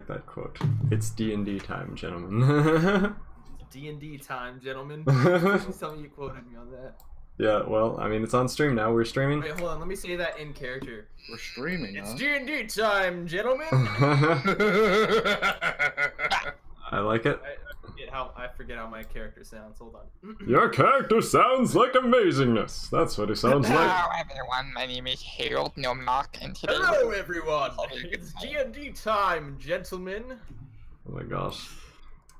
like that quote. It's D&D time, gentlemen. D&D time, gentlemen. Please tell me you quoted me on that. Yeah, well, I mean, it's on stream now. We're streaming. Wait, hold on. Let me say that in character. We're streaming, It's huh? D&D time, gentlemen. I like it. I forget how my character sounds. Hold on. Your character sounds like amazingness. That's what he sounds like. Hello everyone, my name is Harold Nomnock, and today Hello, everyone. It's D&D time, gentlemen. Oh my gosh.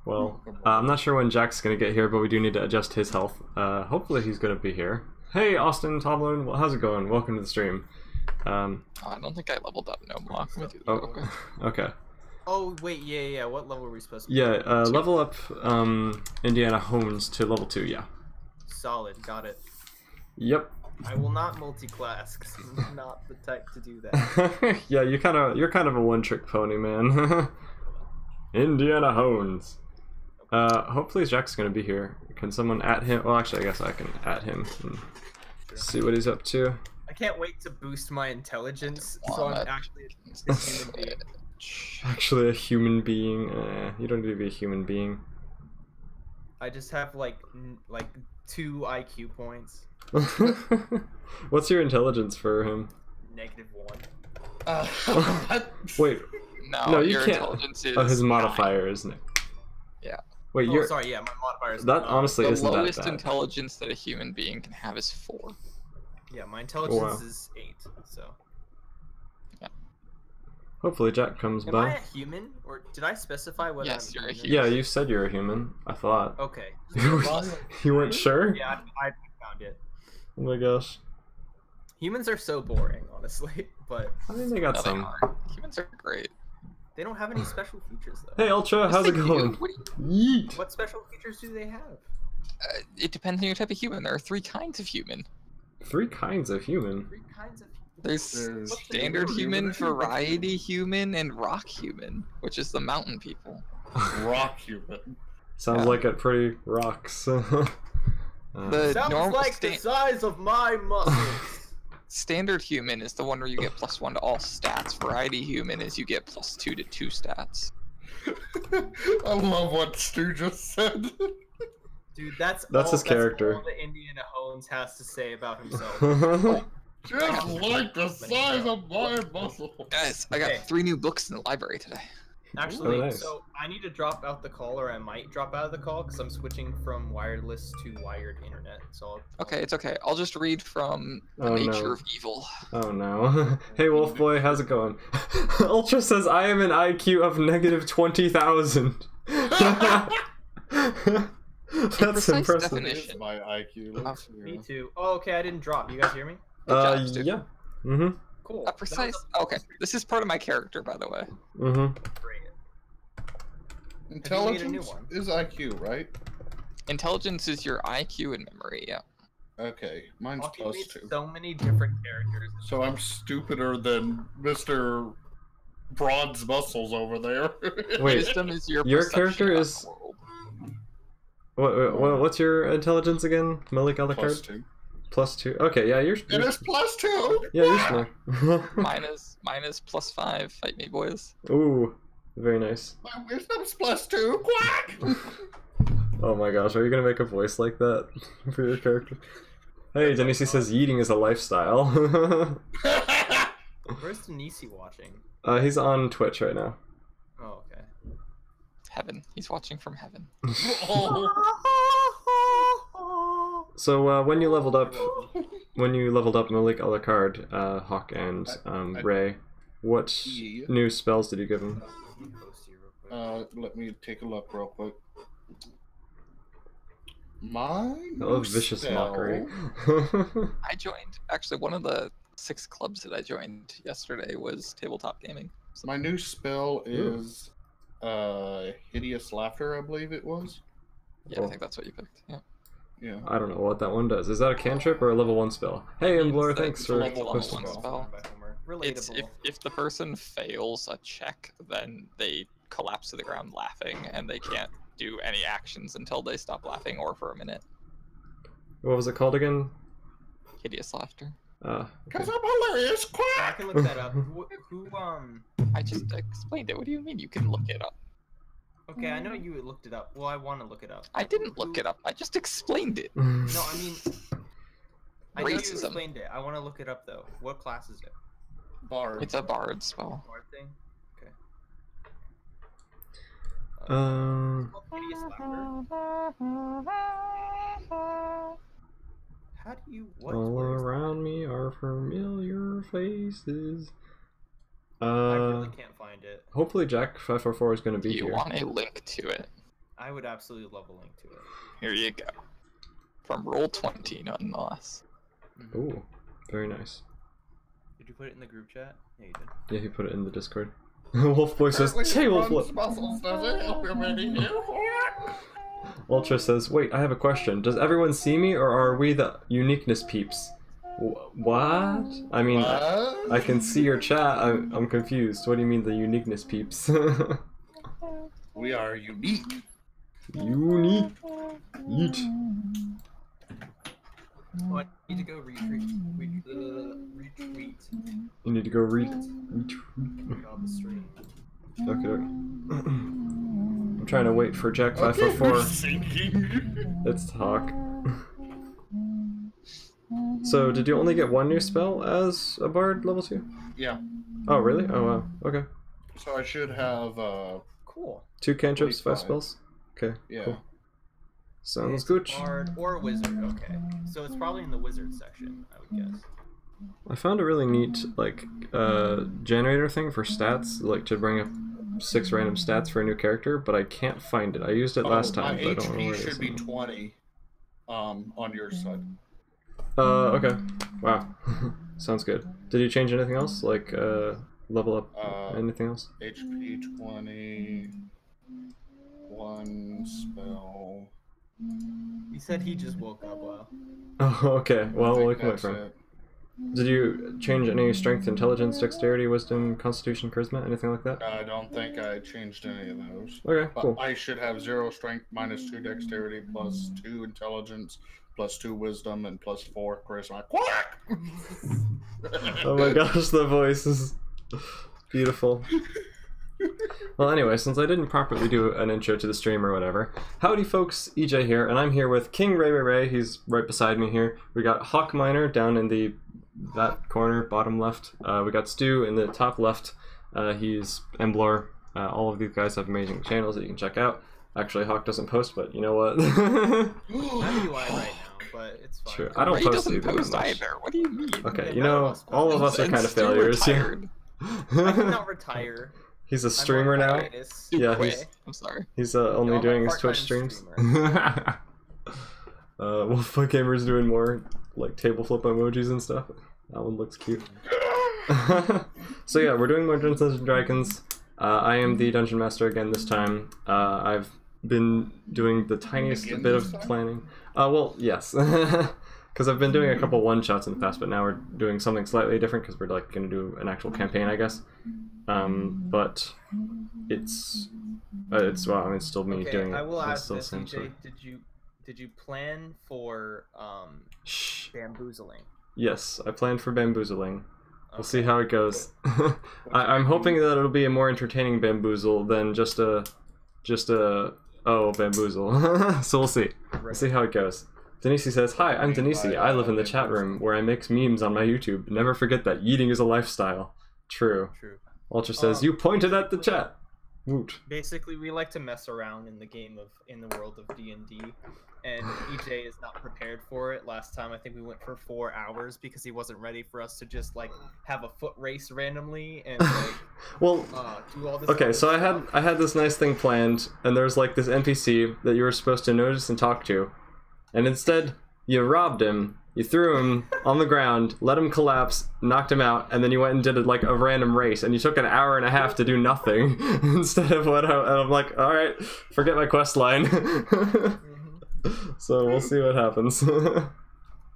Well, I'm not sure when Jack's gonna get here, but we do need to adjust his health. Hopefully he's gonna be here. Hey, Austin, Tomlin, well, how's it going? Welcome to the stream. I don't think I leveled up Nomnock with you. Oh, okay. Oh, wait, yeah. What level are we supposed to be? Yeah, level up Indiana Hones to level 2, yeah. Solid, got it. Yep. I will not multi-class, because I'm not the type to do that. Yeah, you're kind of a one-trick pony, man. Indiana Hones. Hopefully Jack's gonna be here. Can someone at him? Well, actually, I guess I can at him and see what he's up to. I can't wait to boost my intelligence, so I'm actually a human being. Actually, a human being. You don't need to be a human being. I just have like 2 IQ points. What's your intelligence for him? -1. Wait. No, you your can't. intelligence is Oh, his 9. modifier, isn't it? Yeah. Wait, Oh, sorry, yeah, my modifier is that honestly The isn't that lowest bad. intelligence that a human being can have is 4. Yeah, my intelligence Wow. is 8, so. Hopefully Jack comes Am by. I a human? Or did I specify what Yes, I'm you're a human? human. Yeah, you said you're a human. I thought. Okay. You weren't sure? Yeah, I found it. Oh my gosh. Humans are so boring, honestly, but I mean, they got No, they some. aren't. Humans are great. they don't have any special features, though. Hey, Ultra, Yes, how's it they do. going? What do you- Yeet. What special features do they have? It depends on your type of human. There are 3 kinds of human. 3 kinds of human. 3 kinds of There's There's standard human, variety human, and rock human, which is the mountain people. rock human. Sounds Yeah. like it pretty rocks. The Sounds normal like the size of my muscles. standard human is the one where you get +1 to all stats. Variety human is you get +2 to 2 stats. I love what Stu just said. Dude, that's his character. All that Indiana Hones has to say about himself. Just like the size of my muscle. Guys, I got Okay. 3 new books in the library today. Actually, Oh, nice. so I need to drop out the call, or I might drop out of the call, because I'm switching from wireless to wired internet. So Okay, it's okay. I'll just read from The Oh, Nature no. of Evil. Oh no. Hey Wolf Boy, how's it going? Ultra says I am an IQ of negative 20,000. That's precise impressive. definition. It's my IQ. Let's Me see. too. Oh, okay, I didn't drop. You guys hear me? Good job, Stu. Yeah. Mm-hmm. Cool. A precise. Okay, this is part of my character, by the way. Mm-hmm. Great. Intelligence one. is IQ, right? Intelligence is your IQ and memory. Yeah. Okay, mine's Hockey made +2. so many different characters. So I'm stupider than Mr. Bronze Muscles over there. Wait, Wisdom is your your perception character of is- the world. What's your intelligence again, Malik Alucard? +2. +2. Okay, yeah, you're It is +2. yeah, you're smart. Mine is +5. Fight me, boys. Ooh, very nice. My wisdom's +2. Quack! Oh my gosh, are you gonna make a voice like that for your character? Hey, Denise says yeeting is a lifestyle. Where's Denisi watching? He's on Twitch right now. Oh, okay. Heaven. He's watching from heaven. Oh. So when you leveled up Malik Alucard, Hawk and Ray, what Yeah. new spells did you give him? Let me take a look real quick. My I love vicious spell- mockery. I joined. Actually, one of the 6 clubs that I joined yesterday was tabletop gaming. So My new spell is hideous laughter, I believe it was. yeah, I think that's what you picked. Yeah. Yeah. I don't know what that one does. Is that a cantrip or a level 1 spell? Hey, Emblor, It's a- thanks it's a for level posting. 1 spell. It's Relatable. if the person fails a check, then they collapse to the ground laughing, and they can't do any actions until they stop laughing or for a minute. What was it called again? Hideous laughter. Because Okay. I'm hilarious. I Quack! can look that up. Who I just explained it. What do you mean you can look it up? Okay, I know you looked it up. Well, I want to look it up. I didn't look it up. I just explained it. No, I mean, I know you Racism. explained it. I want to look it up though. What class is it? Bard. It's a bard spell. Bard thing. Okay. Hideous Laughter? How do you? What? All where is that? around me are familiar faces. I really can't find it. Hopefully Jack 544 is going to Do be you here. want a link to it? I would absolutely love a link to it. Here you go. From Roll20, nonetheless. Ooh, very nice. Did you put it in the group chat? Yeah, you did. Yeah, he put it in the Discord. Wolfboy says, "Hey, Wolfboy." Ultra says, "Wait, I have a question. Does everyone see me, or are we the uniqueness peeps?" What? I mean, I can see your chat. I'm confused. What do you mean the uniqueness peeps? We are unique. Unique. Eat. Oh, I need to go retweet. You need to go read. On the stream. Okay. I'm trying to wait for Jack 544. Sinking. Let's talk. So, did you only get one new spell as a bard level 2? Yeah. Oh, really? Oh, wow. Okay. So I should have Cool. 2 cantrips, 5 45. spells? Okay, yeah. cool. Sounds It's good. Bard or wizard. Okay. So it's probably in the wizard section, I would guess. I found a really neat, like, generator thing for stats, like, to bring up 6 random stats for a new character, but I can't find it. I used it last time, my but I don't know where HP it is. should be 20 on your side. Okay. Wow. Sounds good. Did you change anything else? Like, level up anything else? HP 20, 1 spell. He said he just woke up. Wow. Oh, okay. Well, I we think can wait that's for him. it. Did you change any strength, intelligence, dexterity, wisdom, constitution, charisma, anything like that? I don't think I changed any of those. Okay, But cool. I should have 0 strength, -2 dexterity, +2 intelligence, +2 wisdom, and +4 charisma. Quack! Oh my gosh, the voice is beautiful. Well, anyway, since I didn't properly do an intro to the stream or whatever, howdy folks, EJ here, and I'm here with King Ray. He's right beside me here. We got Hawk Miner down in that corner, bottom left. We got Stu in the top left. He's Emblor. All of these guys have amazing channels that you can check out. Actually, Hawk doesn't post, but you know what? I'm UI right now, but it's fine. True. I don't Ray post doesn't either. post that much. either. What do you mean? Okay, Yeah, you none of know, us all of us are And kind of Stu failures here. retired. I did not retire. He's a I'm streamer on now. hiatus. Stu Yeah, quit. he's- I'm sorry. He's only I'm a doing his part-time Twitch streams. streamer. Wolfboy Gamer's doing more like table flip emojis and stuff. That one looks cute. So yeah, we're doing more Dungeons and Dragons. I am the Dungeon Master again this time. I've been doing the tiniest Again bit this of time? planning. Well, yes. Because I've been doing a couple one-shots in the past, but now we're doing something slightly different because we're like going to do an actual campaign, I guess. But it's well, I mean, it's still me Okay, doing it. I will It's ask still this, the same EJ. story. Did you plan for Shh. bamboozling? Yes, I planned for bamboozling. We'll see Okay. how it goes. I'm hoping that it'll be a more entertaining bamboozle than just a bamboozle. So we'll see. We'll see how it goes. Denise says, "Hi, I'm Denise. I live in the chat room where I make memes on my YouTube. Never forget that eating is a lifestyle." True. True. Ultra says, "You pointed at the chat." Woot. Basically, we like to mess around in the world of D&D, and EJ is not prepared for it. Last time, I think we went for 4 hours because he wasn't ready for us to just like have a foot race randomly and like Well, do all this. okay, other so stuff. I had this nice thing planned, and there's like this NPC that you were supposed to notice and talk to, and instead you robbed him, you threw him on the ground, let him collapse, knocked him out, and then you went and did like a random race, and you took an hour and a half to do nothing instead of what and I'm like, all right, forget my quest line. So we'll see what happens.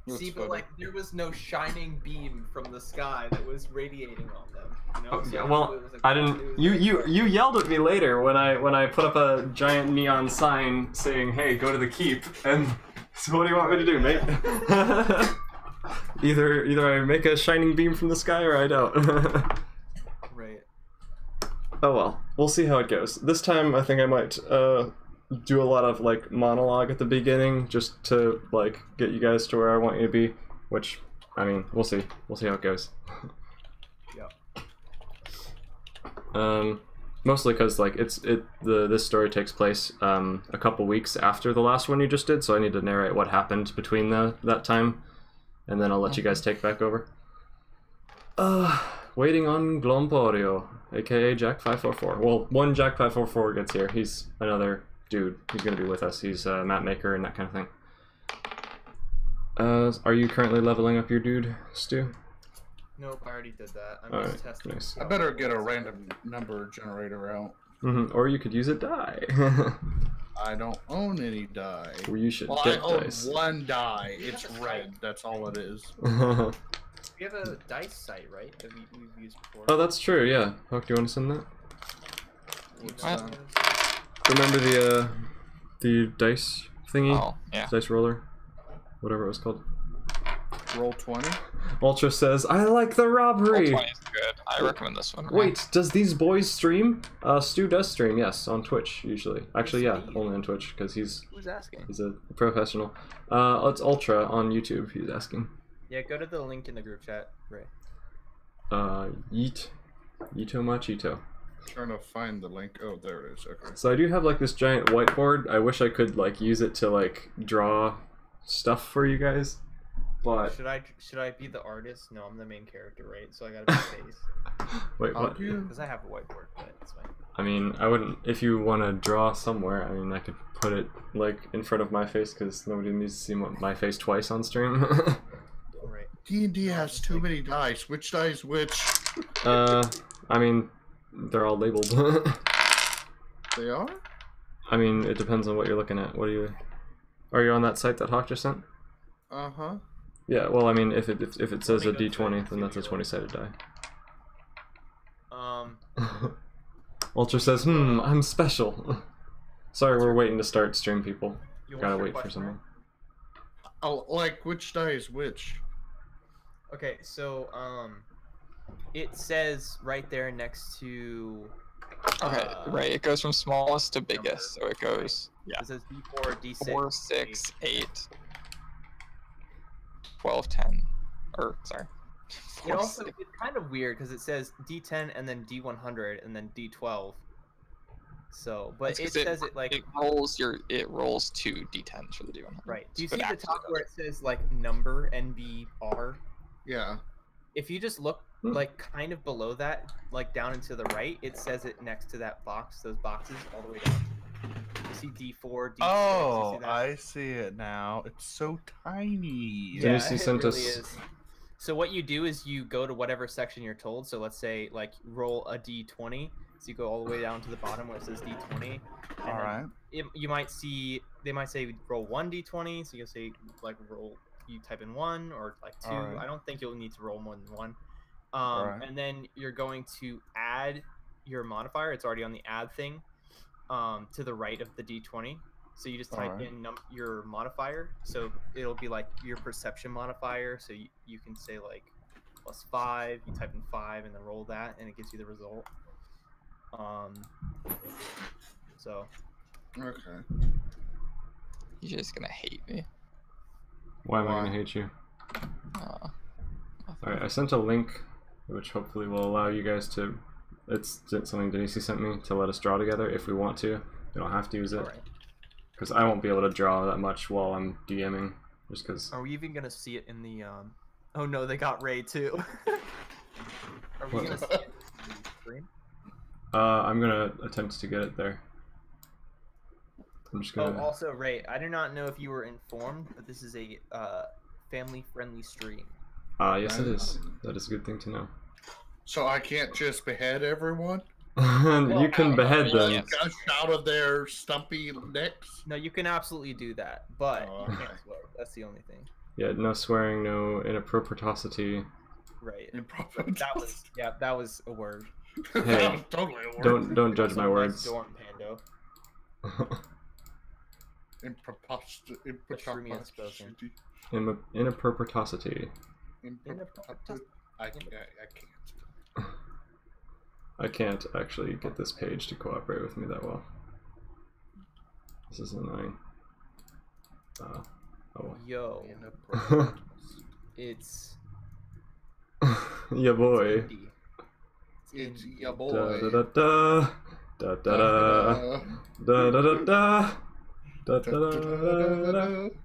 See, but like there was no shining beam from the sky that was radiating on them. You know? So Yeah, well, it was I it didn't. was You yelled at me later when I put up a giant neon sign saying, "Hey, go to the keep." And so, what do you want me to do, mate? either I make a shining beam from the sky or I don't. Right. Oh well, we'll see how it goes. This time I think I might do a lot of like monologue at the beginning just to like get you guys to where I want you to be, which I mean, we'll see. We'll see how it goes. Yeah. Mostly because like this story takes place a couple weeks after the last one you just did, so I need to narrate what happened between that time, and then I'll let you guys take back over. Waiting on Glomporio, aka Jack544. Well, one Jack544 gets here. He's another dude. He's gonna be with us. He's a map maker and that kind of thing. Are you currently leveling up your dude, Stu? Nope, I already did that. I'm All just right, testing. nice. I better get a random number generator out. Or you could use a die. I don't own any die. Well, you should Well, I get own dice. one die. It's red. That's all it is. We have a dice site, right? That we've used before. Oh, that's true. Yeah. Hook, do you want to send that? What? Remember the dice thingy? Oh, yeah. Dice roller, whatever it was called. Roll 20. Ultra says, "I like the robbery." Roll 20 is good. I recommend this one. Wait, does these boys stream? Stu does stream, yes, on Twitch usually. Actually, yeah, only on Twitch because he's asking? he's a professional. It's Ultra on YouTube. He's asking. Yeah, go to the link in the group chat, Ray. Yeet, Yito Machito. Trying to find the link. Oh, there it is. Okay. So I do have like this giant whiteboard. I wish I could like use it to like draw stuff for you guys, but Should I be the artist? No, I'm the main character, right? So I gotta be face. wait, what? Because I have a whiteboard, but it's fine. I mean, I wouldn't. If you want to draw somewhere, I mean, I could put it like in front of my face because nobody needs to see my face twice on stream. Right. D&D has too many dice. Which die is which? I mean, they're all labeled. They are? I mean, it depends on what you're looking at. What are you? Are you on that site that Hawk just sent? Uh-huh. Yeah. Well, I mean, if it says a D20, then that's a 20-sided die. Ultra says, I'm special. Sorry, we're waiting to start stream, people. Gotta wait for someone. Oh, like, which die is which? Okay, so it says right there next to. Okay, right. It goes from smallest to biggest, so it goes. Yeah. It says D4, D6. 4, 6, 8, 12, 10. Or sorry. It also it's kind of weird because it says D10 and then D100 and then D12. So, but it says it like it rolls 2 D10s for the D100. right. Do you So see it the actually top does. where it says like number NBR? Yeah. If you just look like kind of below that, like down and to the right, it says it next to that box, those boxes all the way down. You see D4, D6. Oh, you see that? I see it now. It's so tiny. Yeah. Denise it sent really us- is. So what you do is you go to whatever section you're told. So let's say like roll a D20. So you go all the way down to the bottom where it says D20. All right. You might see they might say roll 1 D20. So you'll say like roll. You type in 1 or like 2. All right. I don't think you'll need to roll more than 1. Right. And then you're going to add your modifier. It's already on the add thing to the right of the D20. So you just type Alright. in your modifier. So it'll be like your perception modifier. So you can say like +5. You type in 5 and then roll that, and it gives you the result. So. Okay. You're just gonna hate me. Why am I gonna hate you? Alright, I sent a link, which hopefully will allow you guys to. It's something Denise sent me to let us draw together if we want to. You don't have to use it. Alright. Because I won't be able to draw that much while I'm DMing, just because. Are we even gonna see it in the Oh no, they got Ray too. Are we What? gonna see it in the screen? I'm gonna attempt to get it there. I'm just Oh, gonna. also Ray, I do not know if you were informed, but this is a family-friendly stream. Yes, it is. That is a good thing to know. So I can't just behead everyone? You can behead them. yes. Gush out of their stumpy necks? No, you can absolutely do that, but Oh, you okay. can't swear. That's the only thing. Yeah, no swearing, no inappropriatosity. Right. Improper. That was a word. Hey, That was totally a word. Don't judge my Also, words. nice dorm, Pando. Extremely spoken. Inappropriatosity. I can't. I can't actually get this page to cooperate with me that well. This is annoying. Oh well. Yo, it's Yeah, boy. indie. It's indie. ya Da boy. da da da da da da da da da da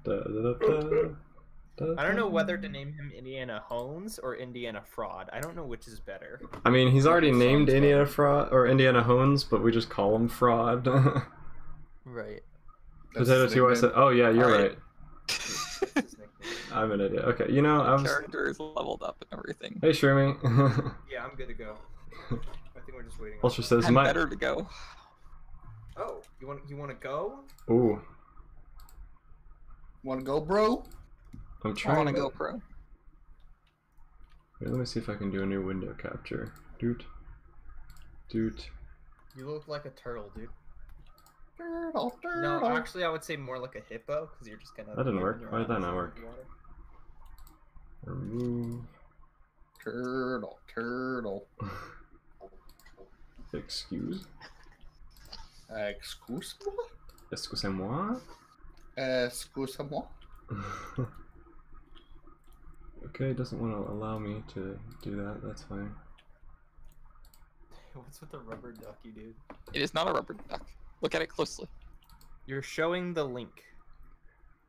da da da da. I don't know whether to name him Indiana Hones or Indiana Fraud. I don't know which is better. I mean, he's already Sounds named fun. Indiana Fraud or Indiana Hones, but we just call him Fraud. Right. That's Potato his T.Y. said, nickname. "Oh yeah, you're Alright. right. I'm an idiot." Okay, you know, I was. Character is leveled up and everything. Hey, Shroomy. Yeah, I'm good to go. I think we're just waiting. Ultra says, I'm "My." better to go. Oh, you want to go? Ooh, Wanna go, bro? I'm I trying want to to go pro. Wait, let me see if I can do a new window capture. Doot. Doot. You look like a turtle, dude. Turtle, No, turtle. actually, I would say more like a hippo because you're just gonna. That didn't work. Why did that not work? Remove. Turtle, turtle. Excuse. Excuse-moi? Excusez-moi. Excuse-moi? Okay, it doesn't want to allow me to do that. That's fine. What's with the rubber ducky, dude? It is not a rubber duck. Look at it closely. You're showing the link.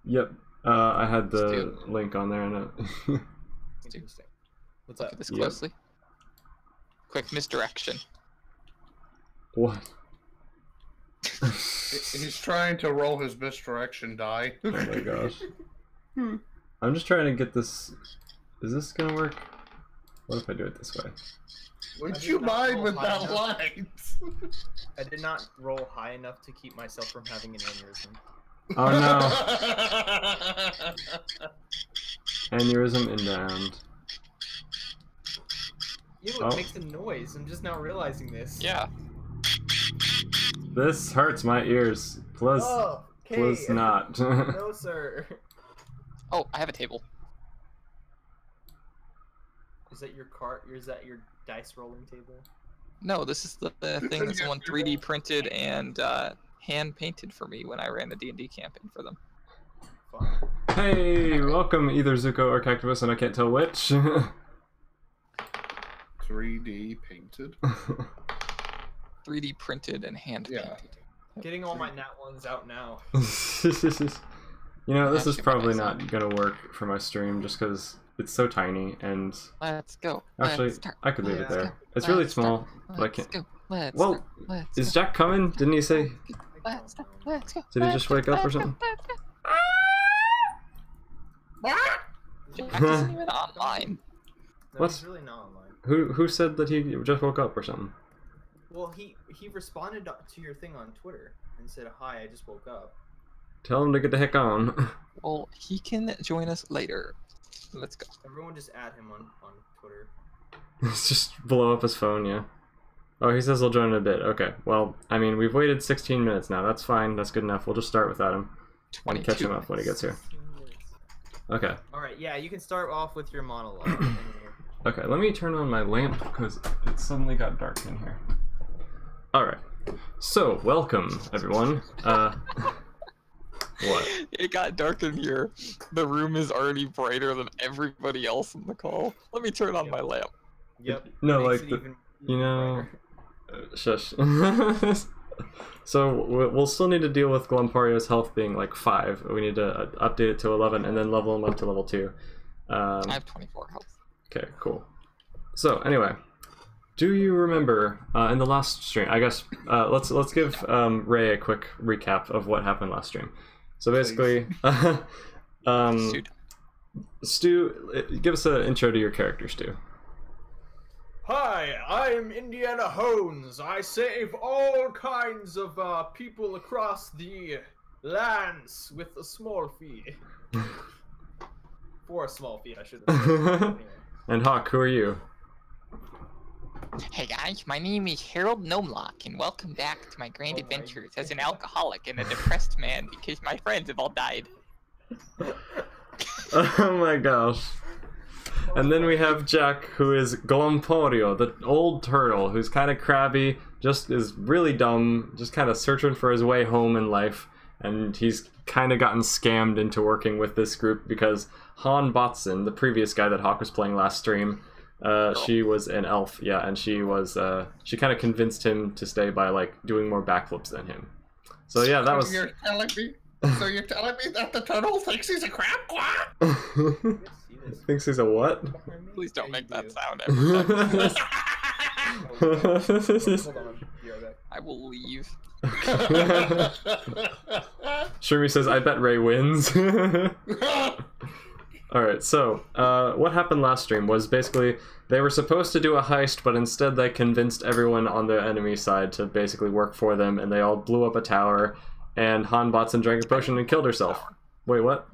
Yep. I had the Stu. link on there, and Interesting. What's Look up? at this Yep. closely. Quick misdirection. what? He's trying to roll his misdirection die. Oh my gosh. I'm just trying to get this. Is this gonna work? What if I do it this way? I Would did you not mind roll with high that enough. light? I did not roll high enough to keep myself from having an aneurysm. Oh no! Aneurysm inbound. Ew, Oh. it makes a noise. I'm just now realizing this. Yeah. This hurts my ears. Plus, Oh, okay. plus not. No, sir. Oh, I have a table. Is that your cart? Or is that your dice rolling table? No, this is the thing that someone 3D printed and hand painted for me when I ran the D&D campaign for them. Fun. Hey, welcome either Zuko or Cactus, and I can't tell which. 3D painted. 3D printed and hand Yeah. painted. Getting all my nat ones out now. You know, this is Actually, probably nice. not gonna work for my stream just because it's so tiny, and Let's go. actually, Let's start. I could leave it Yeah. there. Let's It's go. really Let's small, start. but I Let's can't. go. Let's Well, start. Let's Is go. Jack coming? Didn't he say? Let's go. Let's go. Did he just wake up or something? Jack isn't even online. No, What? he's really not online. Who said that he just woke up or something? Well, he responded to your thing on Twitter and said, "Hi, I just woke up." Tell him to get the heck on. Well, he can join us later. Let's go. Everyone just add him on Twitter. It's just blow up his phone, yeah. Oh, he says he'll join in a bit. Okay, well, I mean, we've waited 16 minutes now. That's fine. That's good enough. We'll just start without him and 22. catch him up when he gets here. Okay. All right, yeah, you can start off with your monologue. Okay, let me turn on my lamp because it suddenly got dark in here. Alright. So, welcome, everyone. What? It got dark in here. The room is already brighter than everybody else in the call. Let me turn on my lamp. Yep. No, makes like it the- even you know- brighter. Shush. So, we'll still need to deal with Glumpario's health being like 5. We need to update it to 11 and then level him up to level 2. I have 24 health. Okay, cool. So anyway, do you remember in the last stream? I guess let's give Ray a quick recap of what happened last stream. So basically, Dude, Stu, give us an intro to your character, Stu. Hi, I'm Indiana Hones. I save all kinds of people across the lands with a small fee. For a small fee, I should have said. Anyway. And Hawk, who are you? hey guys, my name is Harold Gnomelock, and welcome back to my grand Oh my adventures as an alcoholic and a depressed man because my friends have all died. Oh my gosh. And then we have Jack, who is Glomporio, the old turtle, who's kind of crabby, just is really dumb, just kind of searching for his way home in life. And he's kind of gotten scammed into working with this group because Han Botson, the previous guy that Hawk was playing last stream, she was an elf, yeah, and she was, she kind of convinced him to stay by, like, doing more backflips than him. So yeah, that was... You're telling me that the turtle thinks he's a crab? Quack? Thinks he's a what? Please don't make that sound every time. Hold on, be right back. I will leave. Shermie says, I bet Ray wins. Alright, so, what happened last stream was basically they were supposed to do a heist, but instead they convinced everyone on the enemy side to basically work for them, and they all blew up a tower, and Han Botson drank a potion and killed herself. Wait, what?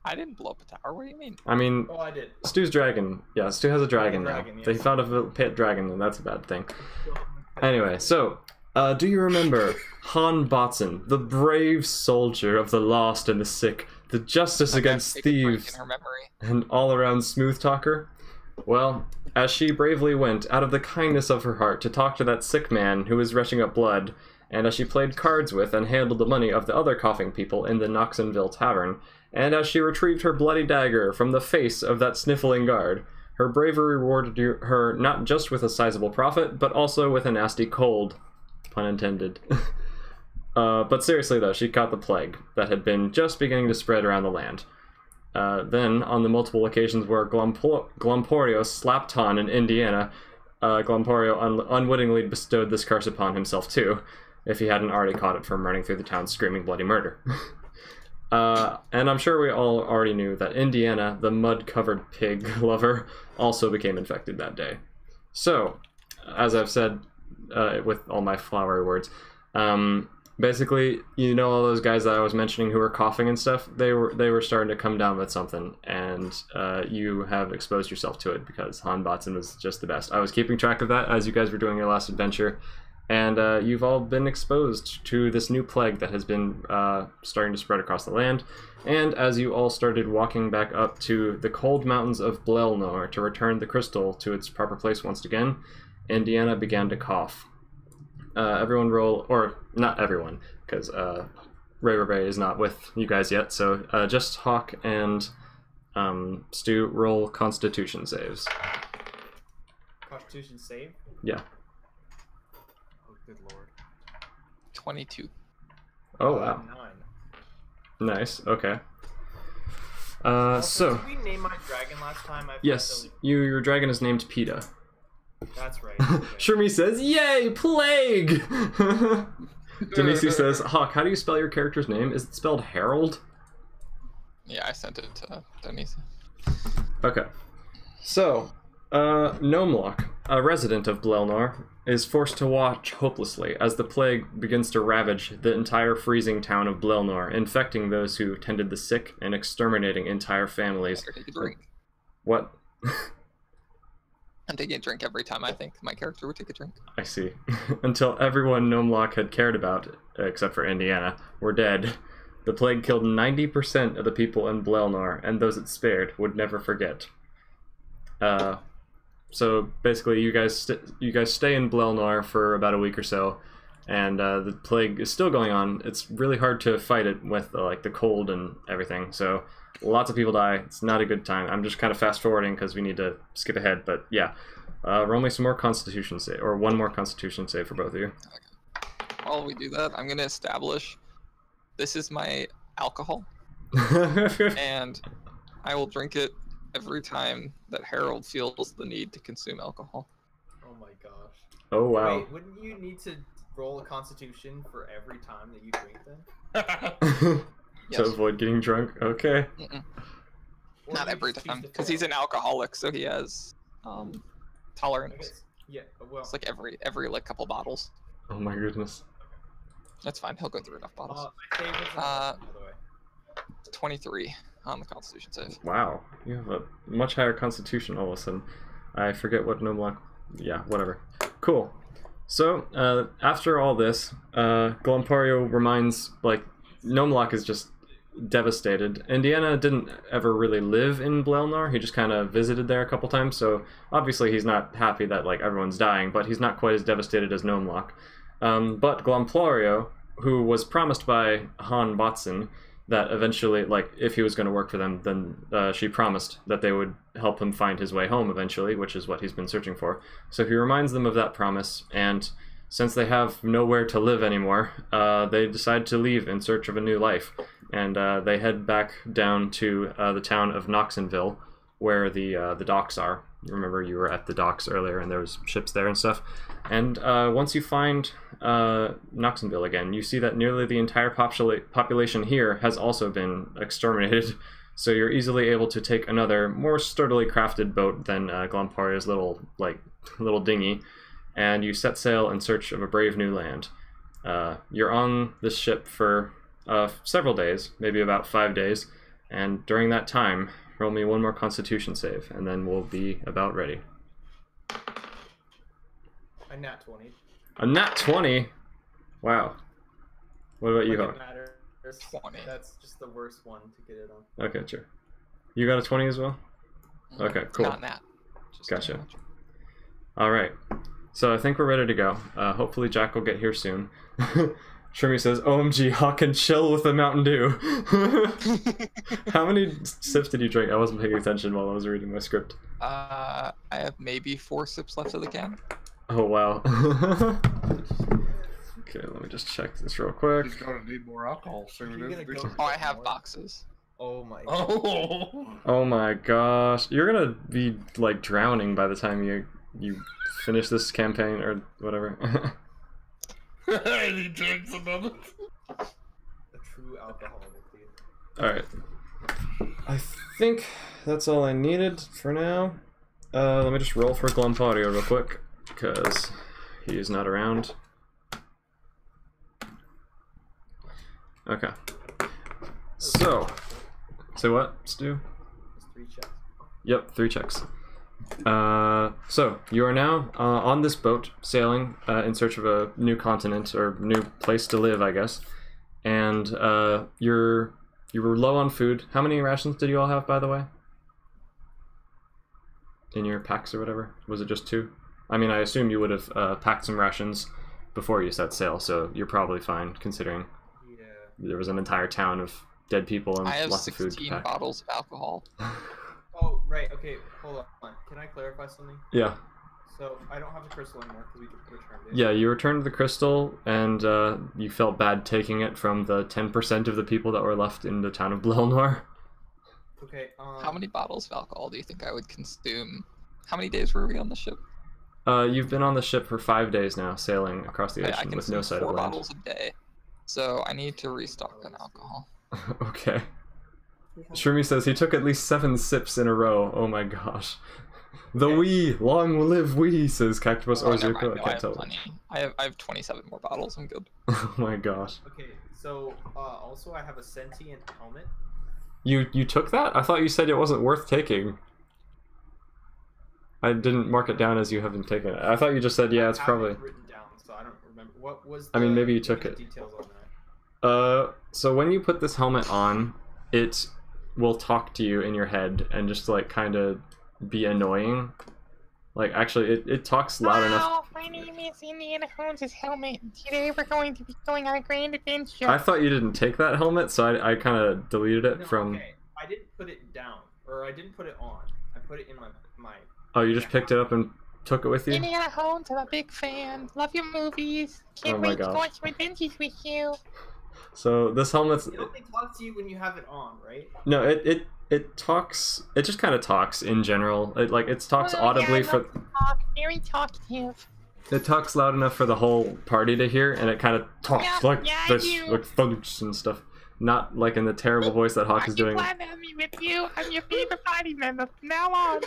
I didn't blow up a tower, what do you mean? I mean, Oh, I did. Stu's dragon. Yeah, Stu has a dragon now. Dragon, He yes. found a pet dragon, and that's a bad thing. Anyway, so, do you remember Han Botson, the brave soldier of the lost and the sick, the justice against Take a break thieves, in her memory. and all-around smooth talker? Well, as she bravely went, out of the kindness of her heart, to talk to that sick man who was rushing up blood, and as she played cards with and handled the money of the other coughing people in the Knoxonville Tavern, and as she retrieved her bloody dagger from the face of that sniffling guard, her bravery rewarded her not just with a sizable profit, but also with a nasty cold. Pun intended. But seriously though, she caught the plague that had been just beginning to spread around the land. Then, on the multiple occasions where Glomporio slapped Han in Indiana, Glomporio unwittingly bestowed this curse upon himself too, if he hadn't already caught it from running through the town screaming bloody murder. And I'm sure we all already knew that Indiana, the mud-covered pig lover, also became infected that day. So, as I've said with all my flowery words, basically, you know all those guys that I was mentioning who were coughing and stuff, they were starting to come down with something, and you have exposed yourself to it because Han Botson was just the best. I was keeping track of that as you guys were doing your last adventure, and you've all been exposed to this new plague that has been starting to spread across the land. And as you all started walking back up to the cold mountains of Blelnor to return the crystal to its proper place once again, Indiana began to cough. Everyone roll, or not everyone, because Ray is not with you guys yet, so just Hawk and Stu roll Constitution saves. Constitution save? Yeah. Oh, good lord. 22. Oh, wow. 9. Nice, okay. Also, So, did we name my dragon last time? yes, your dragon is named PETA. That's right. Okay. Shermie says, yay, plague! Denise says, Hawk, how do you spell your character's name? Is it spelled Harold? Yeah, I sent it to Denise. Okay. So, Gnomelock, a resident of Blelnor, is forced to watch hopelessly as the plague begins to ravage the entire freezing town of Blelnor, infecting those who tended the sick and exterminating entire families. Better take a drink. What? I'm taking a drink every time I think my character would take a drink. I see. Until everyone Gnomelock had cared about, except for Indiana, were dead. The plague killed 90% of the people in Blelnor, and those it spared would never forget. So basically, you guys stay in Blelnor for about a week or so, and the plague is still going on. It's really hard to fight it with like the cold and everything. So lots of people die. It's not a good time. I'm just kind of fast forwarding because we need to skip ahead. But yeah, roll me some more Constitution save, or one more Constitution save for both of you. While we do that, I'm gonna establish this is my alcohol, and I will drink it every time that Harold feels the need to consume alcohol. Oh my gosh. Oh wow. Wait, wouldn't you need to roll a Constitution for every time that you drink then? Yes. To avoid getting drunk. Okay. Mm-mm. Or Not you every just time, choose to because he's fail? an alcoholic, so he has I tolerance. guess- Yeah, well. It's like every like couple bottles. Oh my goodness. That's fine. He'll go through enough bottles. My favorite's Uh, by the way. 23 on the Constitution save. Wow. You have a much higher Constitution all of a sudden. I forget what Gnomelock. Yeah, whatever. Cool. So, after all this, Glomporio reminds, like, Gnomelock is just devastated. Indiana didn't ever really live in Blaelnar. He just kind of visited there a couple times, so obviously he's not happy that like everyone's dying, but he's not quite as devastated as Gnomelock. But Glomplorio, who was promised by Han Botson that eventually, like, if he was going to work for them, then she promised that they would help him find his way home eventually, which is what he's been searching for. So he reminds them of that promise, and since they have nowhere to live anymore, they decide to leave in search of a new life. And they head back down to the town of Knoxonville, where the docks are. Remember, you were at the docks earlier, and there was ships there and stuff. And once you find Knoxonville again, you see that nearly the entire population here has also been exterminated. So you're easily able to take another, more sturdily crafted boat than Glompario's little dinghy, and you set sail in search of a brave new land. You're on this ship for several days, maybe about 5 days, and during that time, roll me one more Constitution save, and then we'll be about ready. A nat 20. A nat 20? Wow. What about you, Like Hawk? it matters. 20. That's just the worst one to get it on. Okay, sure. You got a 20 as well? Okay, cool. Not that. Just Gotcha. damage. Alright. So I think we're ready to go. Hopefully Jack will get here soon. Shrimmy says, OMG, Hawk can chill with the Mountain Dew. How many sips did you drink? I wasn't paying attention while I was reading my script. I have maybe 4 sips left of the can. Oh, wow. Okay, let me just check this real quick. He's gonna need more alcohol soon. You're gonna isn't he? go- Oh, I have boxes. Oh my god. Oh. Oh my gosh. You're gonna be, like, drowning by the time you finish this campaign or whatever. And he drinks another. A true alcoholic, dude. Alright. I think that's all I needed for now. Let me just roll for Glompario real quick, because he is not around. Okay. So, say what, Stu? It's 3 checks. Yep, 3 checks. So, you are now on this boat, sailing in search of a new continent, or new place to live, I guess. And you were low on food. How many rations did you all have, by the way? In your packs or whatever? Was it just 2? I mean, I assume you would have packed some rations before you set sail, so you're probably fine, considering Yeah. there was an entire town of dead people and I have lots of food to 16 pack. bottles of alcohol. Oh, right, okay, hold on. Can I clarify something? Yeah. So, I don't have the crystal anymore because we returned it. Yeah, you returned the crystal, and you felt bad taking it from the 10% of the people that were left in the town of Blelnor. Okay, How many bottles of alcohol do you think I would consume? How many days were we on the ship? You've been on the ship for 5 days now, sailing across the I ocean with consume no sight 4 of land. bottles a day. So I need to restock on alcohol. Okay. Shroomy says he took at least 7 sips in a row. Oh my gosh. The we! Long live we! Says Cactopus Oh, never Orzuko. mind. I No, I can't have tell. plenty. I have 27 more bottles. I'm good. Oh my gosh. Okay, so, also I have a sentient helmet. You took that? I thought you said it wasn't worth taking. I didn't mark it down as you haven't taken it. I thought you just said, yeah, it's I have it probably... written down, so I don't remember. What was I mean, maybe you what took are it. the details on that? So when you put this helmet on, it will talk to you in your head and just, like, kind of be annoying. Like, actually, it talks loud enough. Hello, my name is Indiana Jones's helmet. Today we're going to be going on a grand adventure. I thought you didn't take that helmet, so I kind of deleted it No, from... okay, I didn't put it down, or I didn't put it on. I put it in my Oh, you just picked it up and took it with you? Indiana Jones, I'm a big fan. Love your movies. Can't Oh my wait to go gosh. on some adventures with you. So this helmet's... It only talks to you when you have it on, right? No, it talks... It just kind of talks in general. It talks Oh, audibly yeah, I for... love to talk. Very talkative. It talks loud enough for the whole party to hear, and it kind of talks Yeah, like yeah, I this, do. like thunks and stuff. Not like in the terrible voice that Hawk is I'm doing. glad to have me with you. I'm your favorite party member from now on.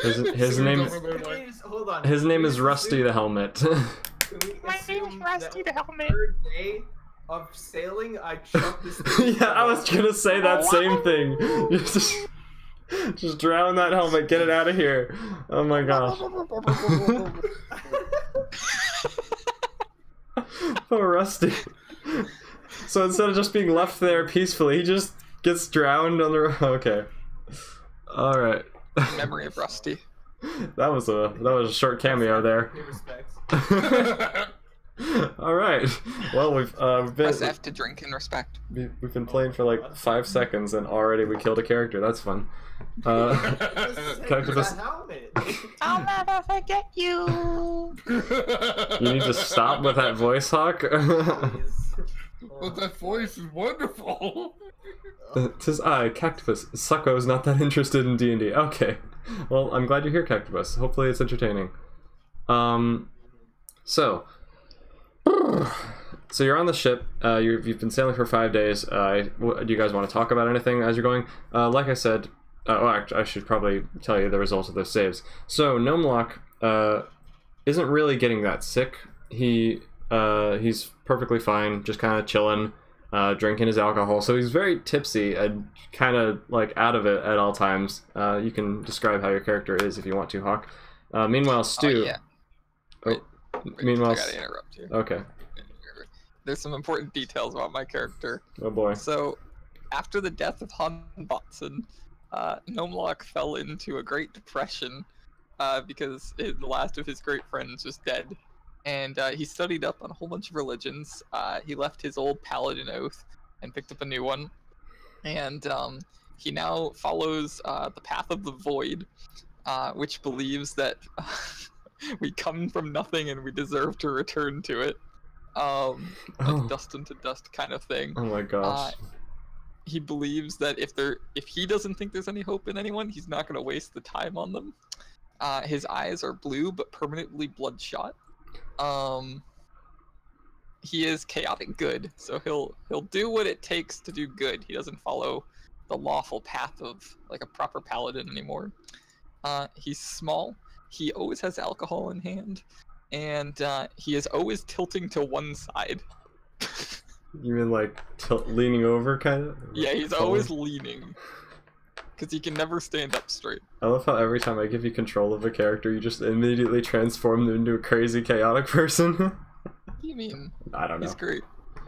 His name is... Please, hold on. His name Can is we Rusty the assume- Helmet. can we My name is assume Rusty that the Helmet. Third day of sailing, I chucked this thing. Yeah, I was gonna say that same thing. Just drown that helmet, get it out of here. Oh my gosh. Poor Rusty. So instead of just being left there peacefully, he just gets drowned on the road. Okay. All right. Memory of Rusty. That was a short cameo there. Pay respects. All right. Well, we've been Press F to drink in respect. we've been playing for like 5 seconds and already we killed a character. That's fun. Cactus, Helmet. I'll never forget you. you need to stop with that voice, Hawk. But that voice is wonderful. Tis I, Cactus. Succo's not that interested in D&D. Okay. Well, I'm glad you're here, Cactus. Hopefully it's entertaining. So you're on the ship. You've been sailing for 5 days. Do you guys want to talk about anything as you're going? Like I said, I should probably tell you the results of those saves. So Gnomelock isn't really getting that sick. He's perfectly fine, just kind of chilling, drinking his alcohol. So he's very tipsy and kind of like out of it at all times. You can describe how your character is if you want to, Hawk. Meanwhile, Stu. Yeah. Oh, meanwhile, I gotta interrupt you. Okay. There's some important details about my character. Oh boy. So, after the death of Han Botson, Gnomelock fell into a great depression because the last of his great friends was dead. And he studied up on a whole bunch of religions. He left his old paladin oath and picked up a new one. And he now follows the path of the void, which believes that we come from nothing and we deserve to return to it. Like dust into dust kind of thing. Oh my gosh. He believes that if he doesn't think there's any hope in anyone, he's not going to waste the time on them. His eyes are blue but permanently bloodshot. He is chaotic good, so he'll do what it takes to do good. He doesn't follow the lawful path of like a proper paladin anymore. He's small. He always has alcohol in hand, and he is always tilting to one side. You mean like leaning over, kind of? Yeah, he's always leaning, because he can never stand up straight. I love how every time I give you control of a character, you just immediately transform them into a crazy, chaotic person. You mean? I don't know. He's great.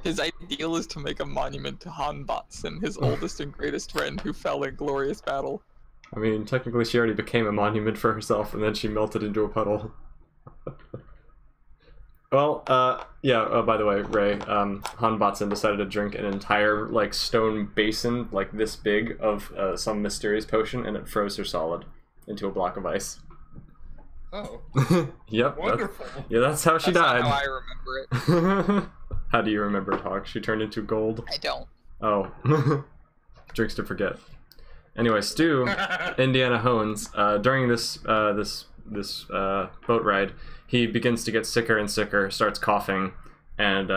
His ideal is to make a monument to Han Botson, his oldest and greatest friend who fell in glorious battle. I mean, technically she already became a monument for herself, and then she melted into a puddle. Well, yeah, by the way, Ray, Han Botson decided to drink an entire, like, stone basin, like this big, of some mysterious potion, and it froze her solid into a block of ice. Oh. Yep. Wonderful. That's how she That's died. not how I remember it. How do you remember it, Hawk? She turned into gold? I don't. Oh. Drinks to forget. Anyway, Stu, Indiana Hones, during this boat ride, he begins to get sicker and sicker, starts coughing, and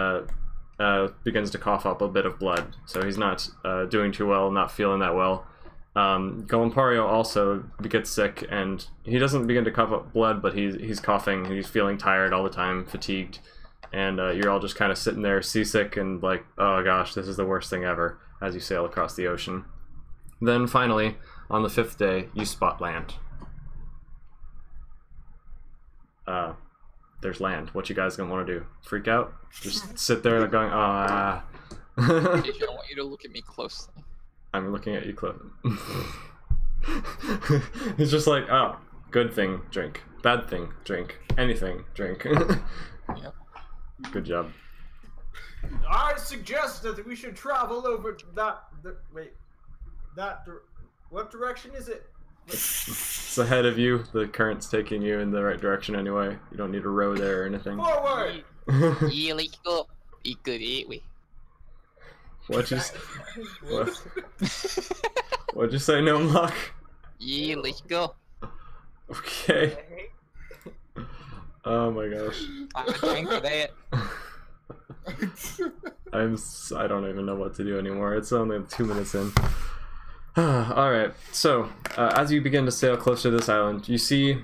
begins to cough up a bit of blood. So he's not doing too well, not feeling that well. Golimpario also gets sick, and he doesn't begin to cough up blood, but he's coughing, he's feeling tired all the time, fatigued, and you're all just kind of sitting there seasick and like, oh gosh, this is the worst thing ever, as you sail across the ocean. Then finally, on the 5th day, you spot land. There's land. What you guys gonna want to do? Freak out? Just sit there going, ah. I want you to look at me closely. I'm looking at you close. He's just like, oh, good thing, drink. Bad thing, drink. Anything, drink. Yep. Good job. I suggest that we should travel over what direction is it? It's ahead of you. The current's taking you in the right direction anyway. You don't need to row there or anything. Forward! Yeah, let's go. Be good, ain't we? What'd you say, Gnomelock? Yeah, let's go. Okay. Oh my gosh. I'm a drink for that. I don't even know what to do anymore. It's only 2 minutes in. Alright, so as you begin to sail closer to this island, you see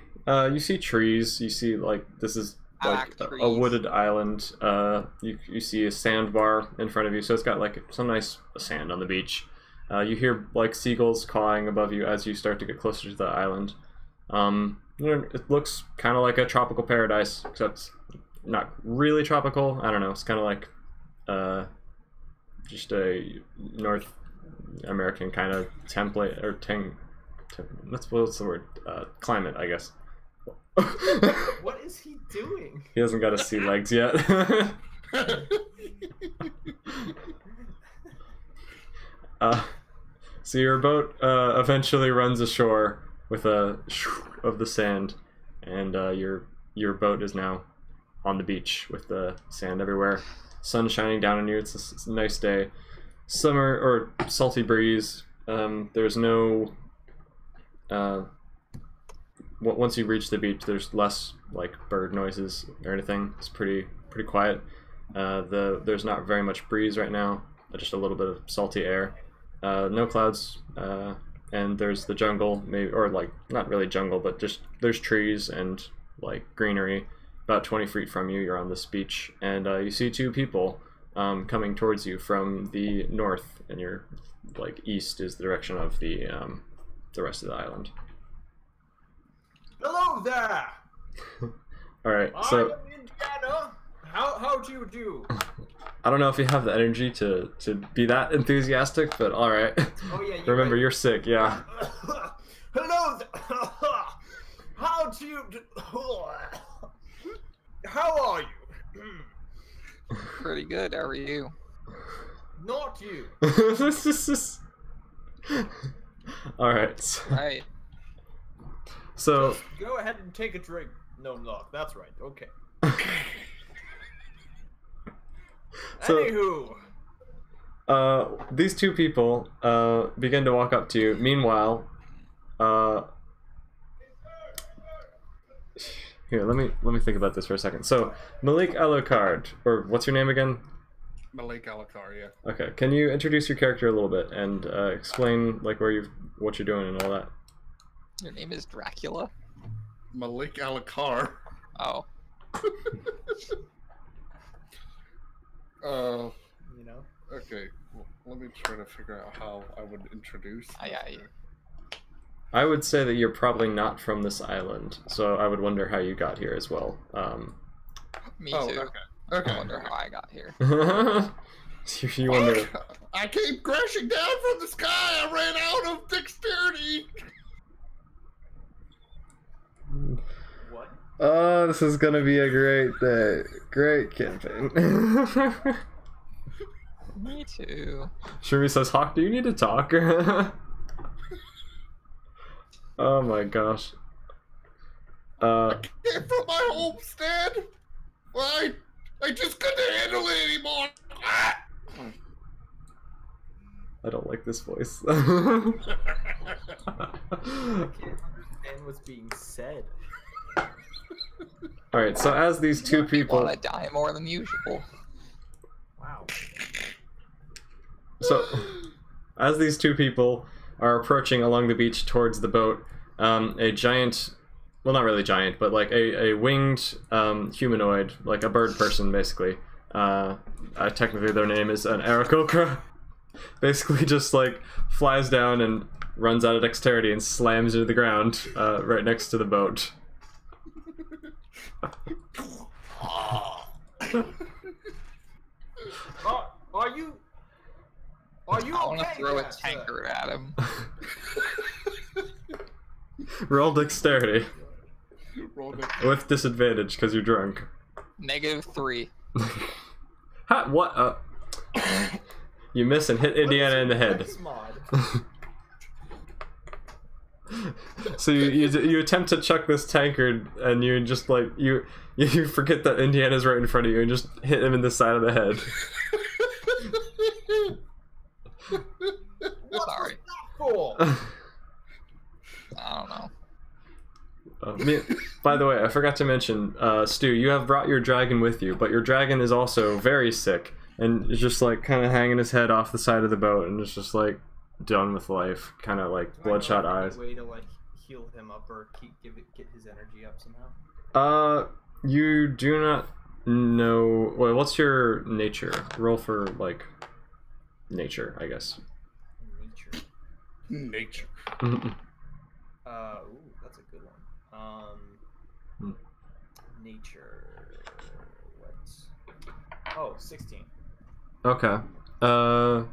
trees. You see, like, this is like a wooded island. You see a sandbar in front of you, so it's got like some nice sand on the beach. You hear like seagulls cawing above you as you start to get closer to the island. It looks kind of like a tropical paradise, except not really tropical. I don't know. It's kind of like just a North American kind of template or what's the word? Climate, I guess. What is he doing? He hasn't got his sea legs yet. So your boat eventually runs ashore with a of the sand, and your boat is now on the beach with the sand everywhere. Sun shining down on you. It's a nice day. Summer or salty breeze. There's no. Once you reach the beach, there's less like bird noises or anything. It's pretty quiet. There's not very much breeze right now. Just a little bit of salty air. No clouds. And there's the jungle, maybe, or like not really jungle, but just there's trees and like greenery. About 20 feet from you, you're on this beach, and you see two people coming towards you from the north, and you're like east is the direction of the rest of the island. Hello there. All right, so I am Indiana. How do you do? I don't know if you have the energy to be that enthusiastic, but all right. Oh yeah. Remember, you're sick. Yeah. Hello. How do you? How are you? Pretty good. How are you? Not you. All right. Right. So Just go ahead and take a drink. No, look, that's right. Okay. So, Anywho. these two people begin to walk up to you. Meanwhile, here, let me think about this for a second. So, Malik Alucard, or what's your name again? Malik Alakar, yeah. Okay, can you introduce your character a little bit and explain like what you're doing and all that? Your name is Dracula? Malik Alakar. Oh. You know. Okay. Well, let me try to figure out how I would introduce. I would say that you're probably not from this island, so I would wonder how you got here as well. Me Oh, too. okay. I wonder how I got here. You wonder. I came crashing down from the sky. I ran out of dexterity. What? Oh, this is gonna be a great day. Great campaign. Me too. Shuri says, Hawk, do you need to talk? Oh my gosh. Came from my homestead. I just couldn't handle it anymore. I don't like this voice. I can't understand what's being said. Alright, so as these two people... Want to die more than usual. Wow. So, as these two people are approaching along the beach towards the boat, a giant... Well, not really giant, but like a winged humanoid, like a bird person, basically. Technically their name is an Aarakocra. Basically just like flies down and runs out of dexterity and slams into the ground right next to the boat. Are you I want to okay throw a there, sir? tankard at him. Roll dexterity. Roll it. With disadvantage because you're drunk. -3. Ha, what? You miss and hit Indiana in the head. Dex mod? So you attempt to chuck this tankard, and you just like you forget that Indiana's right in front of you, and just hit him in the side of the head. Sorry. Cool. I don't know. By the way, I forgot to mention, Stu, you have brought your dragon with you, but your dragon is also very sick, and is just like kind of hanging his head off the side of the boat, and it's just like done with life, kind of like bloodshot eyes. Way to like heal him up or get his energy up somehow. You do not know. Well, what's your nature? Roll for like nature, I guess. Nature. Ooh, that's a good one. Nature. What? Oh, 16. Okay. So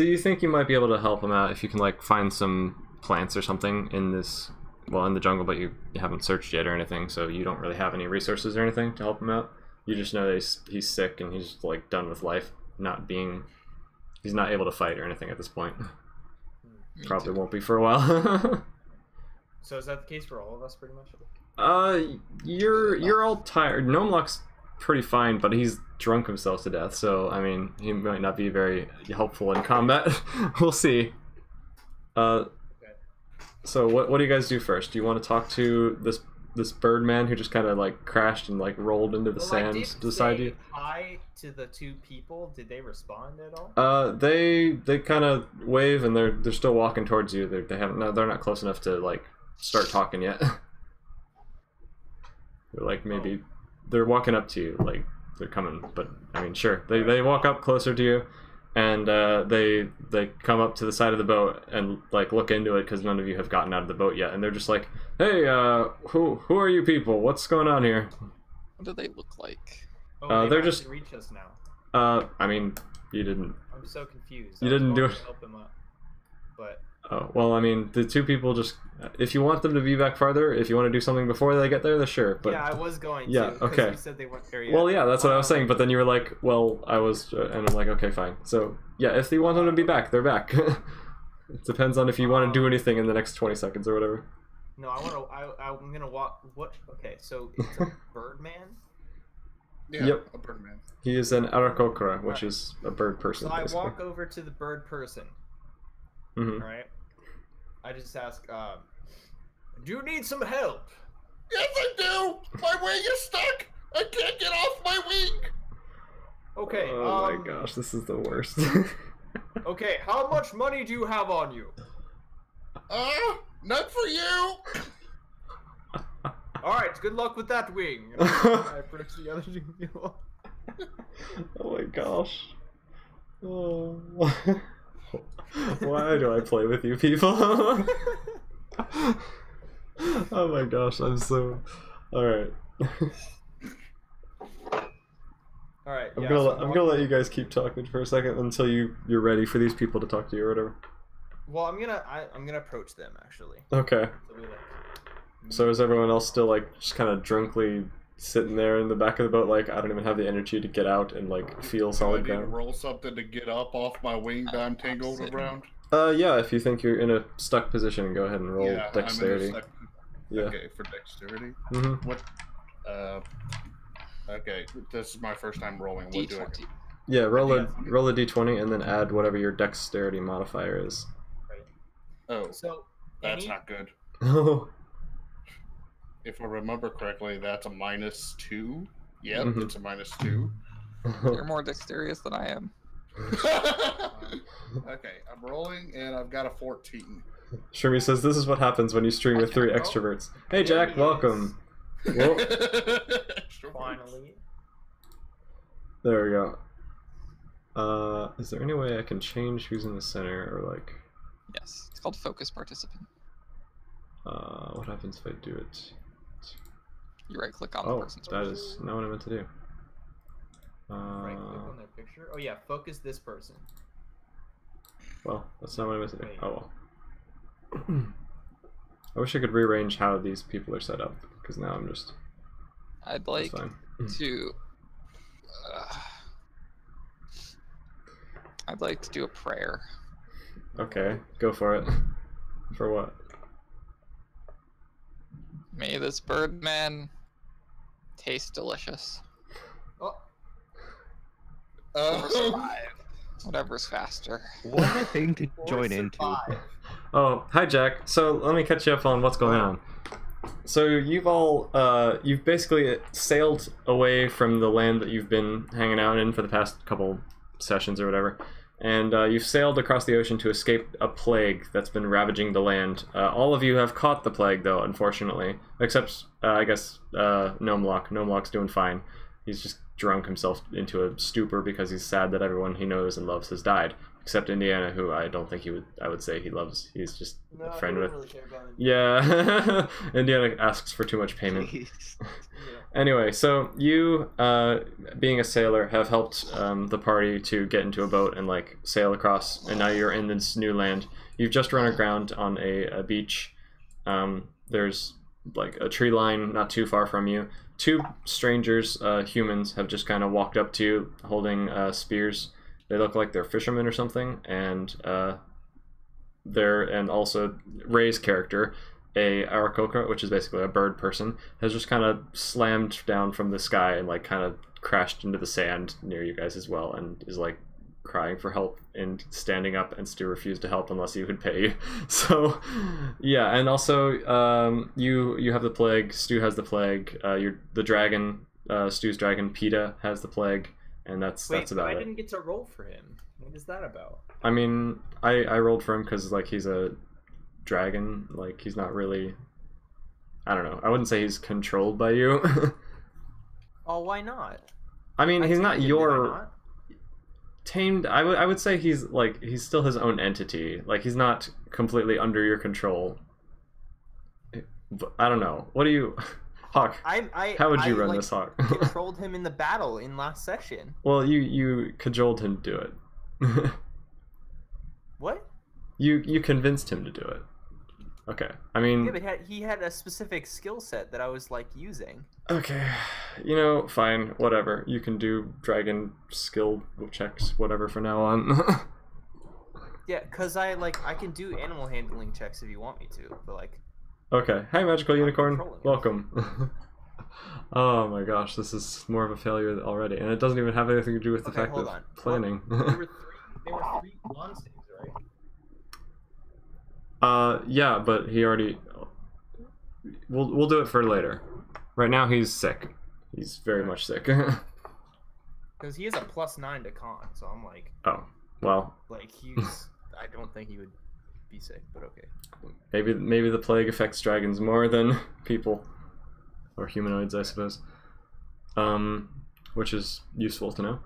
you think you might be able to help him out if you can like find some plants or something in this, well, in the jungle, but you haven't searched yet or anything, so you don't really have any resources or anything to help him out. You just know that he's sick and he's like done with life, he's not able to fight or anything at this point. Probably won't be for a while. So is that the case for all of us, pretty much? You're all tired. Gnomelock's pretty fine, but he's drunk himself to death, so I mean, he might not be very helpful in combat. We'll see. So what do you guys do first? Do you want to talk to this bird man who just kind of like crashed and like rolled into the sand beside you? Hi to the two people. Did they respond at all? They kind of wave and they're still walking towards you. They're not close enough to like start talking yet. They're like maybe they're walking up to you, like they're coming, but I mean sure. They walk up closer to you and they come up to the side of the boat and like look into it because none of you have gotten out of the boat yet, and they're just like, hey, who are you people? What's going on here? What do they look like? Oh, they're just reach us now. I mean, you didn't. I'm so confused. You didn't do it. Help them up, but oh well, I mean, the two people just. If you want them to be back farther, if you want to do something before they get there, then sure. But yeah, I was going yeah, to. okay. You said they weren't there yet. Well, yeah, that's what I was saying. But then you were like, well, I was, and I'm like, okay, fine. So yeah, if you want them to be back, they're back. It depends on if you want to do anything in the next 20 seconds or whatever. No, I'm gonna walk. What? Okay, so it's a bird man. Yeah, yep. a bird man. He is an arakokra, which is a bird person. So I basically. walk over to the bird person. Mm-hmm. All right. I just ask, do you need some help? Yes, I do. My wing is stuck. I can't get off my wing. Okay. Oh my gosh, this is the worst. Okay, how much money do you have on you? None for you. All right, good luck with that wing. I approach the other two people. Oh my gosh. Oh. Why do I play with you people? Oh my gosh, I'm so... Alright. Alright, I'm gonna let you guys keep talking for a second until you're ready for these people to talk to you or whatever. Well, I'm gonna approach them actually. Okay. So, So is everyone else still like just kind of drunkly sitting there in the back of the boat like, I don't even have the energy to get out and like feel I solid need to ground? roll something to get up off my wing that I'm tangled around. Yeah, if you think you're in a stuck position, go ahead and roll Yeah, dexterity. Yeah. Okay, for dexterity. Mm-hmm. What? Okay, this is my first time rolling. What do I do? D20. Yeah, roll a d20 and then add whatever your dexterity modifier is. Oh, so that's not good. Oh. If I remember correctly, that's a -2. Yep, Mhm. it's a -2. You're more dexterous than I am. Okay, I'm rolling and I've got a 14. Shermie says this is what happens when you stream with 3 extroverts. Hey Jack, welcome. Whoa. Finally. There we go. Is there any way I can change who's in the center or like? Yes, it's called focus participant. What happens if I do it? You right click on the Oh, person's that is not what I meant to do. Right click on their picture. Oh yeah, focus this person. Well, that's not what I meant to do. Oh well. I wish I could rearrange how these people are set up, because now I'm just... I'd like fine. to... I'd like to do a prayer. Okay, go for it. For what? May this Birdman taste delicious. Oh. Or survive. Whatever's faster. What a thing to Or join into. survive. Oh, hi Jack. So let me catch you up on what's going on. So you've all, you've basically sailed away from the land that you've been hanging out in for the past couple sessions or whatever. And you've sailed across the ocean to escape a plague that's been ravaging the land. All of you have caught the plague, though, unfortunately. Except, I guess, Gnomelock. Gnomelock's doing fine. He's just drunk himself into a stupor because he's sad that everyone he knows and loves has died, except Indiana, who I don't think I would say he loves. He's just a friend with. Really care about him. Yeah, Indiana asks for too much payment. Anyway, so you, being a sailor, have helped the party to get into a boat and like sail across, and now you're in this new land. You've just run aground on a beach. There's like a tree line not too far from you. Two strangers, humans, have just kind of walked up to you holding spears. They look like they're fishermen or something, and also Ray's character, a Arakoka, which is basically a bird person, has just kind of slammed down from the sky and like kind of crashed into the sand near you guys as well, and is like crying for help and standing up, and Stu refused to help unless he would pay you. So yeah, and also you have the plague, Stu has the plague, the dragon, Stu's dragon Peta has the plague, and that's about it. I didn't get to roll for him. What is that about? I mean, I rolled for him because like he's a dragon, like he's not really, I don't know, I wouldn't say he's controlled by you. Oh, why not? I mean, he's not your tamed. I would say he's still his own entity. Like he's not completely under your control. But I don't know. What do you, Hawk? How would you run this, Hawk? Controlled him in the battle in last session. Well, you cajoled him to do it. What? You convinced him to do it. Okay, I mean... Yeah, but he had a specific skill set that I was, like, using. Okay, you know, fine, whatever. You can do dragon skill checks, whatever, for now on. Yeah, because I can do animal handling checks if you want me to, but, like... Okay, hi, Magical Unicorn. Welcome. Oh my gosh, this is more of a failure already, and it doesn't even have anything to do with the fact of planning. There were three con saves, right? Yeah, but he already... We'll do it for later. Right now he's sick. He's very much sick. Because he has a +9 to con, so I'm like... Oh, well... Like, he's... I don't think he would be sick, but okay. Maybe the plague affects dragons more than people. Or humanoids, I suppose. Which is useful to know.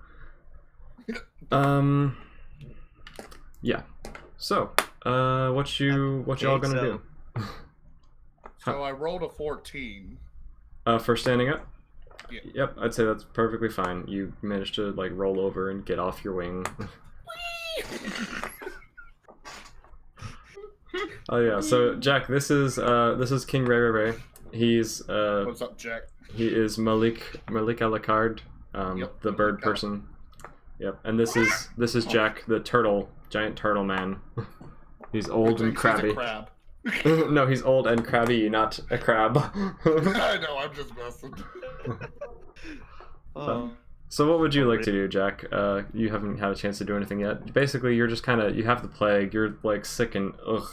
Yeah. So... what y'all gonna do? So I rolled a 14. For standing up? Yeah. Yep, I'd say that's perfectly fine. You managed to like roll over and get off your wing. Oh yeah, so Jack, this is King Ray Ray Ray. He's What's up, Jack? He is Malik Alucard, Yep. the bird person. Yep, and this is Jack, the giant turtle man. He's old and crabby. He's a crab. No, he's old and crabby, not a crab. I know, I'm just messing. So what would you like to do, Jack? You haven't had a chance to do anything yet. Basically, you're just kind of, you have the plague, you're like sick and ugh,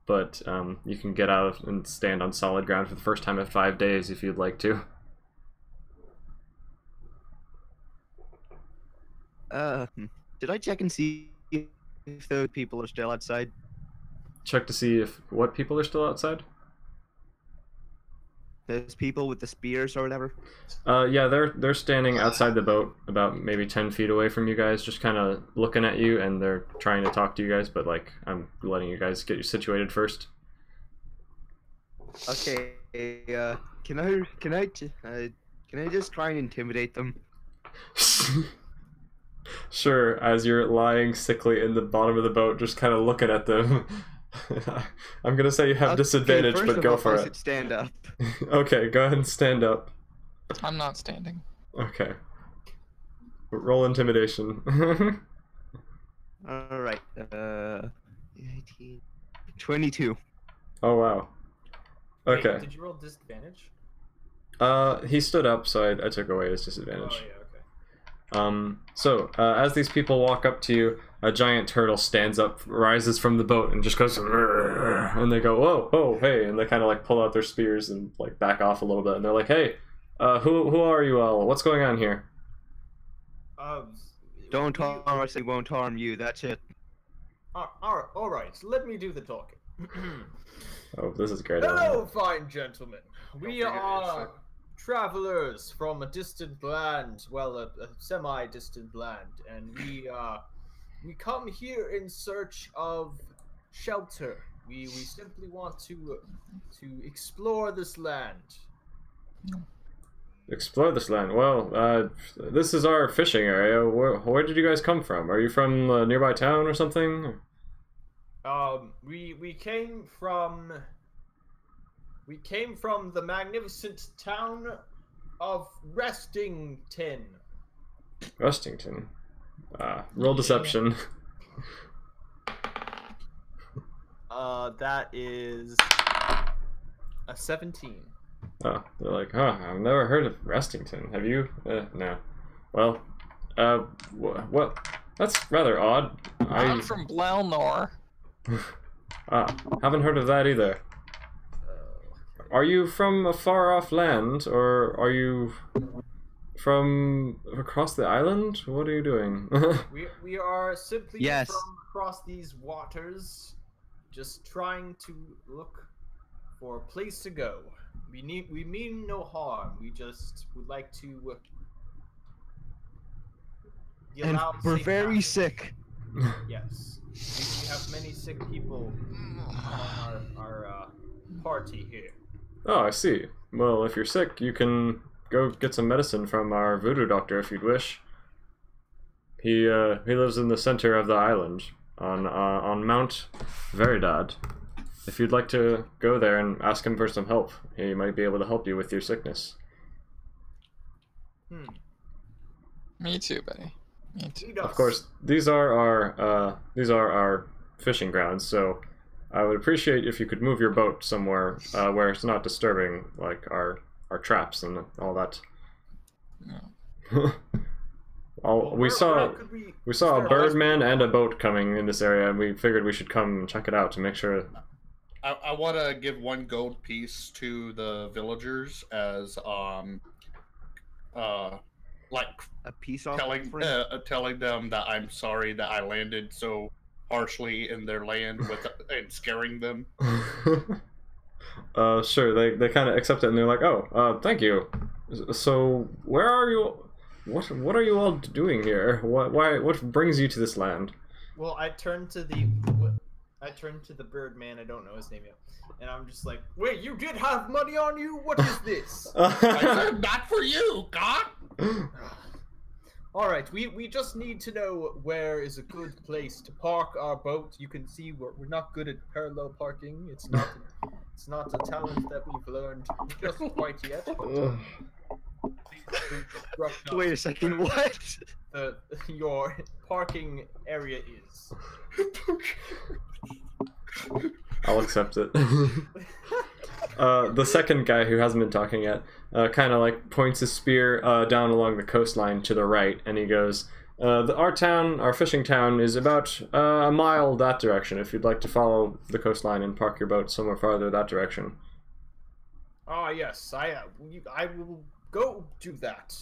but you can get out and stand on solid ground for the first time in 5 days if you'd like to. Did I check and see if those people are still outside? Check to see if what people are still outside? Those people with the spears or whatever? Yeah, they're standing outside the boat, about maybe 10 feet away from you guys, just kind of looking at you, and they're trying to talk to you guys, but like, I'm letting you guys get you situated first. Okay, can I just try and intimidate them? Sure, as you're lying sickly in the bottom of the boat, just kind of looking at them. I'm gonna say you have disadvantage, but go for it. Stand up. Okay, go ahead and stand up. I'm not standing. Okay. Roll intimidation. Alright, 18... 22. Oh wow. Okay. Wait, did you roll disadvantage? He stood up, so I took away his disadvantage. Oh, yeah, okay. So, as these people walk up to you, a giant turtle stands up, rises from the boat, and just goes, and they go, whoa, oh, hey, and they kind of like pull out their spears and like back off a little bit, and they're like, hey, who are you all? What's going on here? Don't harm us, they won't harm you, that's it. Alright, let me do the talking. Oh, this is great. Hello, fine gentlemen. We are travelers from a distant land, well, a semi-distant land, and we come here in search of shelter. We simply want to explore this land. Explore this land. Well, this is our fishing area. Where did you guys come from? Are you from a nearby town or something? We came from the magnificent town of Restington. Restington. Roll deception. That is a 17. Oh, they're like, huh, I've never heard of Restington. Have you? No. Well, well, that's rather odd. I'm from Blaelnor. Haven't heard of that either. Are you from a far-off land, or are you from across the island? What are you doing? we are simply Yes. from across these waters, just trying to look for a place to go. We mean no harm. We just would like to. And we're safe very passage. sick. Yes, we have many sick people on our party here. Oh, I see. Well, if you're sick, you can go get some medicine from our voodoo doctor if you'd wish. He lives in the center of the island on Mount Veridad. If you'd like to go there and ask him for some help, he might be able to help you with your sickness. Me too, buddy. Me too. Of course, these are our fishing grounds, so I would appreciate if you could move your boat somewhere where it's not disturbing, like our traps and all that. No. We saw a start? birdman and a boat coming in this area, and we figured we should come and check it out to make sure. I want to give 1 gold piece to the villagers as like A peace telling offering. telling them that I'm sorry that I landed so harshly in their land and scaring them. Sure, they kind of accept it and they're like, oh, thank you. So where are you? What are you all doing here? What brings you to this land? Well, I turned to the Birdman. I don't know his name yet, and I'm just like, wait, you did have money on you? What is this? I said, not for you, God. All right, we just need to know where is a good place to park our boat. You can see we're not good at parallel parking. It's not a talent that we've learned just quite yet. But Wait a second, what? Your parking area is. I'll accept it. The second guy who hasn't been talking yet kind of like points his spear down along the coastline to the right, and he goes, our fishing town is about a mile that direction, if you'd like to follow the coastline and park your boat somewhere farther that direction. Ah, yes, I will go do that.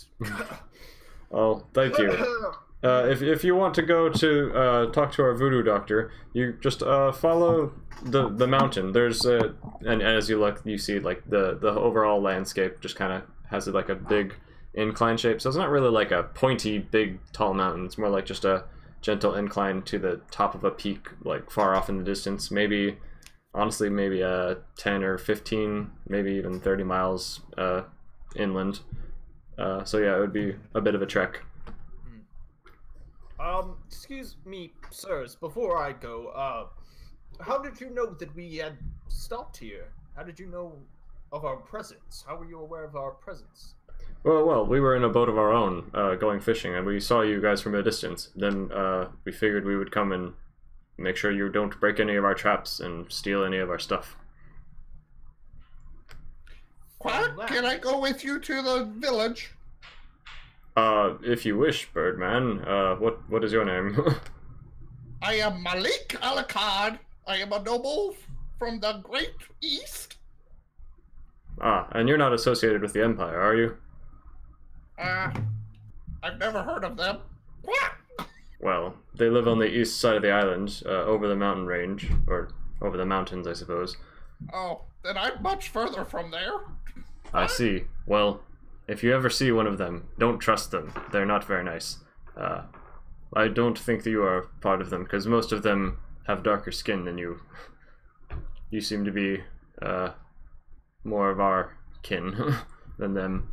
Oh, thank you. If you want to go to talk to our voodoo doctor, you just follow the mountain. There's and as you look, you see like the overall landscape just kind of has like a big incline shape. So it's not really like a pointy, big, tall mountain. It's more like just a gentle incline to the top of a peak, like far off in the distance. Maybe, honestly, maybe 10 or 15, maybe even 30 miles inland. So yeah, it would be a bit of a trek. Excuse me, sirs, before I go, how did you know that we had stopped here? How did you know of our presence? How were you aware of our presence? Well, we were in a boat of our own, going fishing, and we saw you guys from a distance. Then, we figured we would come and make sure you don't break any of our traps and steal any of our stuff. Quack, can I go with you to the village? If you wish, Birdman. What is your name? I am Malik Alakad. I am a noble from the Great East. Ah, and you're not associated with the Empire, are you? I've never heard of them. Quack! Well, they live on the east side of the island, over the mountain range, or over the mountains, I suppose. Oh, then I'm much further from there. I see. Well, if you ever see one of them, don't trust them. They're not very nice. I don't think that you are part of them, because most of them have darker skin than you. You seem to be more of our kin than them.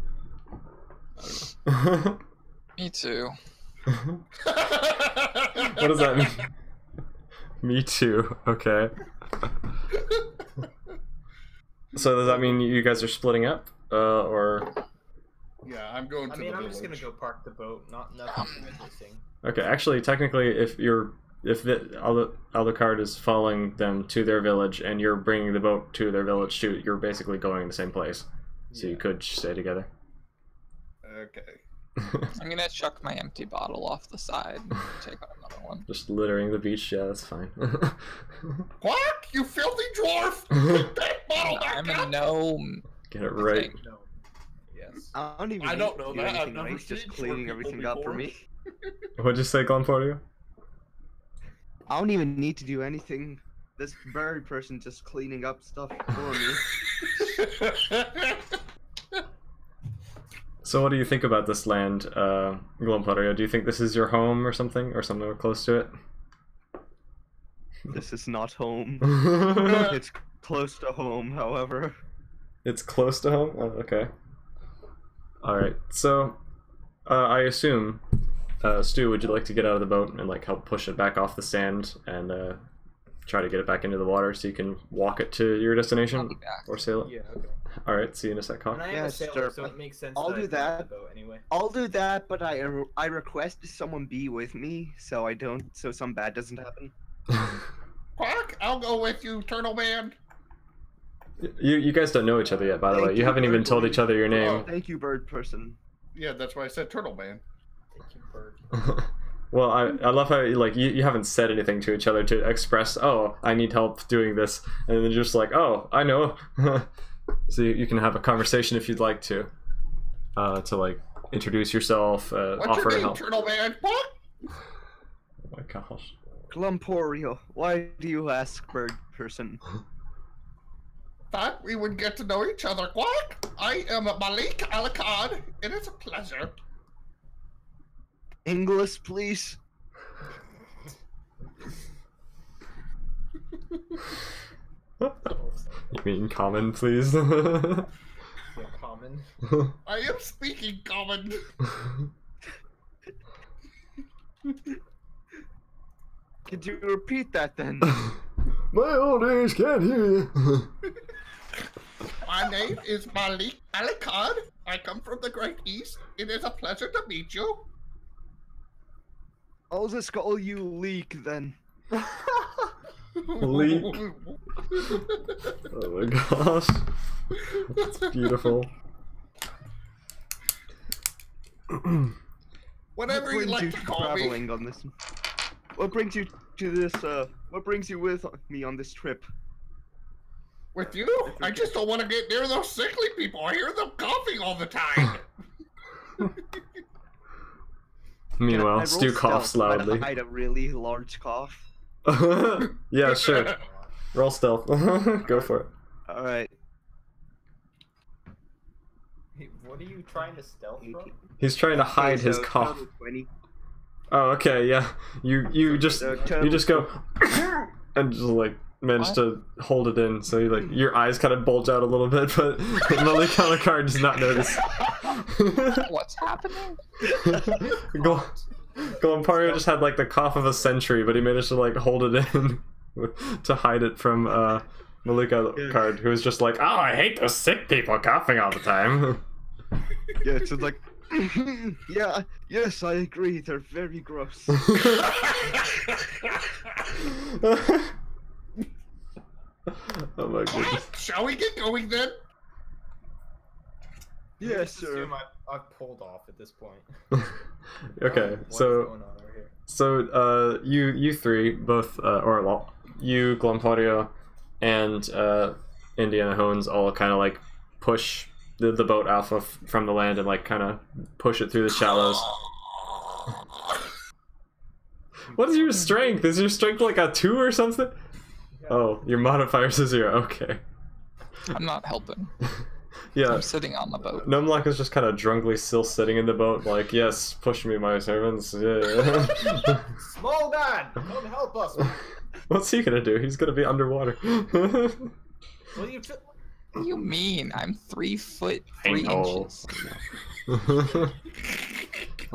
I don't know. Me too. What does that mean? Me too. Okay. So does that mean you guys are splitting up, or? Yeah, I'm going to the village. I'm just gonna go park the boat. Nothing interesting. Okay, actually, technically, if Alucard is following them to their village and you're bringing the boat to their village too, you're basically going the same place. So you could stay together. Okay. I'm gonna chuck my empty bottle off the side and take out another one. Just littering the beach, yeah, that's fine. Quack! You filthy dwarf! Take that bottle back I'm up! a gnome. Get it right. No. Yes. I don't even I don't need know to do that. I've anything, never right? Just seen cleaning short people everything up for before. me. What'd you say, Glenportio? I don't even need to do anything. This bird person just cleaning up stuff for me. So what do you think about this land, Glenportio? Do you think this is your home or something close to it? This is not home. It's It's close to home, however. close to home? Oh, okay. Alright, so, I assume, Stu, would you like to get out of the boat and, like, help push it back off the sand and, try to get it back into the water so you can walk it to your I'll destination? be back. Or sail it? Yeah. Okay. Alright, see you in a sec, And Hawk. I am Yeah, a sailor, sure, so but it makes sense. I'll that do I park that. The boat anyway. I'll do that, but I request someone be with me so some bad doesn't happen. Quack! I'll go with you, Turtle Man! You guys don't know each other yet, by the Thank way. You you, haven't even bird told boy. each other your name. Thank you, bird person. Yeah, that's why I said Turtle Man. Thank you, bird. Well, I love how you haven't said anything to each other to express, oh, I need help doing this, and then you're just like, oh, I know. So you can have a conversation if you'd like to like introduce yourself, What's offer your name, help. Turtle Man? What? Oh my gosh. Glumporio, why do you ask, bird person? Thought we would get to know each other. Quack! I am Malik Alucard, and it's a pleasure. English, please. You mean common, please? Yeah, common. I am speaking common. Could you repeat that then? My old age can't hear you. My name is Malik Alucard. I come from the Great East. It is a pleasure to meet you. I'll just call you Leek then. Leek. Oh my gosh. That's beautiful. Whatever you What brings like you to call me. traveling on this? What brings you to this? What brings you with me on this trip? With you? I just don't want to get near those sickly people. I hear them coughing all the time. Meanwhile, I roll Stu coughs stealth, try to loudly. hide a really large cough. Yeah, sure. Roll stealth. Go for it. All right. Hey, what are you trying to stealth from? He's trying to hide his so cough. total 20. Oh, okay, yeah. You just go and just like manage What? to hold it in, so you like your eyes kind of bulge out a little bit, but Malik Alucard does not notice. What's happening? Glenportio just had like the cough of a century, but he managed to like hold it in to hide it from Malik Alucard, who was just like, oh, I hate those sick people coughing all the time. Yeah, it's just like. Yeah, yes, I agree. They're very gross. Oh my goodness. Shall we get going then? Yes, Just sir. assume I've pulled off at this point. Okay, What is so going on over here? So, you three, both, or well, you, Glenportio, and Indiana Hones all kind of like push the boat off from the land and like kind of push it through the shallows. What is your strength? Is your strength like a 2 or something? Oh, your modifier's a 0. Okay. I'm not helping. Yeah. I'm sitting on the boat. Numlock is just kind of drunkenly still sitting in the boat, like, yes, push me, my servants. Yeah. Small man, come help us. What's he gonna do? He's gonna be underwater. Will you? What do you mean? I'm 3 foot I 3 know. inches.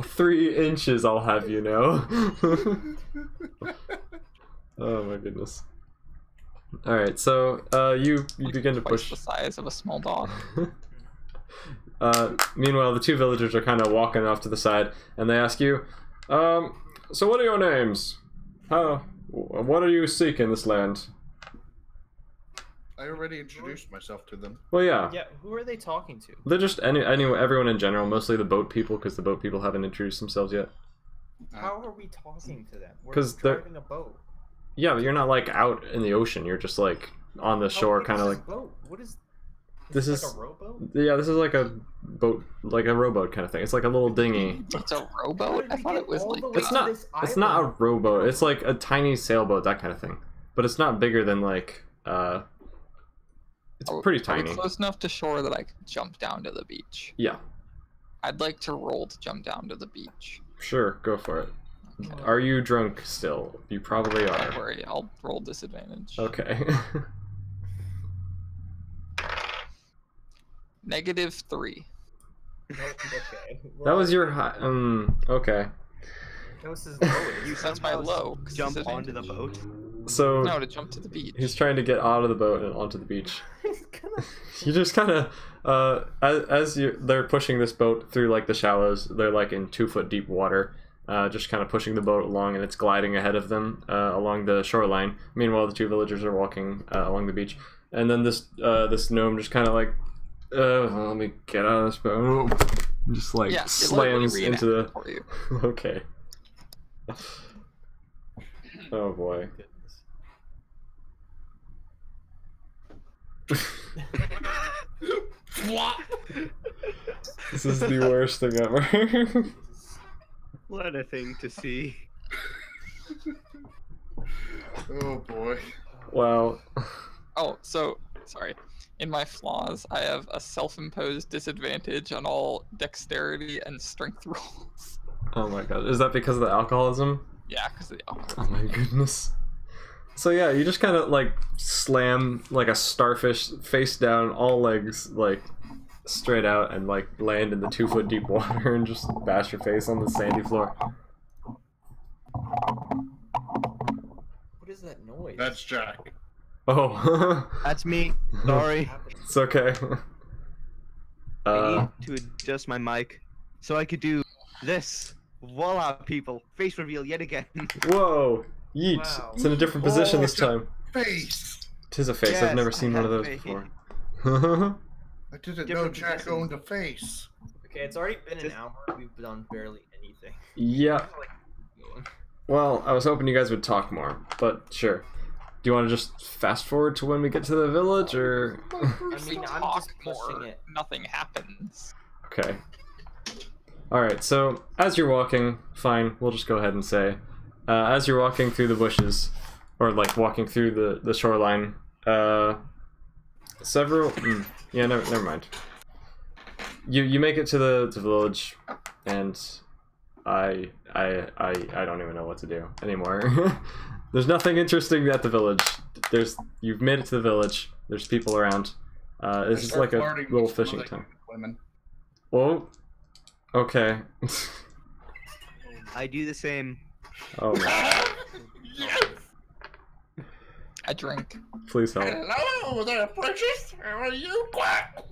3 inches, I'll have you know. Oh my goodness. Alright, so you Like begin to twice push. the size of a small dog. Meanwhile, the 2 villagers are kind of walking off to the side, and they ask you, so what are your names? What are you seeking in this land? I already introduced myself to them. Well, yeah. Yeah, who are they talking to? They're just everyone in general, mostly the boat people, because the boat people haven't introduced themselves yet. How are we talking to them? We're 'Cause they're- driving a boat. Yeah, but you're not like out in the ocean. You're just like on the shore, What kind of is like. this boat? What is? This This is- like a rowboat. Yeah, this is like a boat, like a rowboat kind of thing. It's like a little dinghy. It's a How rowboat? did I we thought get it was all like the way It's to not. this It's not a island? rowboat. It's like a tiny sailboat, that kind of thing. But it's not bigger than like. It's pretty Are we tiny. close enough to shore that I could jump down to the beach? Yeah, I'd like to roll to jump down to the beach. sure, go for it. Okay. Are you drunk still? You probably Don't are. worry, I'll roll disadvantage. Okay. -3. Okay. That was your high. Okay. That was his lowest. That's my low. 'cause Jump onto the disadvantage. boat. So No, to jump to the beach. he's trying to get out of the boat and onto the beach. He's gonna- You just kind of, they're pushing this boat through like the shallows. They're like in 2 foot deep water, just kind of pushing the boat along, and it's gliding ahead of them along the shoreline. Meanwhile, the 2 villagers are walking along the beach, and then this gnome just kind of like, let me get out of this boat. Just like Yeah, slams it into the. for you. Okay. Oh boy. This is the worst thing ever. What a thing to see. Oh boy. Wow. Oh, so sorry. In my flaws, I have a self-imposed disadvantage on all dexterity and strength rolls. Oh my god. Is that because of the alcoholism? Yeah, because of the Oh alcohol. my goodness. So yeah, you just kind of like slam like a starfish face down, all legs like straight out, and like land in the 2 foot deep water and just bash your face on the sandy floor. What is that noise? That's Jack. Oh. That's me. Sorry. It's okay. I need to adjust my mic so I could do this. Voila, people. Face reveal yet again. Whoa. Yeet. Wow. It's in a different position this time. Face. Tis a face. I've Yes, never I seen one of have those face. before. I didn't know Different Jack positions. owned a face. Okay, it's already been an Just- hour. We've done barely anything. Yeah. Well, I was hoping you guys would talk more, but sure. Do you want to just fast forward to when we get to the village, or? I If we mean, I'm talk just pushing more, it. nothing happens. Okay. Alright, so as you're walking, fine, we'll just go ahead and say, as you're walking through the bushes, or like walking through the shoreline, several. Yeah, never mind. You make it to the village, and I don't even know what to do anymore. There's nothing interesting at the village. You've made it to the village. There's people around. It's just like a little fishing town. Women. Whoa. Okay. I do the same. Oh my. I drink. Please help. Hello there, precious. How are you? Quack.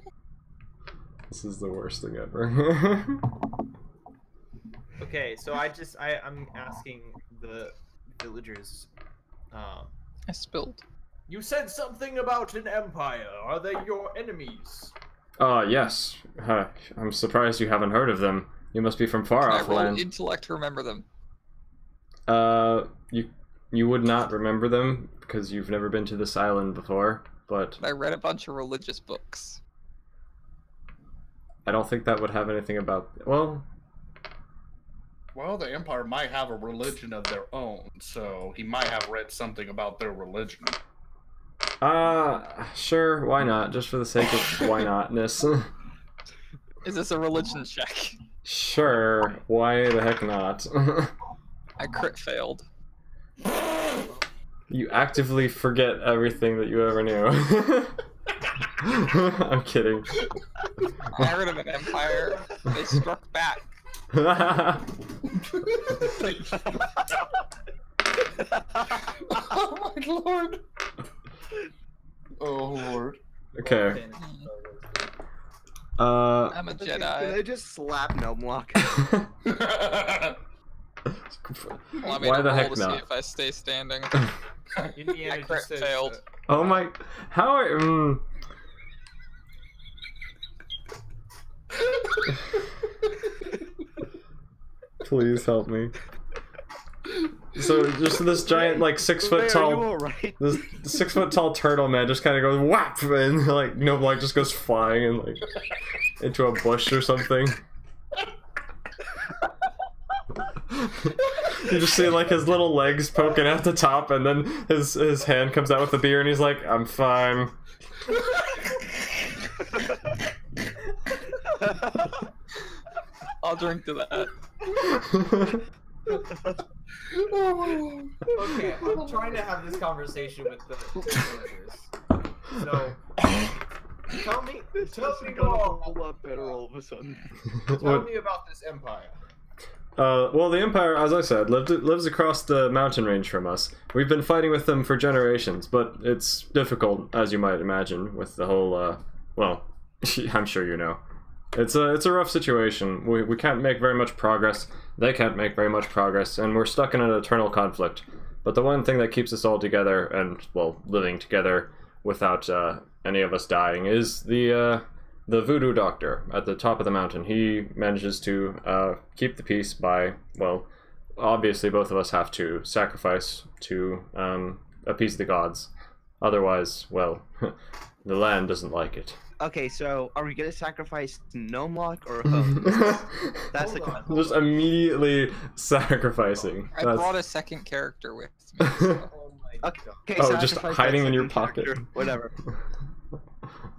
This is the worst thing ever. Okay, so I'm asking the villagers. I spilled. You said something about an empire. Are they your enemies? Yes. I'm surprised you haven't heard of them. You must be from far Can I off roll land. intellect to remember them? You would not remember them because you've never been to this island before, but I read a bunch of religious books. I don't think that would have anything about. Well, Well, the Empire might have a religion of their own, so he might have read something about their religion. Sure, why not? Just for the sake of why notness. Is this a religion check? Sure, why the heck not? I crit failed. You actively forget everything that you ever knew. I'm kidding. I heard of an empire. They struck back. Oh my lord. Oh lord. Okay. I'm a Can Jedi. I just slap Gnomelock? Allow me Why to the roll heck to see not? if I stay standing. Indiana I crit just says, failed. Oh my, how are, Please help me. So just this giant, like, 6 foot Are you tall, alright? this 6 foot tall turtle man just kind of goes whap, and like Noblock just goes flying and like into a bush or something. You just see like his little legs poking out the top, and then his hand comes out with the beer, and he's like, "I'm fine." I'll drink to that. okay, I'm trying to have this conversation with the villagers. So, tell me a whole lot better all of a sudden. tell me about this empire. Well, the Empire, as I said, lives across the mountain range from us. We've been fighting with them for generations, but it's difficult, as you might imagine, with the whole, well, I'm sure you know. It's a rough situation. We can't make very much progress, they can't make very much progress, and we're stuck in an eternal conflict. But the one thing that keeps us all together, and, well, living together without any of us dying, is the voodoo doctor at the top of the mountain. He manages to keep the peace by, well, obviously both of us have to sacrifice to appease the gods. Otherwise, well, the land doesn't like it. Okay, so are we gonna sacrifice Gnomelock or Home? That's the question. Just immediately sacrificing. I brought a second character with me. So. Oh my Okay, god. Oh, just sacrifice hiding that in your second pocket. character, Whatever.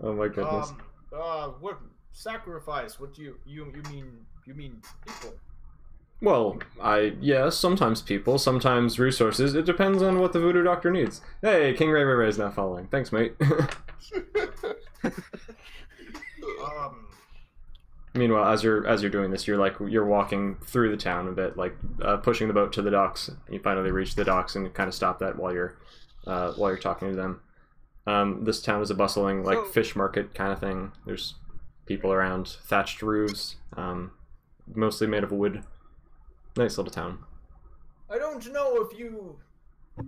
Oh my goodness. What sacrifice? What do you mean people? Well, yes, sometimes people, sometimes resources. It depends on what the voodoo doctor needs. Hey, King Ray Ray Ray is now following. Thanks, mate. Meanwhile, as you're doing this, you're walking through the town a bit, like pushing the boat to the docks. You finally reach the docks and kind of stop that while you're talking to them. This town is a bustling, like, fish market kind of thing. There's people around, thatched roofs, mostly made of wood. Nice little town. I don't know if you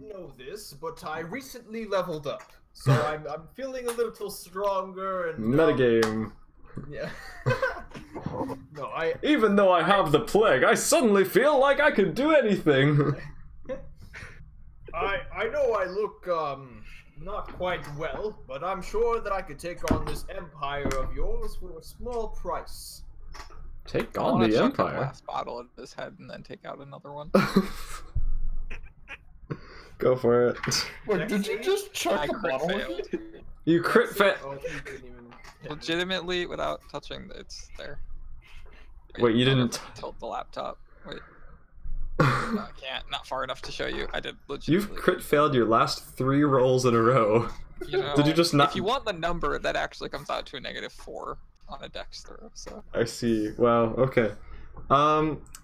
know this, but I recently leveled up, so I'm feeling a little stronger and Metagame. Yeah. No, Even though I have the plague, I suddenly feel like I can do anything. I know I look not quite well, but I'm sure that I could take on this empire of yours for a small price. Take I on wanna the chuck a empire. glass bottle at his head and then take out another one. Go for it. Wait, did you just chuck I a crit bottle? failed. You crit fail. Oh, he didn't even hit me. Legitimately, without touching, it's there. Wait, you I'll didn't- never tilt the laptop. Wait. No, I can't. Not far enough to show you. I did legitimately. You've crit failed your last 3 rolls in a row. You know, Did you just not? If you want the number, that actually comes out to a -4 on a dex throw. So. I see. Wow. Okay.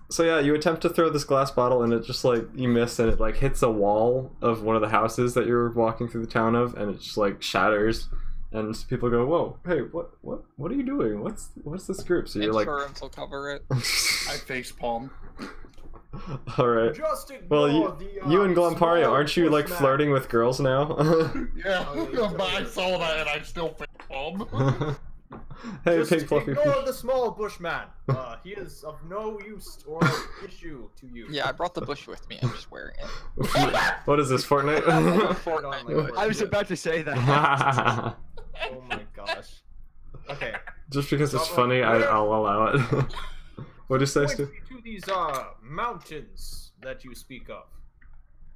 So yeah, you attempt to throw this glass bottle, and it just like you miss, and it like hits a wall of one of the houses that you're walking through the town of, and it just like shatters. And people go, "Whoa, hey, what are you doing? What's this group?" So you're like, Insurance will cover it. I facepalm. all right. Just ignore Well, the, you and Glamparia, small aren't you like bushman. flirting with girls now? Yeah, Oh, but I saw that and I still facepalm. Hey, Just pink fluffy. ignore the small bushman. He is of no use or issue to you. Yeah, I brought the bush with me. I'm just wearing it. What is this, Fortnite? Fortnite. I was about to say that. Oh my gosh. Okay. Just because it's funny, I'll allow it. What do you say, Point Stu? me to these mountains that you speak of.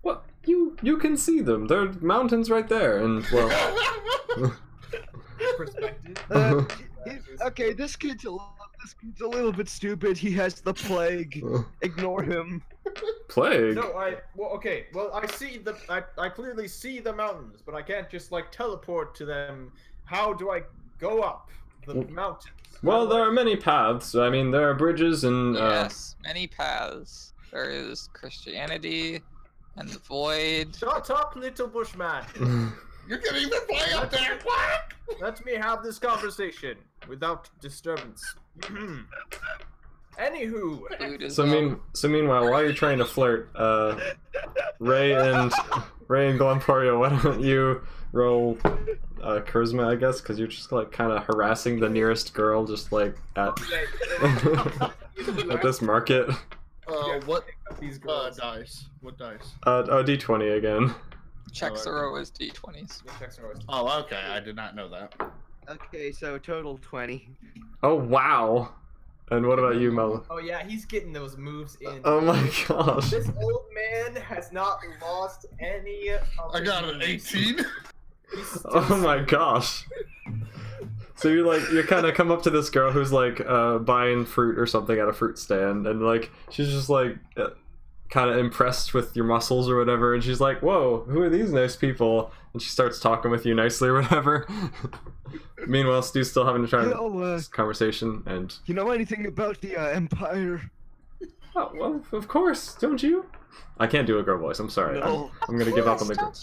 What? You can see them. There are mountains right there, and well. Perspective. Okay, this kid's a little bit stupid. He has the plague. Ignore him. Plague. No, okay. Well, I clearly see the mountains, but I can't just like teleport to them. How do I go up the mountains? Well, there are many paths. I mean, there are bridges and. Yes, many paths. There is Christianity and the Void. Shut up, little bushman. You can even play up there. What? Let me have this conversation without disturbance. Anywho. So meanwhile, while you're trying to flirt, Ray and Glumporio, why don't you roll charisma, I guess, because you're just like kind of harassing the nearest girl, just like at at this market. What dice? What dice? D20 again. Checks are always d20s. Oh, okay. I did not know that. Okay, so total 20. Oh wow. And what about you, Mel? Oh yeah, he's getting those moves in. Oh my gosh. This old man has not lost any. I got an 18. Oh my gosh. So you kind of come up to this girl who's like buying fruit or something at a fruit stand, and like she's just like kind of impressed with your muscles or whatever, and she's like, "Whoa, who are these nice people?" And she starts talking with you nicely or whatever. Meanwhile, Stu's still having to try this conversation, and You know anything about the Empire? oh well, of course, don't you? I can't do a girl voice. I'm sorry. No. I'm gonna give up on the girl.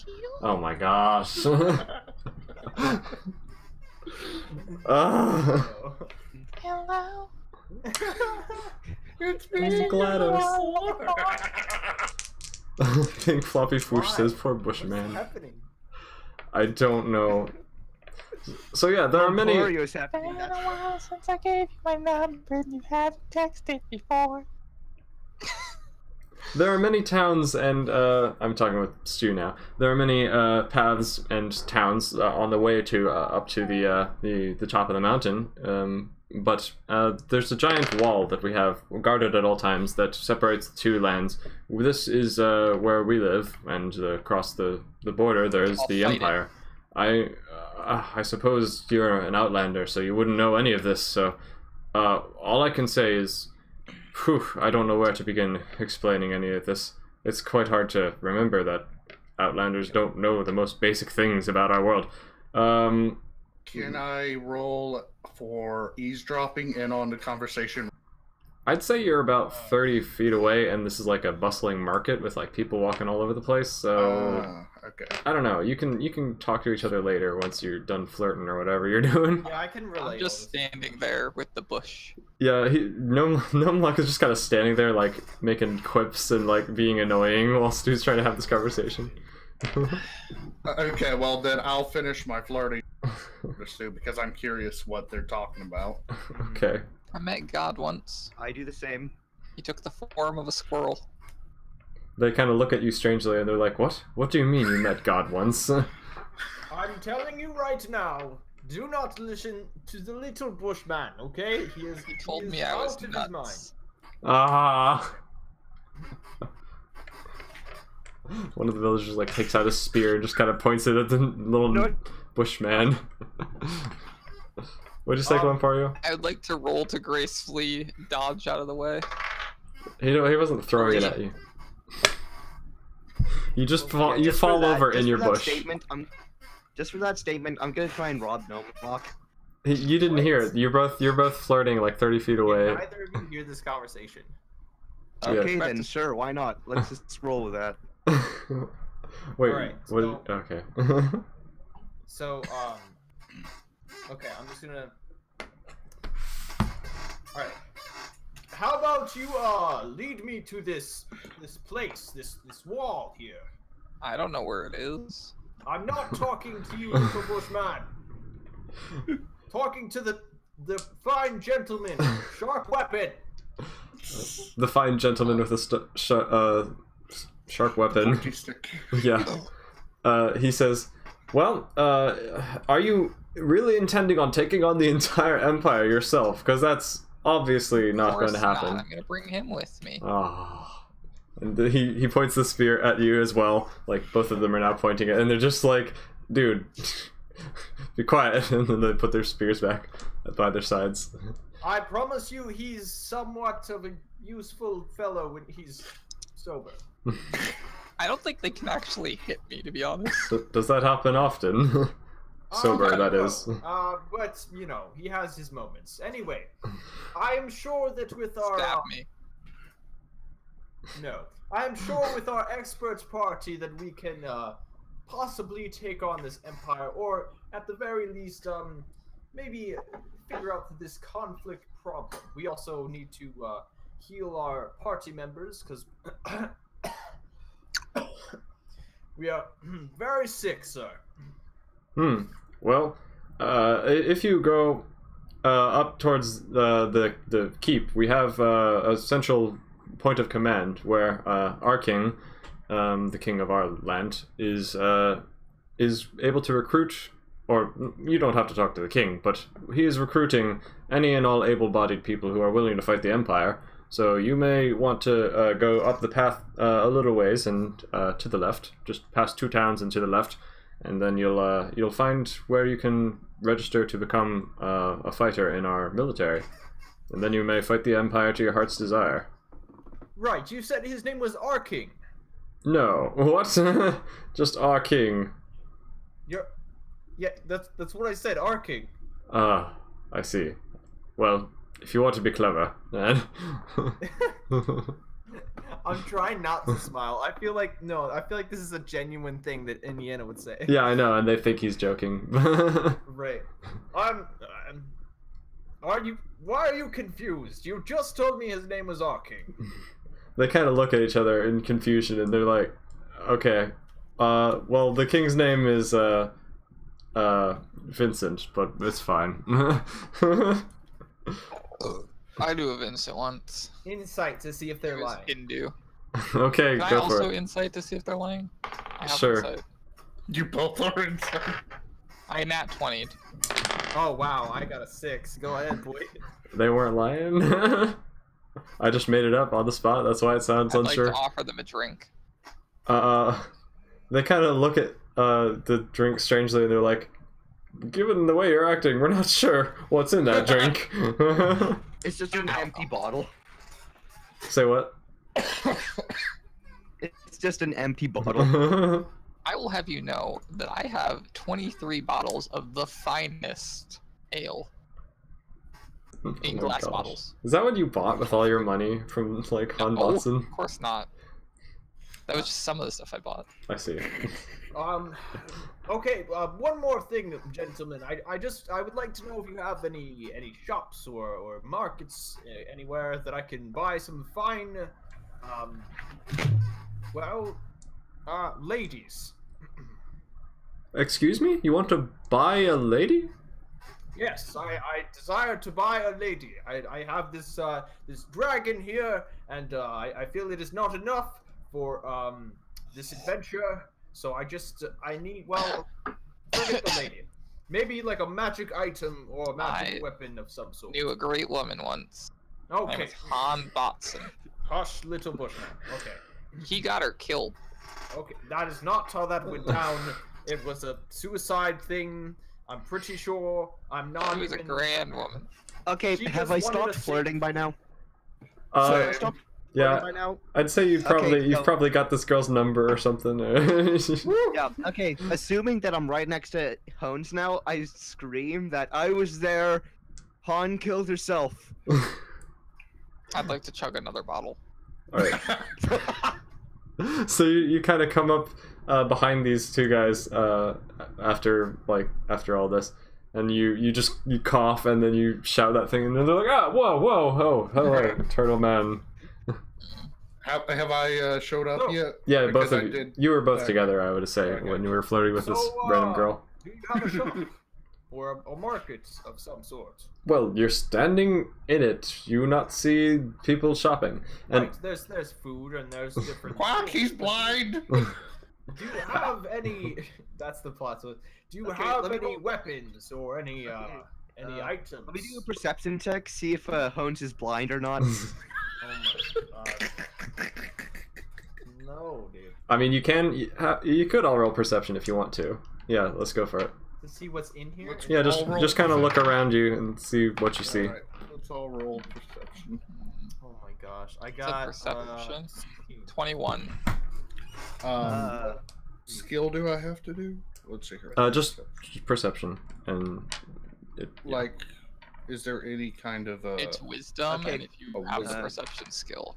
Oh my gosh. Hello. It's GLaDOS. Pink floppy foosh says, poor bushman. What's happening? I don't know. So yeah, there are many. Glorio's It's happening. been a while since I gave you my number and you haven't texted before. There are many towns, and I'm talking with Stu now. There are many paths and towns on the way to up to the top of the mountain. But there's a giant wall that we have guarded at all times that separates the two lands. This is where we live, and across the border there is the Empire. I suppose you're an outlander, so you wouldn't know any of this. So all I can say is, whew, I don't know where to begin explaining any of this. It's quite hard to remember that outlanders don't know the most basic things about our world. Can I roll for eavesdropping in on the conversation? I'd say you're about 30 feet away, and this is like a bustling market with like people walking all over the place. So Okay. I don't know. You can talk to each other later once you're done flirting or whatever you're doing. Yeah, I can relate. I'm just standing there with the bush. Yeah, Gnome is just kind of standing there like making quips and like being annoying while Stu's trying to have this conversation. Okay, well then I'll finish my flirting with Stu because I'm curious what they're talking about. Okay. I met God once. I do the same. He took the form of a squirrel. They kind of look at you strangely and they're like, "What? What do you mean you met God once?" I'm telling you right now, do not listen to the little bushman, okay? He Told is me I was out of his mind. nuts. Ah. One of the villagers like takes out a spear and just kind of points it at the little bushman. What'd you say, Glumporio? I would like to roll to gracefully dodge out of the way. He wasn't throwing it at you. You just fall. You fall over in your bush. Just for that statement, I'm gonna try and rob Gnome Block. You didn't hear it. You're both flirting like 30 feet away. Neither of you hear this conversation. Okay then, sure, why not? Let's just roll with that. Wait, Alright, what? Okay. So, okay, I'm just gonna. Alright. How about you, lead me to this place, this wall here? I don't know where it is. I'm not talking to you, little bushman. Talking to the fine gentleman, sharp weapon. The fine gentleman with a sharp weapon. Yeah. He says, "Well, are you really intending on taking on the entire empire yourself? Because that's obviously not going to happen." I'm going to bring him with me. Oh. And he points the spear at you as well. Like, both of them are now pointing it, and they're just like, dude, be quiet. And then they put their spears back by their sides. I promise you he's somewhat of a useful fellow when he's sober. I don't think they can actually hit me, to be honest. Does that happen often? Sober, that is. But, you know, he has his moments. Anyway, I am sure that with our... Stab me. No. I am sure with our experts party that we can possibly take on this empire, or at the very least, maybe figure out this conflict problem. We also need to heal our party members, because we are very sick, sir. Well, if you go up towards the keep, we have a central point of command where our king, the king of our land, is able to recruit. Or you don't have to talk to the king, but he is recruiting any and all able-bodied people who are willing to fight the empire. So you may want to go up the path a little ways and to the left, just past 2 towns and to the left. And then you'll find where you can register to become a fighter in our military, and then you may fight the Empire to your heart's desire. Right, you said his name was our king. No, what? Just our king. Yeah, that's what I said. Our king. Ah, I see. Well, if you want to be clever, then. I'm trying not to smile. I feel like this is a genuine thing that Indiana would say. Yeah, I know, and they think he's joking. Right. Why are you confused? You just told me his name was our king. They kind of look at each other in confusion, and they're like, okay, well, the king's name is, Vincent, but it's fine. I do a Vincent once. Insight to see if they're It was lying. Hindu. Okay, Can I go also for it. insight to see if they're lying? I have Sure. Insight. You both are inside. I nat 20'd. Oh wow, I got a 6. Go ahead, boy. They weren't lying? I just made it up on the spot, that's why it sounds I'd like unsure. to offer them a drink. They kind of look at the drink strangely, and they're like, given the way you're acting, we're not sure what's in that drink. It's just an empty bottle. Say what? It's just an empty bottle. I will have you know that I have 23 bottles of the finest ale in Oh my glass gosh. bottles. Is that what you bought with all your money from, like, Han Oh, Watson? of course not. That was just some of the stuff I bought. I see. Okay, one more thing, gentlemen. I would like to know if you have any shops or markets anywhere that I can buy some fine, ladies. Excuse me? You want to buy a lady? Yes, I desire to buy a lady. I have this this dragon here, and I feel it is not enough for this adventure. So I need, well, forget the lady. Maybe like a magic item or a magic weapon of some sort. Knew a great woman once. Her name Okay. was Han Botson. Hush, little bushman. Okay. He got her killed. Okay, that is not how that went down. It was a suicide thing. I'm pretty sure. I'm not She was a even... grand woman. Okay, She have just I wanted stopped to see- flirting by now? Uh, Stopped yeah, flirting by now? I'd say you've so- probably got this girl's number or something. Yeah, okay. Assuming that I'm right next to Hones now, I scream that I was there. Han killed herself. I'd like to chug another bottle. Alright. So you kind of come up behind these two guys after all this, and you cough and then you shout that thing, and then they're like, ah, whoa, hello, turtle man. Have I showed up No. yet? Yeah, Because both I of you. did- You were both Okay. together, I would say, Okay. when you were flirting with this So, random girl. Do you have a shop? Or a market of some sort? Well, you're standing in it. You not see people shopping, and Right, there's food and there's different... Quack, he's blind! Do you have any... That's the plot. So, do you Okay, have let me any go- weapons or any items? Let me do a perception check, see if Hones is blind or not. Oh my god. No, dude. I mean, you can. You could all roll perception if you want to. Yeah, let's go for it. To see what's in here. Yeah, All roll just kind of look perception. around you and see what you see. Alright, let's all roll perception. Oh my gosh, I It's a got perception. 21. Skill do I have to do? Let's see here. Just perception and Like, is there any kind of It's wisdom, okay. and if you Oh, have wisdom. the perception skill,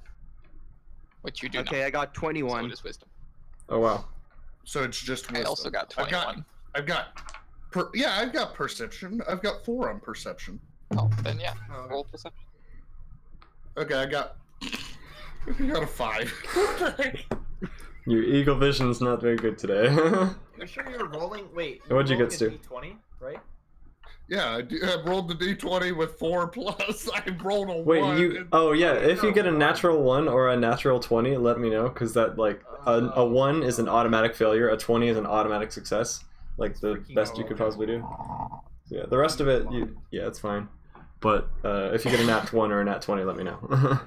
which you do Okay, not, I got so 21. it is wisdom. Oh wow. So it's just I wisdom. also got 21. I've got perception. I've got 4 on perception. Oh, then yeah, Oh, okay. roll perception. Okay, I got a 5. Your eagle vision's not very good today. You're sure you're rolling? Wait. What'd you rolling get, Stu? a D20, right? Yeah, I rolled the d20 with 4 plus. I rolled a 1. Wait, you? Oh yeah. If you get a natural 1 or a natural 20, let me know, because that like a 1 is an automatic failure, a 20 is an automatic success. Like the Freaking best you could possibly do. So, yeah, the rest of it, yeah, it's fine. But if you get a nat 1 or a nat 20, let me know.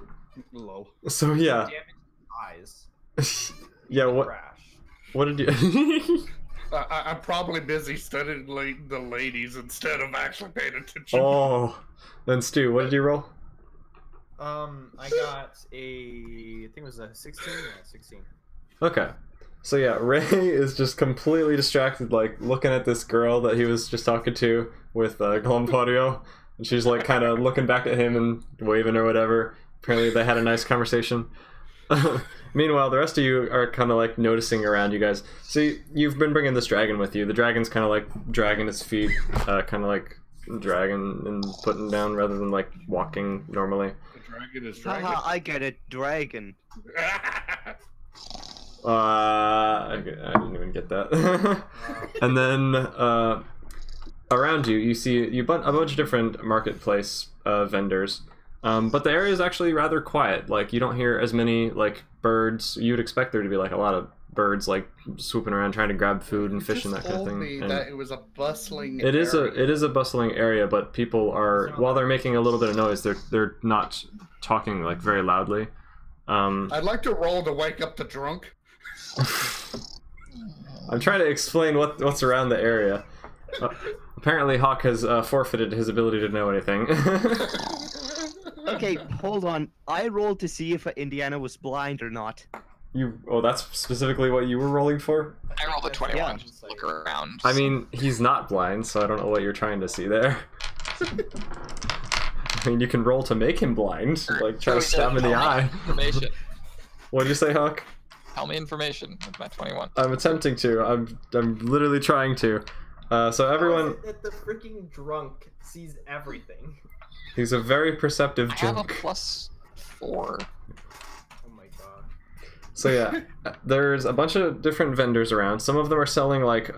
Low. So yeah. Damage eyes. Yeah. What? Crash. What did you? I'm probably busy studying the ladies instead of actually paying attention. Oh. Then Stu, what did you roll? I got I think it was a 16. Yeah, 16. Okay. So yeah, Ray is just completely distracted, like looking at this girl that he was just talking to with Glumpodio, and she's like kind of looking back at him and waving or whatever. Apparently they had a nice conversation. Meanwhile, the rest of you are kind of like noticing around you guys. So you've been bringing this dragon with you. The dragon's kind of like dragging its feet, kind of like dragging and putting down rather than like walking normally. The dragon is dragon. Haha, I get it, dragon. I didn't even get that. And then around you, you see a bunch of different marketplace vendors. But the area is actually rather quiet. Like you don't hear as many like birds. You'd expect there to be like a lot of birds like swooping around trying to grab food and fish and that kind of told thing. me And that it was a bustling. it is area. a bustling area, but people are, while they're making a little bit of noise, they're not talking like very loudly. I'd like to roll to wake up the drunk. I'm trying to explain what's around the area. Apparently, Hawk has forfeited his ability to know anything. Okay, hold on. I rolled to see if Indiana was blind or not. That's specifically what you were rolling for? I rolled a 21. Yeah. Just look around. I mean, he's not blind, so I don't know what you're trying to see there. I mean, you can roll to make him blind, like try to stab him in the eye. Information. What did you say, Hawk? Tell me information with my 21. I'm attempting to. I'm literally trying to. So everyone, How is it that the freaking drunk sees everything? he's a very perceptive I have a drunk. +4. Oh my god. So yeah, there's a bunch of different vendors around. Some of them are selling like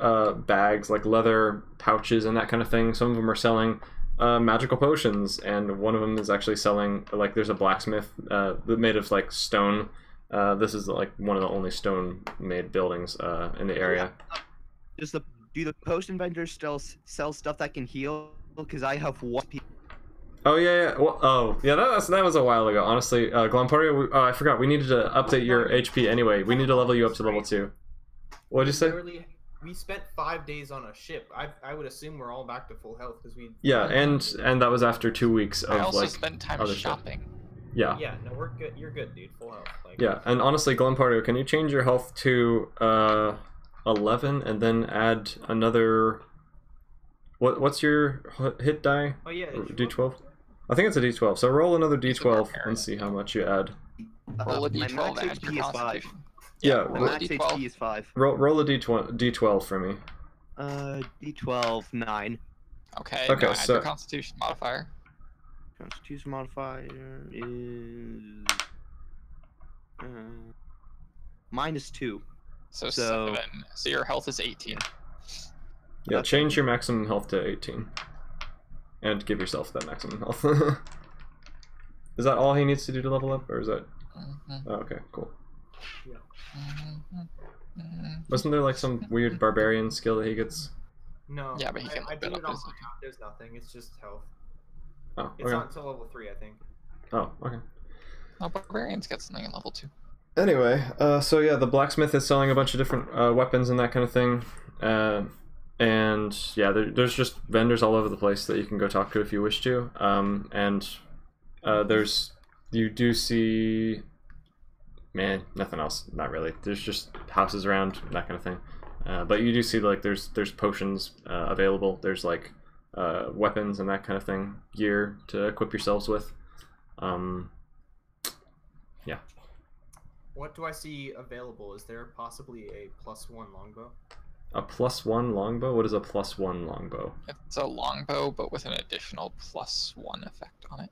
bags, like leather pouches and that kind of thing. Some of them are selling magical potions, and one of them is actually selling like there's a blacksmith made of like stone. This is like one of the only stone-made buildings in the area. Do the potion vendors still sell stuff that can heal? Because I have one. Oh yeah. Well, that was a while ago. Honestly, Glumporio, I forgot. We needed to update your HP anyway. We need to level you up to level 2. What'd you say? We spent 5 days on a ship. I would assume we're all back to full health because we. Yeah, and that was after 2 weeks I of also like spent time other stuff. shopping. Yeah. Yeah, no, we're good. You're good, dude. Full health. Like, Yeah, and honestly, Glumporio, can you change your health to 11 and then add another? What's your hit die? Oh yeah. D12. I think it's a D12. So roll another D12 and see how much you add. Roll a My d12 max and your HP is 5. constitution. Yeah, My roll a max d12. HP is 5. Roll a D12 for me. D12, 9. Okay, Okay, now add so- your constitution modifier. Constitution modifier is -2. So, So- 7. So your health is 18. Yeah, change your maximum health to 18. And give yourself that maximum health. Is that all he needs to do to level up, or is that... Mhm, Oh, okay, cool. mhm, mhm. Wasn't there like some weird barbarian skill that he gets? No. Yeah, but he can I look did that it up, on isn't my app. There's nothing. It's just health. Oh, It's okay. not until level 3, I think. Oh, okay. Oh, barbarians get something in level 2. Anyway, so yeah, the blacksmith is selling a bunch of different weapons and that kind of thing. And yeah, there's just vendors all over the place that you can go talk to if you wish to. You do see, man, nothing else, not really. There's just houses around, that kind of thing. But you do see like there's potions available. There's like weapons and that kind of thing, gear to equip yourselves with. Yeah. What do I see available? Is there possibly a +1 longbow? A +1 longbow? What is a +1 longbow? It's a longbow, but with an additional +1 effect on it.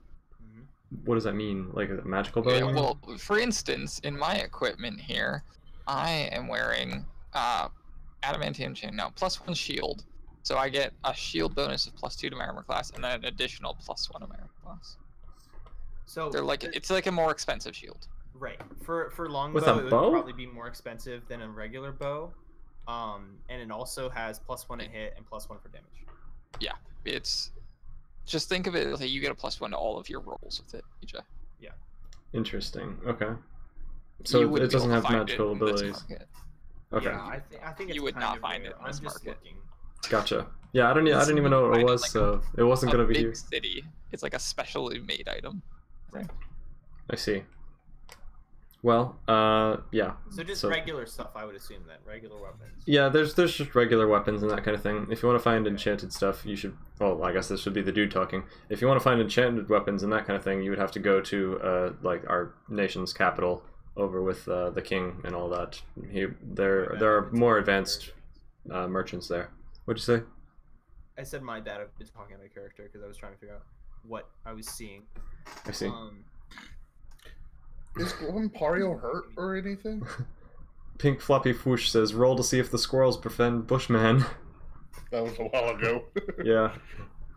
What does that mean? Like a magical bow? Yeah, well, for instance, in my equipment here, I am wearing adamantium chain. No, +1 shield. So I get a shield bonus of +2 to my armor class, and then an additional +1 to my armor class. So they're like, it's like a more expensive shield. Right. For longbow, With a it would bow? probably be more expensive than a regular bow. And it also has +1 to hit and +1 for damage. Yeah, it's just think of it like you get a +1 to all of your rolls with it, EJ. Yeah. Interesting. Okay. You So wouldn't it be able doesn't to have find magical it in this abilities. market. Okay. Yeah, I think it's You would kind not of find rare. it in this I'm just market. looking. Gotcha. Yeah, I didn't even know what it Find it was, like so it wasn't A gonna be big here. city. It's like a specially made item. I see. Well, yeah. So just regular stuff, I would assume then. Regular weapons. Yeah, there's just regular weapons and that kind of thing. If you want to find enchanted stuff, you should. Well, I guess this should be the dude talking. If you want to find enchanted weapons and that kind of thing, you would have to go to like our nation's capital over with the king and all that. There are more advanced merchants there. What'd you say? I said my dad had been talking about a character because I was trying to figure out what I was seeing. I see. Is Glompario hurt or anything? Pink Floppy Foosh says, "Roll to see if the squirrels befriend Bushman." That was a while ago. Yeah.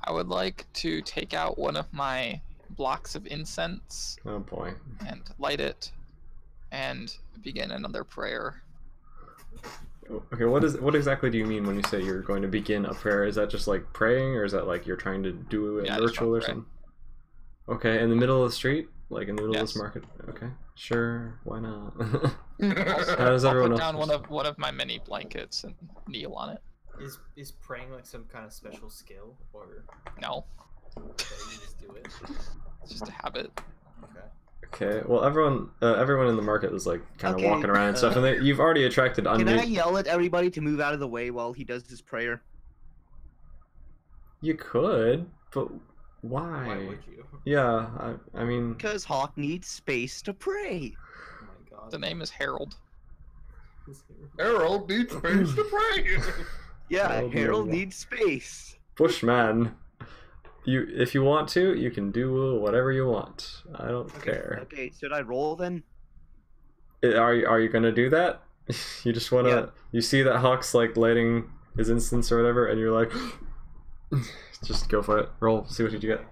I would like to take out one of my blocks of incense Oh boy. and light it and begin another prayer. Okay, what exactly do you mean when you say you're going to begin a prayer? Is that just like praying, or is that like you're trying to do a Yeah, I just ritual or wanna pray. something? Okay, in the middle of the street, like in the middle of Yes. this market. Okay, sure, why not? That's How does I'll everyone put else? down one of my many blankets and kneel on it. Is praying like some kind of special skill, or No, okay, you just do it? it's just a habit. Okay. Okay, well everyone in the market is like kind of Okay, walking around and stuff, and you've already attracted Can I unnamed. yell at everybody to move out of the way while he does his prayer? You could, but why? Why would you? Yeah, I mean, Because Hawk needs space to pray. Oh my god. The name is Harold. Harold needs space to pray. Yeah, Harold Harold Noble. needs space. Bushman, if you want to, you can do whatever you want. I don't care. Okay, should I roll then? Are you gonna do that? You just wanna Yeah. you see that Hawk's like lighting his instance or whatever, and you're like, just go for it. Roll, see what you get.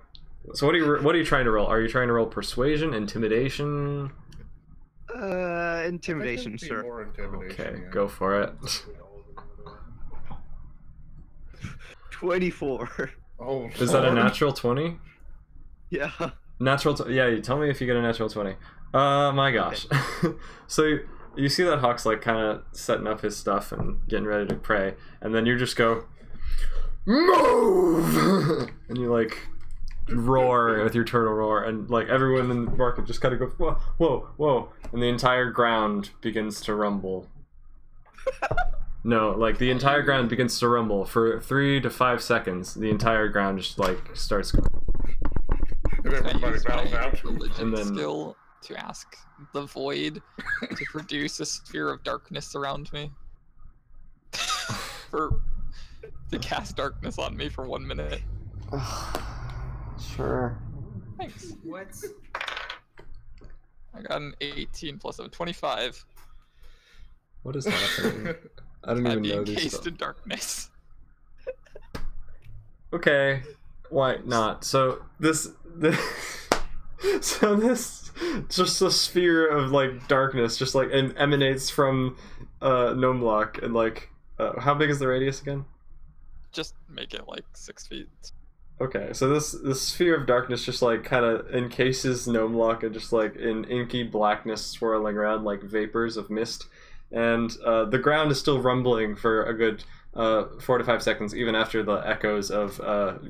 So what are you trying to roll? Are you trying to roll persuasion, intimidation? Intimidation, I think it'd be sir. more intimidation, Okay, yeah. go for it. 24. Oh, Is that a Lord. natural 20? Yeah. Natural, yeah. You tell me if you get a natural 20. My gosh. So you see that Hawk's like kind of setting up his stuff and getting ready to pray, and then you just go, move, and you like roar with your turtle roar, and like everyone in the market just kind of goes, whoa, whoa, whoa, and the entire ground begins to rumble. No, like the entire ground begins to rumble for 3 to 5 seconds. The entire ground just like starts going. And Can I everybody use bows my out. religion And then- skill to ask the void to produce a sphere of darkness around me? To cast darkness on me for 1 minute. Sure. Thanks. What? I got an 18 plus a 25. What is happening? I don't I'm even being know these cased stuff. in darkness. Okay, why not? So this just a sphere of like darkness just like emanates from Gnome Block, and like how big is the radius again? Just make it like 6 feet. Okay, so this sphere of darkness just like kind of encases Gnome Lock and just like in inky blackness swirling around like vapors of mist, and the ground is still rumbling for a good 4 to 5 seconds, even after the echoes of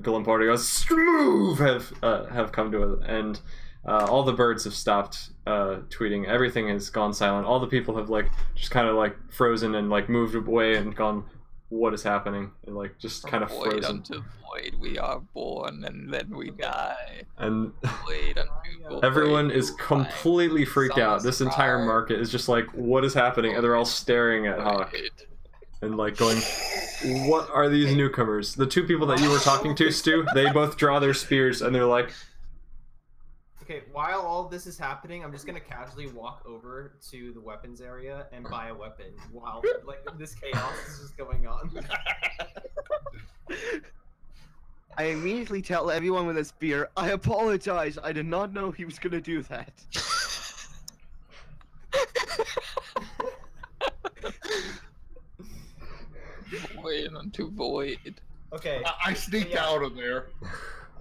Glamporio's "Move" have come to an end. All the birds have stopped tweeting. Everything has gone silent. All the people have like just kind of like frozen and like moved away and gone. What is happening? And like just kind of Void frozen. unto void we are born, and then we die. And Void unto void everyone we is will completely freaked find. out. This entire Suns market is just like, what is happening? And they're all staring at Hawk void. and like going, what are these newcomers? The two people that you were talking to, Stu, they both draw their spears and they're like, Okay, while all this is happening, I'm just gonna casually walk over to the weapons area and buy a weapon while like this chaos is just going on. I immediately tell everyone with a spear, I apologize, I did not know he was gonna do that. Void unto void. Okay. I sneaked Yeah. out of there.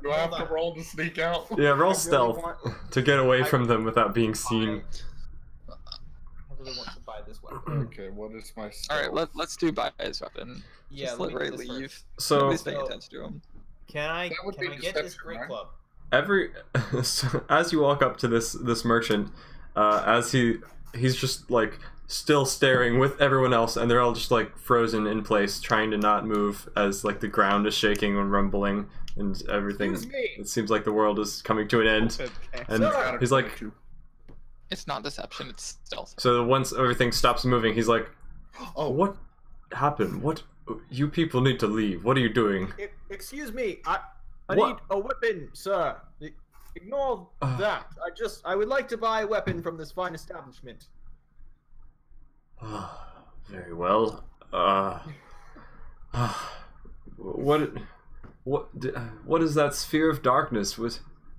Do I have to roll to sneak out? yeah, roll really stealth want- to get away from I- them without being seen. I really want to buy this weapon. Okay, what is my All right, let's do buy his weapon. Yeah, Just let let me Ray do this leave. first. So Nobody's paying So- attention to him. Can I That would be get this deception, great right? club? Every so as you walk up to this merchant, as he's just like still staring with everyone else, and they're all just like frozen in place, trying to not move as like the ground is shaking and rumbling and everything. Excuse me. It seems like the world is coming to an end. And Sir! he's like, It's not deception, it's stealth. so once everything stops moving, he's like, Oh, what happened? What? You people need to leave. What are you doing? Excuse me, I What? need a weapon, sir. Ignore that. I would like to buy a weapon from this fine establishment. Very well. What is that sphere of darkness? Do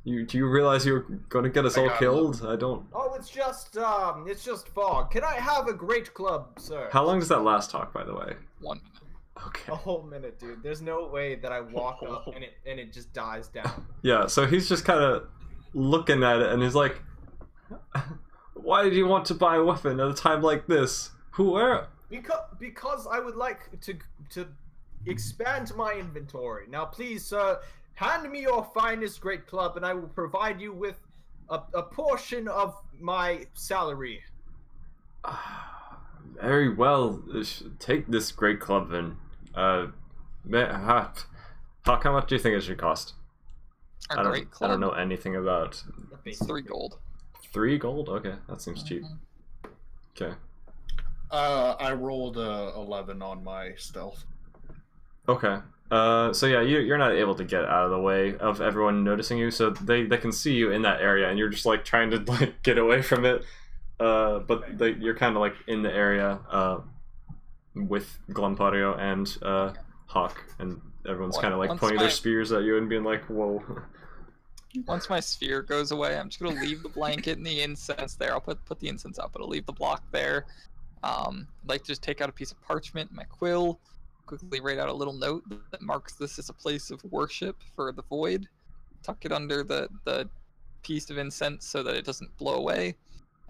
you realize you're gonna get us I all got killed? I don't. Oh, it's just fog. Can I have a great club, sir? How long does that last talk, by the way? 1 minute. Okay. A whole minute, dude. There's no way that I walk up and it just dies down. Yeah. So he's just kind of looking at it, and he's like, "Why do you want to buy a weapon at a time like this? Where?" Because I would like to expand my inventory. Now, please, sir, hand me your finest great club, and I will provide you with a portion of my salary. Very well. Take this great club then. Hawk, how much do you think it should cost? Our great I club. don't know anything about. It's 3 gold. 3 gold? Okay, that seems cheap. Okay. I rolled 11 on my stealth. Okay. So yeah, you're not able to get out of the way of everyone noticing you, so they can see you in that area, and you're just like trying to like get away from it. But you're kind of like in the area with Glampario and Hawk, and everyone's kind of like Once pointing their my- spears at you and being like, "Whoa." Once my sphere goes away, I'm just gonna leave the blanket and the incense there. I'll put the incense up, but I'll leave the block there. Like just take out a piece of parchment, my quill, quickly write out a little note that marks this as a place of worship for the void. Tuck it under the piece of incense so that it doesn't blow away,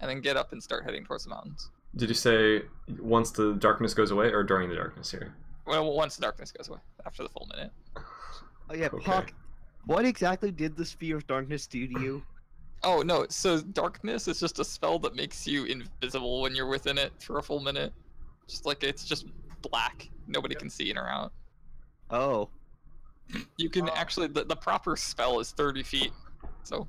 and then get up and start heading towards the mountains. Did you say once the darkness goes away or during the darkness here? Well, once the darkness goes away, after the full minute. Oh yeah, Okay. Puck, what exactly did the Sphere of Darkness do to you? Oh no, so darkness is just a spell that makes you invisible when you're within it for a full minute. Just like it's just black. Nobody can see in or out. Oh. You can actually, the proper spell is 30 feet. So,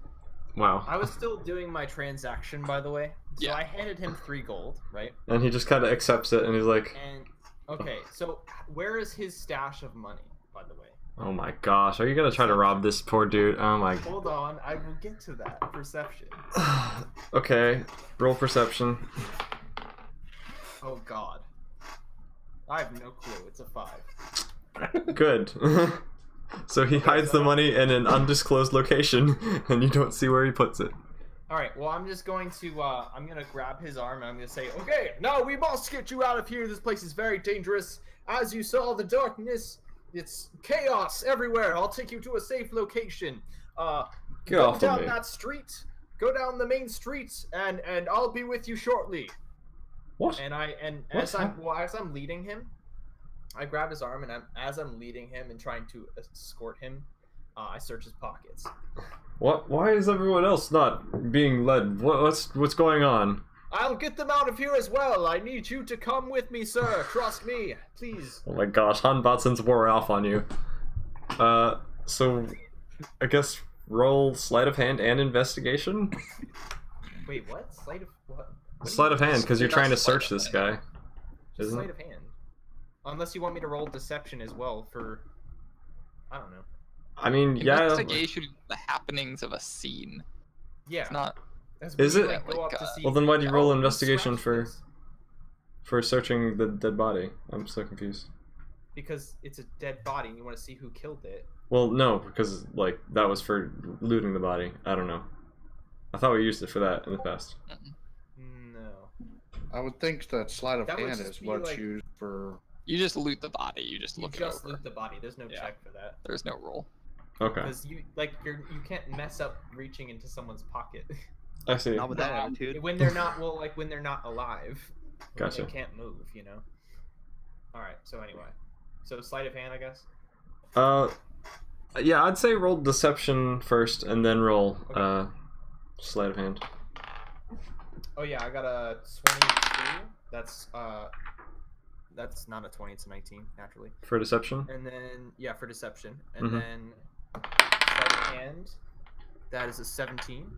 Wow. I was still doing my transaction, by the way. So Yeah. I handed him 3 gold, right? And he just kind of accepts it, and he's like, And okay, so where is his stash of money, by the way? "Oh my gosh, are you gonna try to rob this poor dude? Oh my." Hold on, I will get to that. Perception. Okay, roll perception. Oh god. I have no clue. It's a 5. Good. So he hides the money in an undisclosed location, and you don't see where he puts it. Alright, well I'm just going to I'm gonna grab his arm and I'm gonna say, okay, now we must get you out of here. This place is very dangerous. As you saw, the darkness it's chaos everywhere. I'll take you to a safe location. Get Go off of down me. that street. Go down the main street, and I'll be with you shortly. What? And What's as I'm leading him, I grab his arm, and as I'm leading him and trying to escort him, I search his pockets. What? Why is everyone else not being led? What's going on? I'll get them out of here as well. I need you to come with me, sir. Trust me, please. Oh my gosh, Hanbatson's wore off on you. So I guess roll sleight of hand and investigation. Wait, what? Sleight of what? Sleight of hand, because you're trying to search this guy, Just isn't sleight it? of hand. Unless you want me to roll deception as well for, I don't know. I mean, yeah. Investigation, the happenings of a scene. Yeah. It's not. As Is we, it? like, go Like, up to see, Well, then why do you roll who investigation scratched for this? searching the dead body? I'm so confused. Because it's a dead body and you want to see who killed it. Well, no, because like that was for looting the body. I don't know. I thought we used it for that in the past. No. I would think that sleight of That would hand just is be, what's like- used for. You just loot the body. You just You look it just over. loot the body. There's no Yeah. check for that. There's no roll. Okay, Because you can't mess up reaching into someone's pocket. I see. Not with that attitude. when they're not when they're not alive. When Gotcha. They can't move, you know. All right. So anyway, so sleight of hand, I guess. Yeah, I'd say roll deception first, and then roll Okay. sleight of hand. Oh yeah, I got a 22. That's not a 20. It's a 19 naturally. For deception. And then yeah, for deception, and Mhm. then sleight of hand. That is a 17.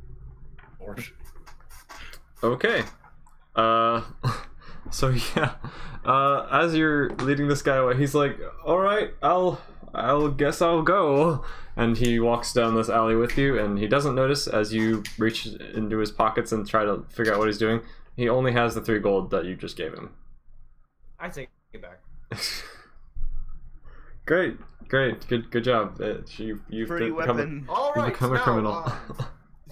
Okay. So yeah, as you're leading this guy away, he's like, "All right, I'll guess I'll go," and he walks down this alley with you, and he doesn't notice as you reach into his pockets and try to figure out what he's doing. He only has the 3 gold that you just gave him. I take it back. Great, good job. You've Free become weapon. All you've right, become a now, criminal.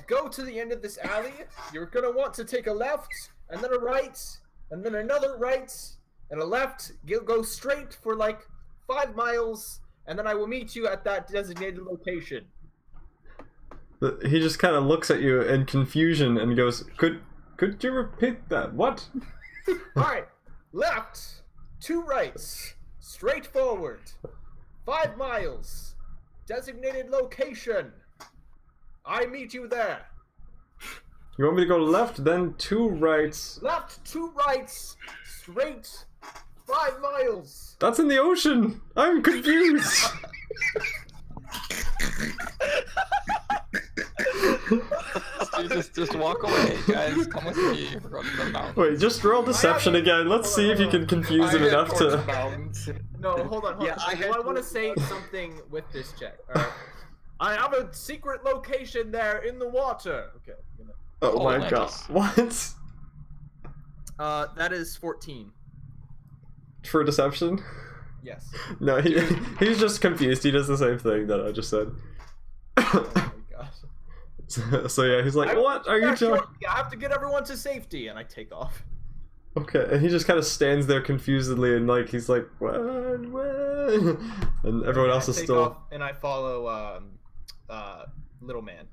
go to the end of this alley. You're gonna want to take a left, and then a right, and then another right, and a left. Go straight for like 5 miles, and then I will meet you at that designated location. He just kind of looks at you in confusion and goes, Could you repeat that? What?" All right, left, 2 rights, straight forward, 5 miles, designated location. I meet you there. You want me to go left, then 2 rights? Left, 2 rights, straight, 5 miles. That's in the ocean! I'm confused! just walk away, guys. Come with me. We're going to the mountain. Wait, just roll deception again. Let's see if you can confuse him enough to... No, hold on. Yeah, I want to say something with this check. All right. I have a secret location there in the water. Okay. Oh my god. Atlantis. What? That is 14. For deception? Yes. No, he's just confused. He does the same thing that I just said. Oh my gosh. So yeah, he's like, "What are you doing?" I have to get everyone to safety, and I take off. Okay, and he just kind of stands there confusedly, and like he's like, "What? What?" And everyone else is I take still. off, and I follow little man.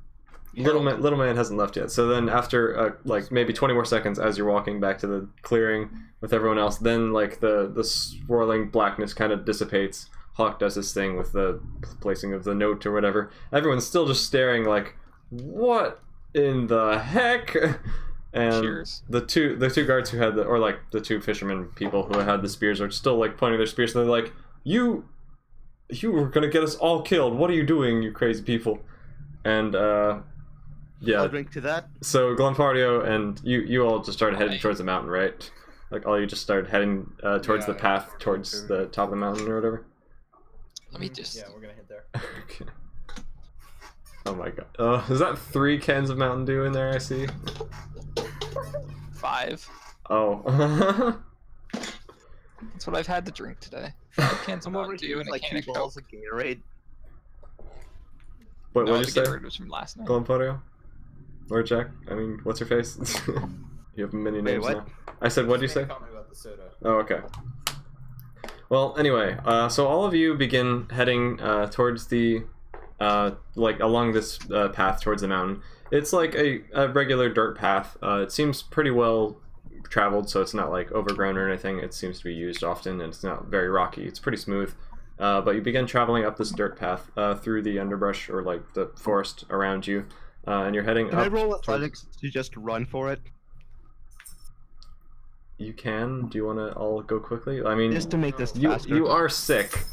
Little man hasn't left yet. So then after like maybe 20 more seconds, as you're walking back to the clearing with everyone else, then like the swirling blackness kind of dissipates. Hawk does his thing with the placing of the note or whatever. Everyone's still just staring like, what in the heck? And Cheers. the two guards who had the 2 fishermen people who had the spears are still like pointing their spears, and they're like, you were gonna get us all killed. What are you doing, you crazy people? And yeah. I'll drink to that. So Glenfardio and you all just started heading towards the mountain, right? Like all you just started heading towards the path towards the top of the mountain or whatever. Let me just. Yeah, we're gonna hit there. Okay. Oh my god. Is that 3 cans of Mountain Dew in there? I see. 5. Oh. That's what I've had to drink today. 5 cans of I'm over Mountain here Dew with and a like can 2 of balls Coke. of Gatorade. What No, did you the say? Gatorade was from last night. Glenfardio? Or Jack? I mean, what's your face? You have many Wait, names what? now. I said, what did you say? Comment about the soda. Oh, okay. Well, anyway, so all of you begin heading towards the, like along this path towards the mountain. It's like a regular dirt path. It seems pretty well traveled, so it's not like overgrown or anything. It seems to be used often, and it's not very rocky. It's pretty smooth. But you begin traveling up this dirt path through the underbrush or like the forest around you, and you're heading Can up. I roll athletics to just run for it? You can. Do you want to all go quickly? I mean, Just to make this faster. you are sick.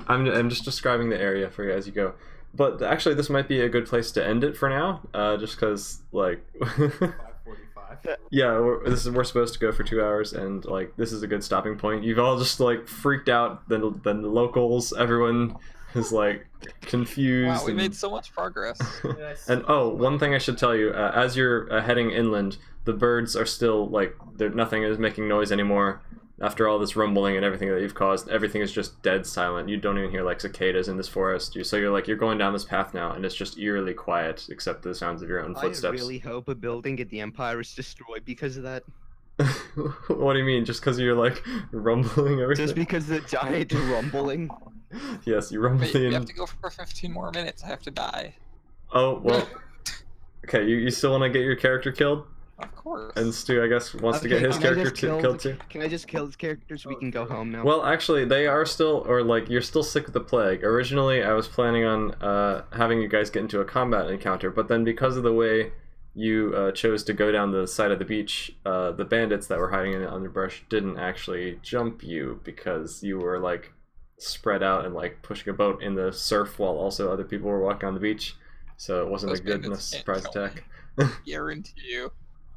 I'm just describing the area for you as you go. But actually, this might be a good place to end it for now, just because, like, 5:45. yeah, we're supposed to go for 2 hours, and like this is a good stopping point. You've all just like freaked out. Then the locals, everyone is like confused. Wow, we and... made so much progress. And oh, one thing I should tell you: as you're heading inland, the birds are still like nothing is making noise anymore. After all this rumbling and everything that you've caused, everything is just dead silent. You don't even hear like cicadas in this forest. So you're going down this path now, and it's just eerily quiet, except the sounds of your own footsteps. I really hope a building at the Empire is destroyed because of that. What do you mean? Just because you're like rumbling everything? Just because of the giant rumbling. Yes, you rumble Wait, in. you have to go for 15 more minutes. I have to die. Oh well. Okay, you still want to get your character killed? Of course. And Stu, I guess, wants to get his can I character just kill killed too. Can I just kill his character so we can go home now? Well, actually, they are still, or like, you're still sick with the plague. Originally, I was planning on having you guys get into a combat encounter, but then because of the way you chose to go down the side of the beach, the bandits that were hiding in the underbrush didn't actually jump you because you were like spread out and like pushing a boat in the surf while also other people were walking on the beach. So it wasn't Those a good enough bandits can't surprise kill me. attack. Guarantee you.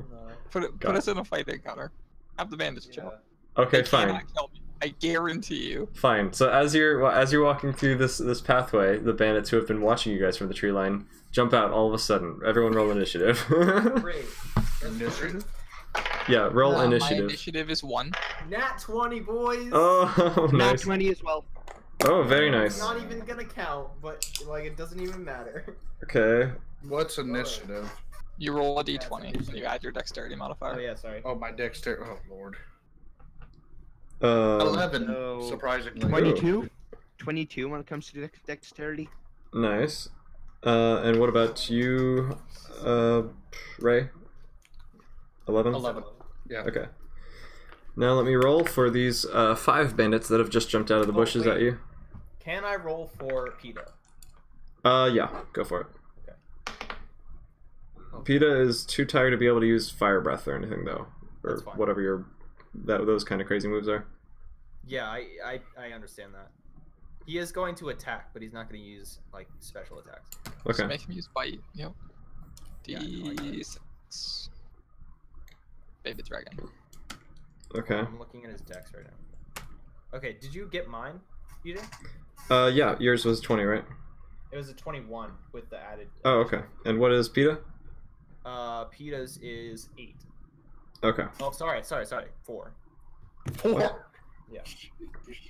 No. Put us in a fight encounter. Have the bandits chill. Okay, They fine. cannot kill me. I guarantee you. Fine. So as you're walking through this pathway, the bandits who have been watching you guys from the tree line jump out all of a sudden. Everyone roll initiative. Great. Initiative? Yeah, roll My initiative. initiative is 1. Nat 20, boys. Oh, Nat nice. 20 as well. Oh, very It's nice. not even gonna count, but like it doesn't even matter. Okay. What's initiative? You roll a d20 and you add your dexterity Oh modifier. yeah, sorry. Oh, my dexterity. Oh, Lord. 11. So, surprisingly. 22? 22 when it comes to dexterity. Nice. And what about you, Ray? 11? 11. Yeah. Okay. Now let me roll for these 5 bandits that have just jumped out of the bushes at wait. you. Can I roll for PETA? Yeah, go for it. PETA is too tired to be able to use fire breath or anything though, or That's fine. whatever your those kind of crazy moves are. Yeah, I understand that. He is going to attack, but he's not going to use like special attacks. Okay. Just make him use bite. Yep. Yeah, I know, I know. D6. Baby dragon. Okay. I'm looking at his dex right now. Okay, did you get mine, PETA? Yeah, yours was 20, right? It was a 21 with the added. Oh, okay. And what is PETA? PETA's is 8. Okay. Oh, sorry, 4. Yeah.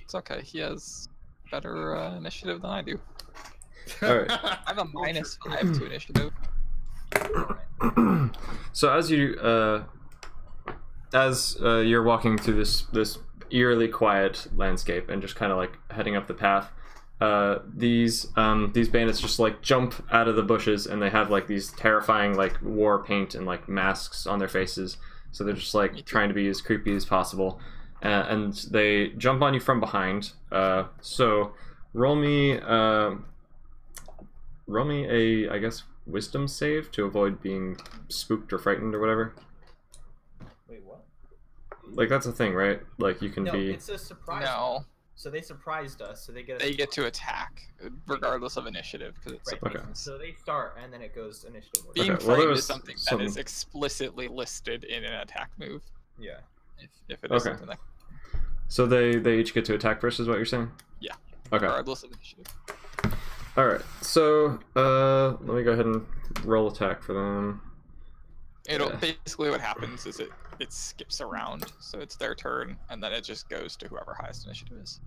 It's okay. He has better initiative than I do. All right. I have a -5 to initiative. So as you're walking through this eerily quiet landscape and just kind of like heading up the path, these bandits just like jump out of the bushes and they have like these terrifying like war paint and like masks on their faces. So they're just like trying to be as creepy as possible, and they jump on you from behind. So roll me a, I guess, wisdom save to avoid being spooked or frightened or whatever. Wait, what? Like that's a thing, right? Like you can No, be. it's a surprise. No, So they surprised us. So they get. they get to attack regardless of initiative because it's Right. surprise. So they start, and then it goes initiative order. Being Okay, well, there frightened was is something some- that is explicitly listed in an attack move. Yeah. If it is Okay. something that, So they each get to attack first, is what you're saying? Yeah. Okay. regardless of initiative. All right. So let me go ahead and roll attack for them. It'll Yeah. basically what happens is it skips around, so it's their turn, and then it just goes to whoever highest initiative is.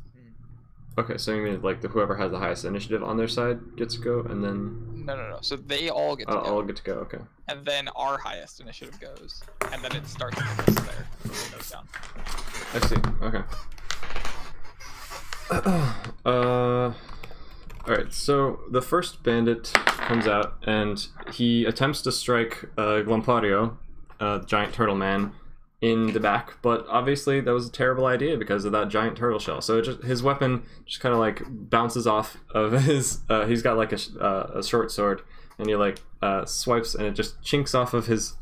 Okay, so you mean like whoever has the highest initiative on their side gets to go, and then No. So they all get to go, I'll get to go. Okay. and then our highest initiative goes, and then it starts with us there. And it goes down. I see. Okay. Alright, so the first bandit comes out and he attempts to strike Glompario, the giant turtle man, in the back, but obviously that was a terrible idea because of that giant turtle shell. So his weapon just kind of like bounces off of his. He's got like a short sword, and he like swipes, and it just chinks off of his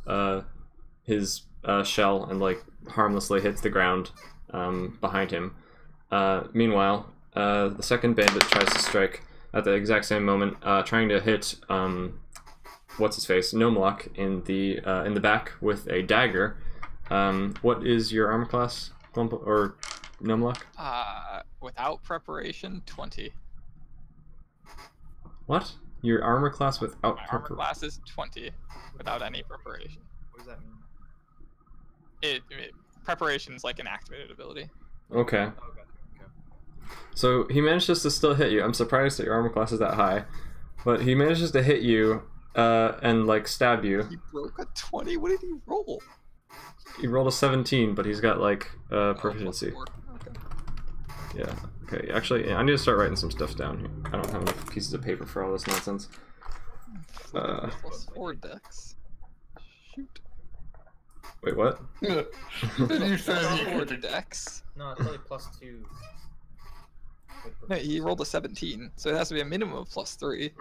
shell and like harmlessly hits the ground behind him. Meanwhile, the second bandit tries to strike at the exact same moment, trying to hit what's his face, Gnomelock, in the back with a dagger. What is your armor class, or Gnomelock? Without preparation, 20. What? Your armor class without My armor class is 20, without any preparation. What does that mean? Preparation is like an activated ability. Okay. Oh, gotcha. Okay. So he manages to still hit you. I'm surprised that your armor class is that high, but he manages to hit you and like stab you. He broke a 20. What did he roll? He rolled a 17, but he's got like proficiency. Oh, okay. Yeah. Okay. Actually, I need to start writing some stuff down here. I don't have enough pieces of paper for all this nonsense. Plus 4 dex. Shoot. Wait, what? Then you said Plus you 4 could. dex. No, it's probably +2. No, he rolled a 17, so it has to be a minimum of +3.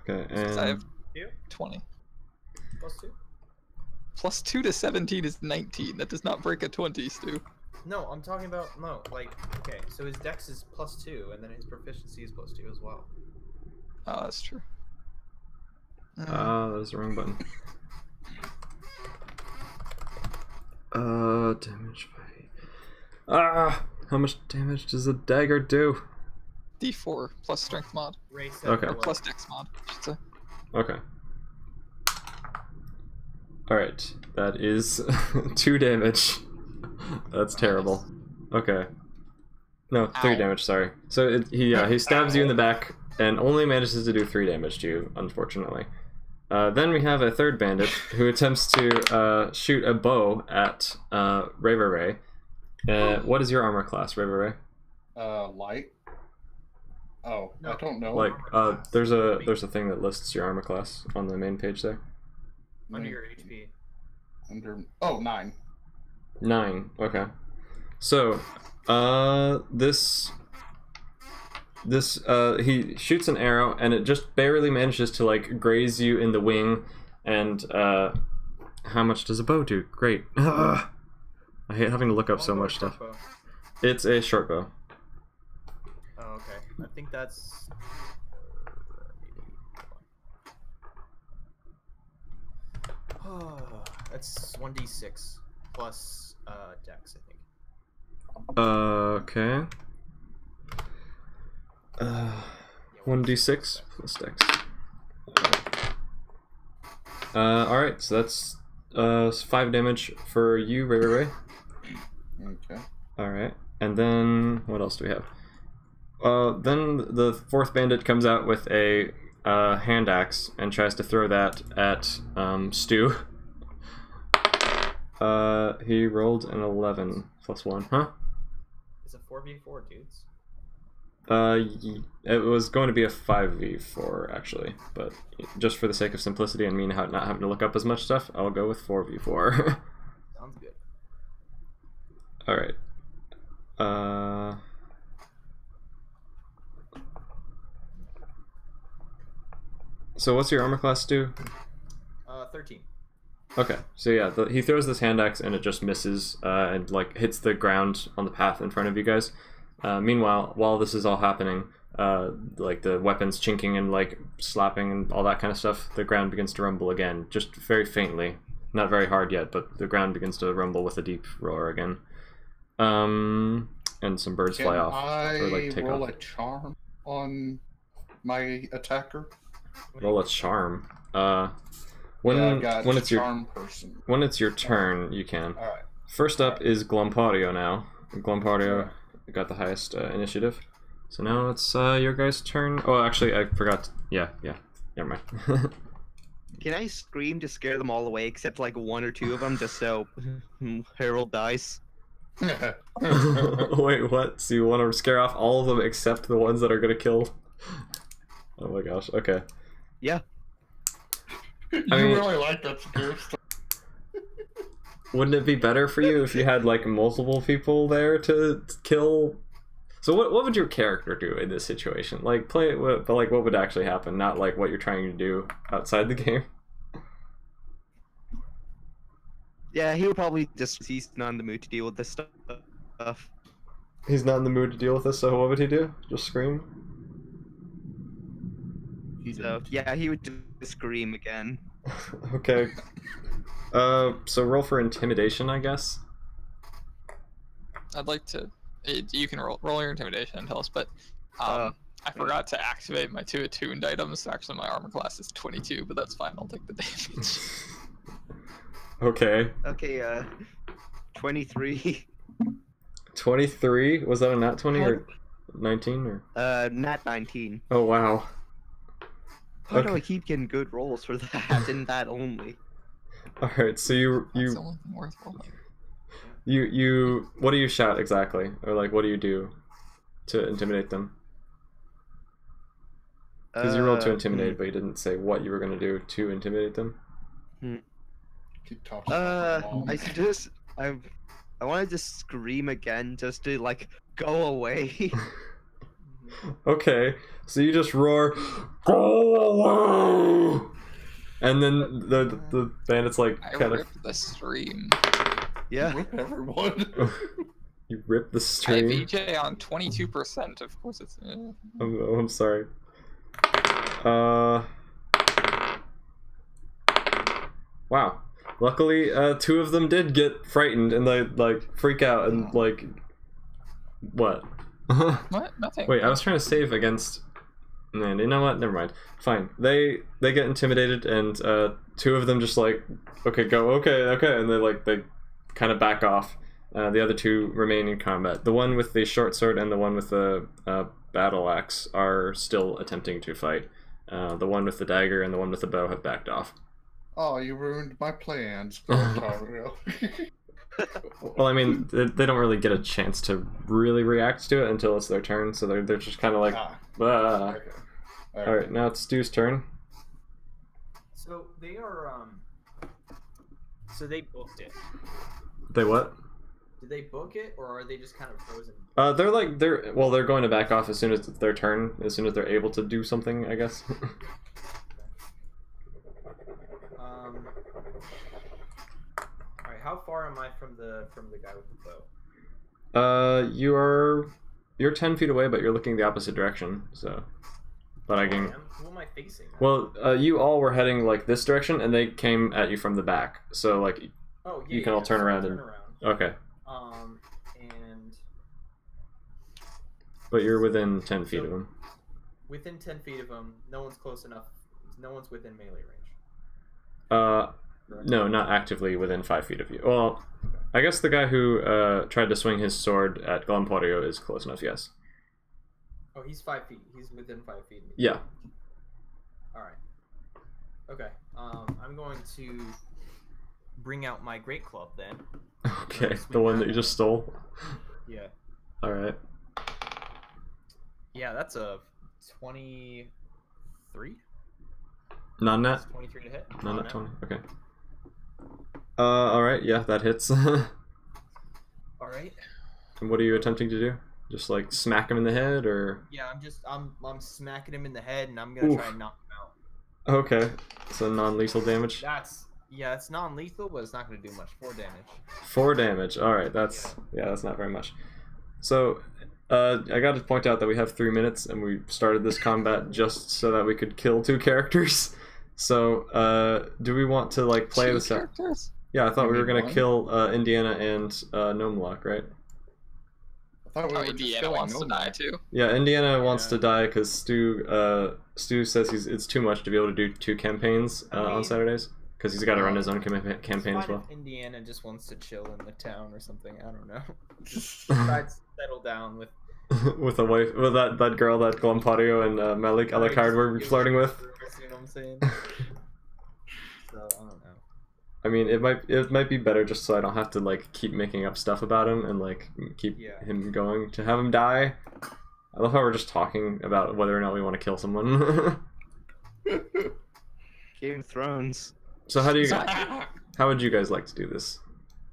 Okay, Since I have You? 20. +2? +2 to 17 is 19. That does not break a 20, Stu. No, I'm talking about okay. So his dex is +2, and then his proficiency is +2 as well. Oh, that's true. that's the wrong button. Damage by... how much damage does a dagger do? D4 plus strength mod. Ray said Okay. Or plus dex mod, I should say. Okay. Alright, that is 2 damage. That's terrible. Okay. No, 3 Ow. damage, sorry. So he stabs you in the back and only manages to do 3 damage to you, unfortunately. Then we have a third bandit who attempts to shoot a bow at Ray. What is your armor class, Ray? Light. Oh, No. I don't know. Like, there's a thing that lists your armor class on the main page there. Under your HP. Under 9. 9. Okay. So, he shoots an arrow and it just barely manages to like graze you in the wing. And how much does a bow do? Great. I hate having to look up so much stuff. Bow. It's a short bow. Oh, okay. I think that's. That's 1d6 plus dex, I think. Okay. 1d6 plus dex. Alright, so that's 5 damage for you, Ray. Okay. Alright, and then what else do we have? Then the fourth bandit comes out with a hand axe and tries to throw that at Stu. He rolled an 11 plus 1, huh? It's a 4v4, dudes. It was going to be a 5v4 actually, but just for the sake of simplicity and me not having to look up as much stuff, I'll go with 4v4. Sounds good. Alright. So what's your armor class, Stu? 13. Okay, so yeah, he throws this hand axe and it just misses and like hits the ground on the path in front of you guys. Meanwhile, while this is all happening, like the weapons chinking and like slapping and all that kind of stuff, the ground begins to rumble again, just very faintly. Not very hard yet, but the ground begins to rumble with a deep roar again. And some birds fly off. Or like take roll off. a charm on my attacker? Roll a charm. When Yeah, I got when it's your charm person. when it's your turn, you can. All right. First up is Glompario now. Glompario got the highest initiative. So now it's your guys' turn. Oh, actually, I forgot. Yeah. Never mind. Can I scream to scare them all away, except like 1 or 2 of them, just so Harold dies? Wait, what? So you want to scare off all of them except the ones that are gonna kill? Oh my gosh. Okay. Yeah. You I mean- really like that scare stuff. Wouldn't it be better for you if you had like multiple people there to kill? So what would your character do in this situation? Like play it, but like what would actually happen? Not like what you're trying to do outside the game. Yeah, he would probably just he's not in the mood to deal with this stuff. He's not in the mood to deal with this. So what would he do? Just scream? So yeah, he would just scream again. Okay. So roll for intimidation, I guess. I'd like to. You can roll your intimidation and tell us, but I forgot to activate my 2 attuned items. Actually, my armor class is 22, but that's fine. I'll take the damage. Okay. Okay, 23. 23? Was that a nat 20 or 19 or? Nat 19. Oh wow. How do Okay. I keep getting good rolls for that and that only? All right. So That's the only thing worth rolling. you what do you shout exactly, or like what do you do to intimidate them? Because you rolled to intimidate, but you didn't say what you were gonna do to intimidate them. Keep talking about the wall. I just I wanted to scream again just to like go away. Okay, so you just roar, "Go away!" And then the bandits like I kind of ripped the stream. Yeah. Rip everyone. you rip the I have stream. EJ on 22%. Of course, it's. I'm sorry. Wow. Luckily, 2 of them did get frightened and they like freak out and like. What? What? Nothing. Wait, I was trying to save against. Man, you know what? Never mind. Fine. They get intimidated and 2 of them just like, okay, go, okay, and they kind of back off. The other 2 remain in combat. The one with the short sword and the one with the battle axe are still attempting to fight. The one with the dagger and the one with the bow have backed off. Oh, you ruined my plans, Ontario. Well, I mean, they don't really get a chance to really react to it until it's their turn, so they're just kind of like, "Ah." Okay. All right, now it's Stu's turn. So they are So they booked it. They what? Did they book it, or are they just kind of frozen? They're going to back off as soon as it's their turn, as soon as they're able to do something, I guess. Alright, how far am I from the guy with the bow? You're 10 feet away, but you're looking the opposite direction, so. But I can. Who am I facing? Well, you all were heading like this direction, and they came at you from the back. So like, Oh, yeah, you can all turn so around turn and. around. Okay, And but you're within 10 feet of them. within 10 feet of him, no one's close enough. No one's within melee range. No, not actively within 5 feet of you. Well, I guess the guy who tried to swing his sword at Glamporio is close enough. Yes. Oh, he's 5 feet. He's within 5 feet. Yeah. All right. Okay. I'm going to bring out my great club then. Okay, the one that you just stole. Yeah. All right. Yeah, that's a 23. Non-net. That's 23 to hit. Non-net 20. Okay. All right. Yeah, that hits. All right. And what are you attempting to do? Just like smack him in the head, or? Yeah, I'm smacking him in the head, and I'm gonna try and knock him out. Okay. So non-lethal damage. It's non-lethal, but it's not gonna do much. 4 damage. 4 damage. All right. That's not very much. So, I got to point out that we have 3 minutes, and we started this combat just so that we could kill 2 characters. So, do we want to like play this out? Yeah, I thought we were gonna kill Indiana and Gnomelock, right? I thought we were just Indiana killing wants to nobody. die too. Yeah, Indiana wants to die because Stu says it's too much to be able to do 2 campaigns on mean- Servidays because he's got to run his own campaign as Fine well. if Indiana just wants to chill in the town or something. I don't know. Try to settle down with. With a wife, with that girl that Glampario and Malik Alucard were flirting with. You know what I'm saying? So I don't know. I mean, it might be better just so I don't have to like keep making up stuff about him and like keep him going to have him die. I love how we're just talking about whether or not we want to kill someone. Game of Thrones. So how would you guys like to do this?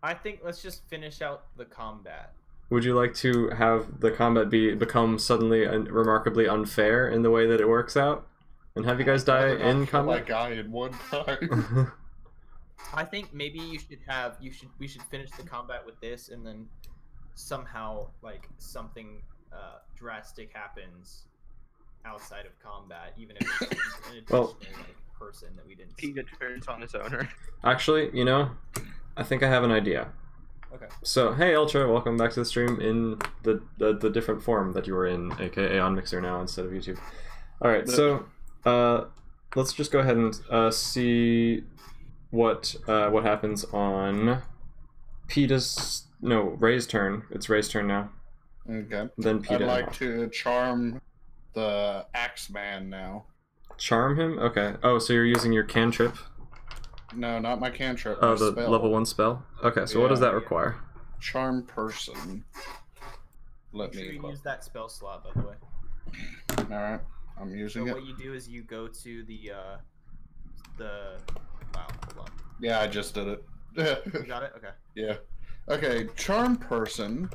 I think let's just finish out the combat. Would you like to have the combat become suddenly remarkably unfair in the way that it works out, and have you guys die in combat? Like I in one time. I think maybe we should finish the combat with this, and then somehow like something drastic happens outside of combat, even if it's an additional like, person that we didn't see. Peter turns on his owner. Actually, you know, I think I have an idea. Okay. So, hey Ultra, welcome back to the stream in the different form that you were in, aka on Mixer now instead of YouTube. Alright, so let's just go ahead and see what happens on Ray's turn. It's Ray's turn now. Okay. Then Peta. I'd like to charm the Axeman now. Charm him? Okay. Oh, so you're using your cantrip? No, not my cantrip. Oh, my the spell. level 1 spell? Okay, so what does that require? Charm person. Let Make sure me you look. use that spell slot, by the way. Alright, I'm So using it. what you do is you go to the wow, hold on. Yeah, I just did it. You got it? Okay. Yeah. Okay, charm person.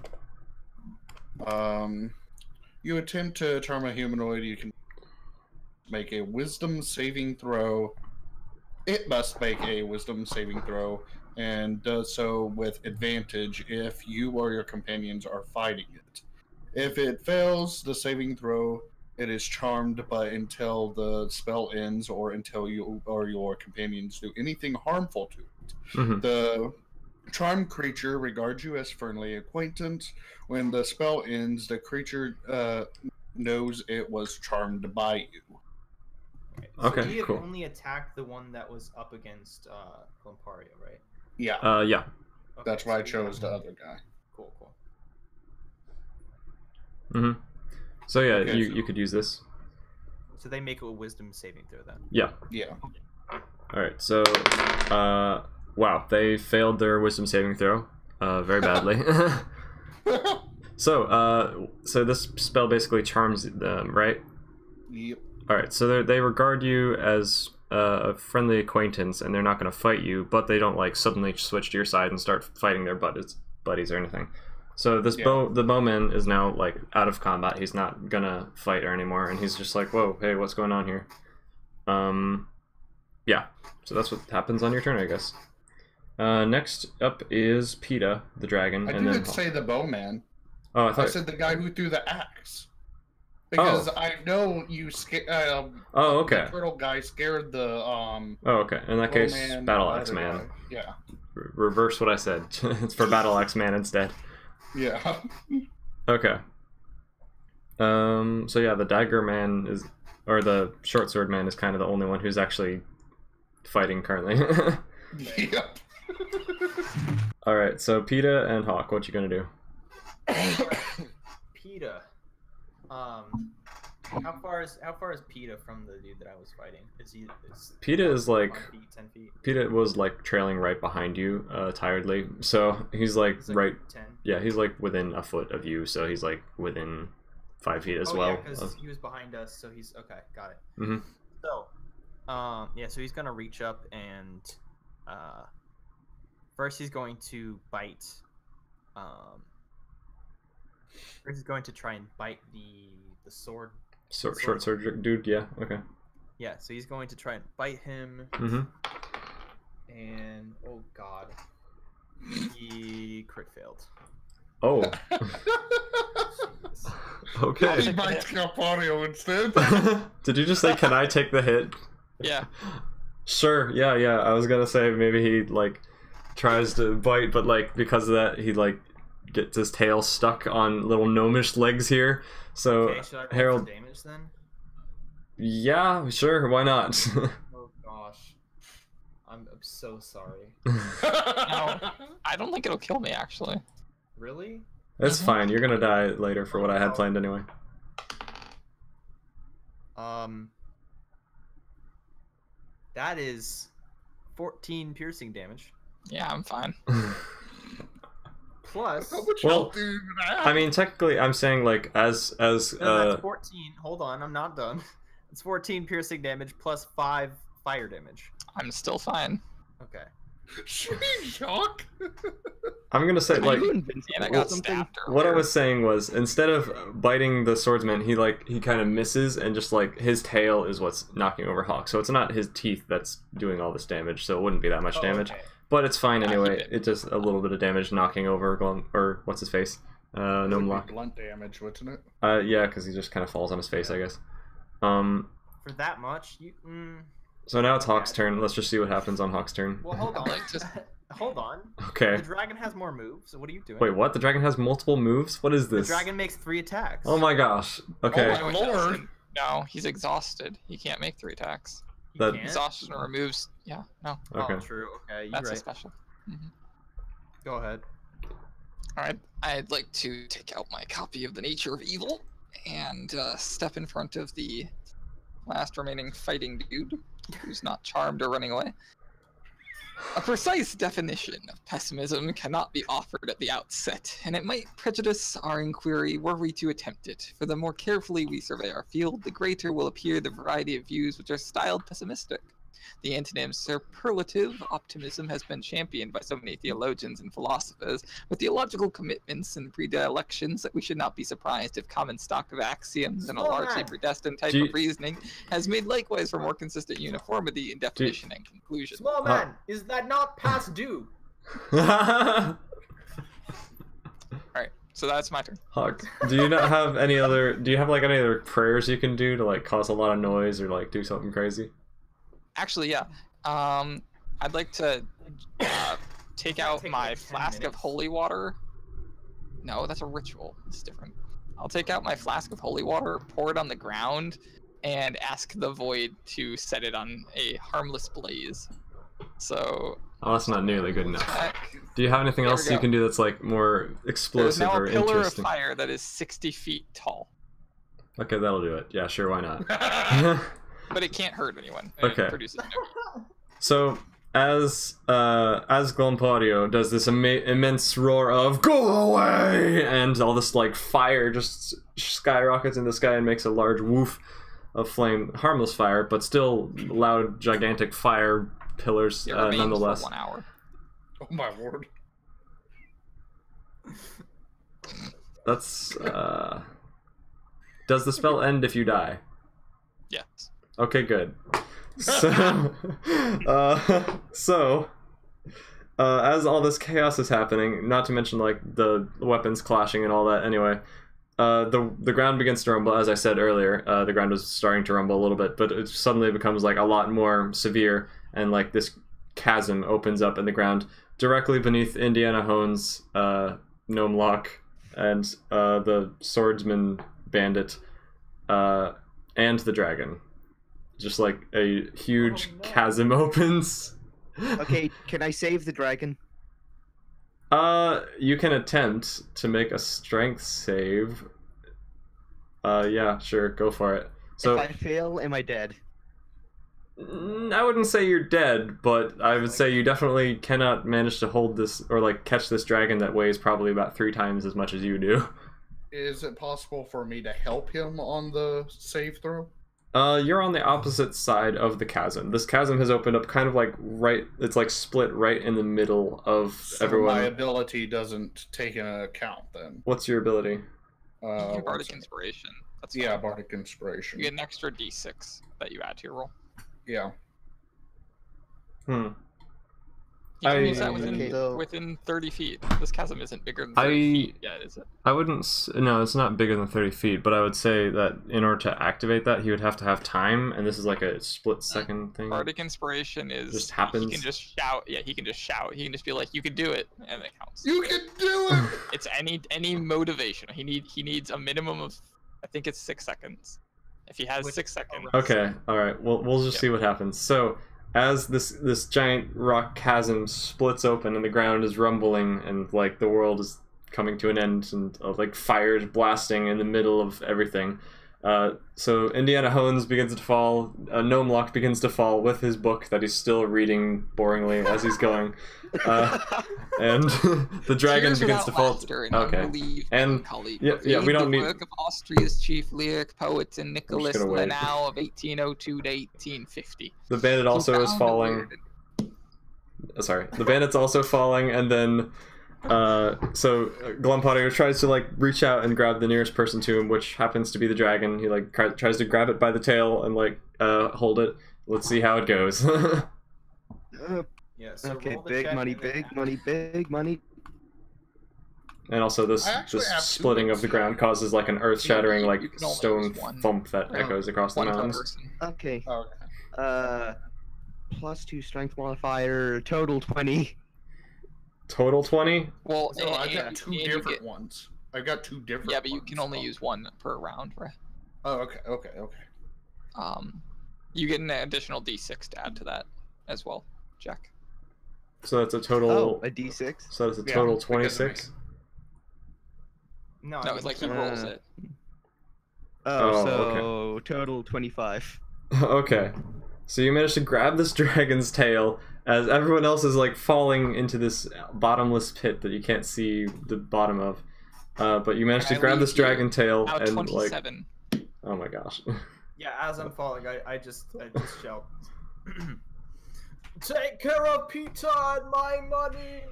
You attempt to charm a humanoid, you can make a wisdom saving throw. It must make a wisdom saving throw, and does so with advantage if you or your companions are fighting it. If it fails the saving throw, it is charmed, but until the spell ends or until you or your companions do anything harmful to it. Mm-hmm. The charmed creature regards you as friendly acquaintance. When the spell ends, the creature knows it was charmed by you. Okay, so we have cool. only attacked the one that was up against Glampario, right? Yeah, Yeah. Okay, that's why I so we chose the got- other guy. Cool, cool. Mm-hmm. So yeah, Okay, you could use this. So they make a wisdom saving throw then. Yeah. Yeah. Alright, so wow, they failed their wisdom saving throw very badly. So this spell basically charms them, right? Yep. Alright, so they regard you as a friendly acquaintance, and they're not going to fight you, but they don't like suddenly switch to your side and start fighting their buddies or anything. So this the bowman is now like out of combat. He's not gonna fight her anymore, and he's just like, whoa, hey, what's going on here? Yeah. So that's what happens on your turn, I guess. Next up is Peta, the dragon, I and didn't then say the bowman. oh, I I thought. said the guy who threw the axe. Because I know you Oh, okay. the turtle guy scared the Oh, okay. In that case, bowman, Battle the Axe other Man. guy. Yeah. Reverse what I said. It's for Battle Axe Man instead. Yeah. Okay. So yeah, the Dagger Man is, or the Short Sword Man is kind of the only one who's actually fighting currently. Yep. All right, so Peta and Hawk, what you gonna do? Peta. How far is Peta from the dude that I was fighting? Peta is like 5 feet, 10 feet? Peta was like trailing right behind you, tiredly. So he's like, It's like right. 10. Yeah, he's like within a foot of you, so he's like within 5 feet as well. Yeah, because he was behind us, so he's okay. Got it. Mhm. So, yeah, so he's gonna reach up and, first he's going to bite. First he's going to try and bite the sword. Short Sword dude. Yeah. Okay. Yeah, so he's going to try and bite him, Mhm. and oh god, he crit failed. Oh. Jesus. Okay. He bites Galpario instead. Did you just say, "Can I take the hit"? Yeah. Sure. Yeah. Yeah. I was gonna say maybe he like tries to bite, but like because of that, he like gets his tail stuck on little gnomish legs here. So Okay, should I roll Harold. for damage then? Yeah. Sure. Why not? Oh gosh, I'm so sorry. No, I don't think it'll kill me actually. Really? It's fine. You're gonna die later for what I had planned anyway. That is 14 piercing damage. Yeah, I'm fine. Plus, How much Well, health do you even have? I mean, technically, I'm saying like as no, that's 14. Hold on, I'm not done. It's 14 piercing damage plus 5 fire damage. I'm still fine. Okay. Shock. I'm gonna say Are like you invincible And I or got something? stabbed what I earlier. was saying was instead of biting the swordsman, he kind of misses and just like his tail is what's knocking over Hawk. So it's not his teeth that's doing all this damage. So it wouldn't be that much Oh, damage. okay. But it's fine Ah, he anyway. did. It's just a little bit of damage knocking over Glum, or what's his face? Would Gnome be Lock. blunt damage, wouldn't it? Yeah, because he just kind of falls on his face, I guess. For that much, you. So now it's Hawk's turn. Let's just see what happens on Hawk's turn. Well, hold on. I'd like to- Hold on. Okay. The dragon has more moves. So what are you doing? Wait, what? The dragon has multiple moves? What is The this? dragon makes 3 attacks. Oh my gosh. Okay. Oh my lord. No, he's exhausted. He can't make 3 attacks. You that- can't? Exhaustion removes. Yeah, no, Okay. Oh, true. Okay, you're that's a right. special. Go ahead. Alright, I'd like to take out my copy of The Nature of Evil and step in front of the last remaining fighting dude who's not charmed or running away. A precise definition of pessimism cannot be offered at the outset, and it might prejudice our inquiry were we to attempt it. For the more carefully we survey our field, the greater will appear the variety of views which are styled pessimistic. The antonym superlative optimism has been championed by so many theologians and philosophers, with theological commitments and predilections that we should not be surprised if common stock of axioms and a Slow largely down. predestined type Do you- of reasoning has made likewise for more consistent uniformity in definition and conclusion. Small man, is that not past due? Alright, so that's my turn. Hawk, do you not have any other? Do you have like any other prayers you can do to like cause a lot of noise or like do something crazy? Actually, yeah. I'd like to take out take, my like, 10 flask of minutes. holy water. No, that's a ritual. It's different. I'll take out my flask of holy water, pour it on the ground, and ask the void to set it on a harmless blaze. So Oh, that's not nearly good enough. check. Do you have anything There we else you go. can do that's like more There's explosive now or a pillar of interesting? fire that is 60 feet tall, Okay, that'll do it. Yeah, sure, why not? but it can't hurt anyone. And Okay. It produces no heat. So as Glumpodio does this immense roar of "Go away!" and all this like fire just skyrockets in the sky and makes a large woof of flame, harmless fire, but still loud, gigantic fire pillars It remains nonetheless. for 1 hour. Oh my lord. That's does the spell end if you die? Yes. Okay, good. So, as all this chaos is happening, not to mention like the weapons clashing and all that. Anyway, the ground begins to rumble. As I said earlier, the ground was starting to rumble a little bit, but it suddenly becomes like a lot more severe, and like this chasm opens up in the ground directly beneath Indiana Hone's gnome lock and the swordsman bandit and the dragon. Just like a huge Oh, no. chasm opens. Okay, can I save the dragon? You can attempt to make a strength save. Yeah, sure, go for it. So If I fail, am I dead? I wouldn't say you're dead, but I would say you definitely cannot manage to hold this or like catch this dragon that weighs probably about 3 times as much as you do. Is it possible for me to help him on the save throw? You're on the opposite side of the chasm. This chasm has opened up kind of like right, it's like split right in the middle of So everyone. my ability doesn't take into account then. What's your ability? One Bardic second. Inspiration. That's Yeah, fine. Bardic Inspiration. You get an extra d6 that you add to your roll. Yeah. Hmm. You can use I- that within, Okay, so- within 30 feet. This chasm isn't bigger than I- 30 feet yet, is it? I wouldn't. No, it's not bigger than 30 feet, but I would say that in order to activate that, he would have to have time, and this is like a split second thing. Bardic Inspiration is... Just happens. He can just shout. Yeah, he can just shout. He can just be like, you can do it, and it counts. You can do it! It's any motivation. He needs a minimum of, I think it's 6 seconds. If he has Which- 6 seconds... Okay, all right. We'll just Yep. see what happens. So, as this giant rock chasm splits open and the ground is rumbling and like the world is coming to an end and like fire is blasting in the middle of everything, So Indiana Hones begins to fall. Gnome Lock begins to fall with his book that he's still reading boringly as he's going. And the dragon Cheers begins to without fall. laughter and Okay. unbelief, And colleague. yeah, we Read don't the need. work of Austria's chief lyric poet and Nicholas gonna wait. Lenau of 1802 to 1850. The bandit also is falling. Sorry, the bandit's also falling, and then so Glumpotter tries to like reach out and grab the nearest person to him, which happens to be the dragon. He like tries to grab it by the tail and like hold it. Let's see how it goes. Yeah, so Okay, roll the big check money, and then big add- money, big money. And also this I actually have two splitting of the ground causes like an earth-shattering like You can only stone use one. thump that Oh, echoes across the One per mountains. person. Okay. Oh, +2 strength modifier, total 20. Total 20? Well, so I and- got two and you different get- ones. I got two different. Yeah, but you ones. can only use one per round, right? Oh, okay. You get an additional D6 to add to that as well, Jack. So that's a total. Oh, a d6? So that's a Yeah, total because of me. 26. No, No, it's like he rolls it. Oh, Oh, so okay. total 25. Okay. So you managed to grab this dragon's tail as everyone else is like falling into this bottomless pit that you can't see the bottom of. But you managed to And I grab leave this you dragon tail Now and like, 27. oh my gosh. Yeah, as I'm falling, I just shout. Take care of Peter and my money.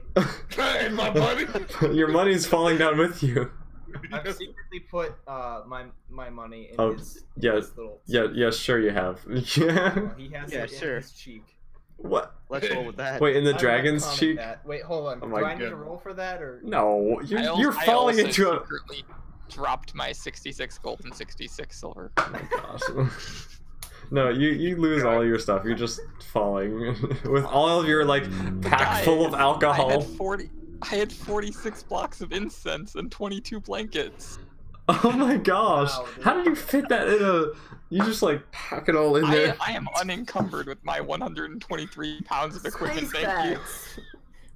Hey, my buddy. Your money's falling down with you. I've secretly put my money in Oh, his, yeah, his little. Yeah, sure you have. Yeah. He has Yeah, it sure. in his cheek. What? Let's roll with that. Wait, in the I'm gonna dragon's comment cheek? that. Wait, hold on. Oh Do my I need to God. roll for that or? No, I you're I falling also into a. secretly dropped my 66 gold and 66 silver. Oh my gosh. No, you lose all your stuff. You're just falling with all of your like pack Guys, full of alcohol. I had 46 blocks of incense and 22 blankets. Oh my gosh! Wow, dude. How did you fit that in a? You just like pack it all in there. I am unencumbered with my 123 pounds of equipment. Space Thank you. bags.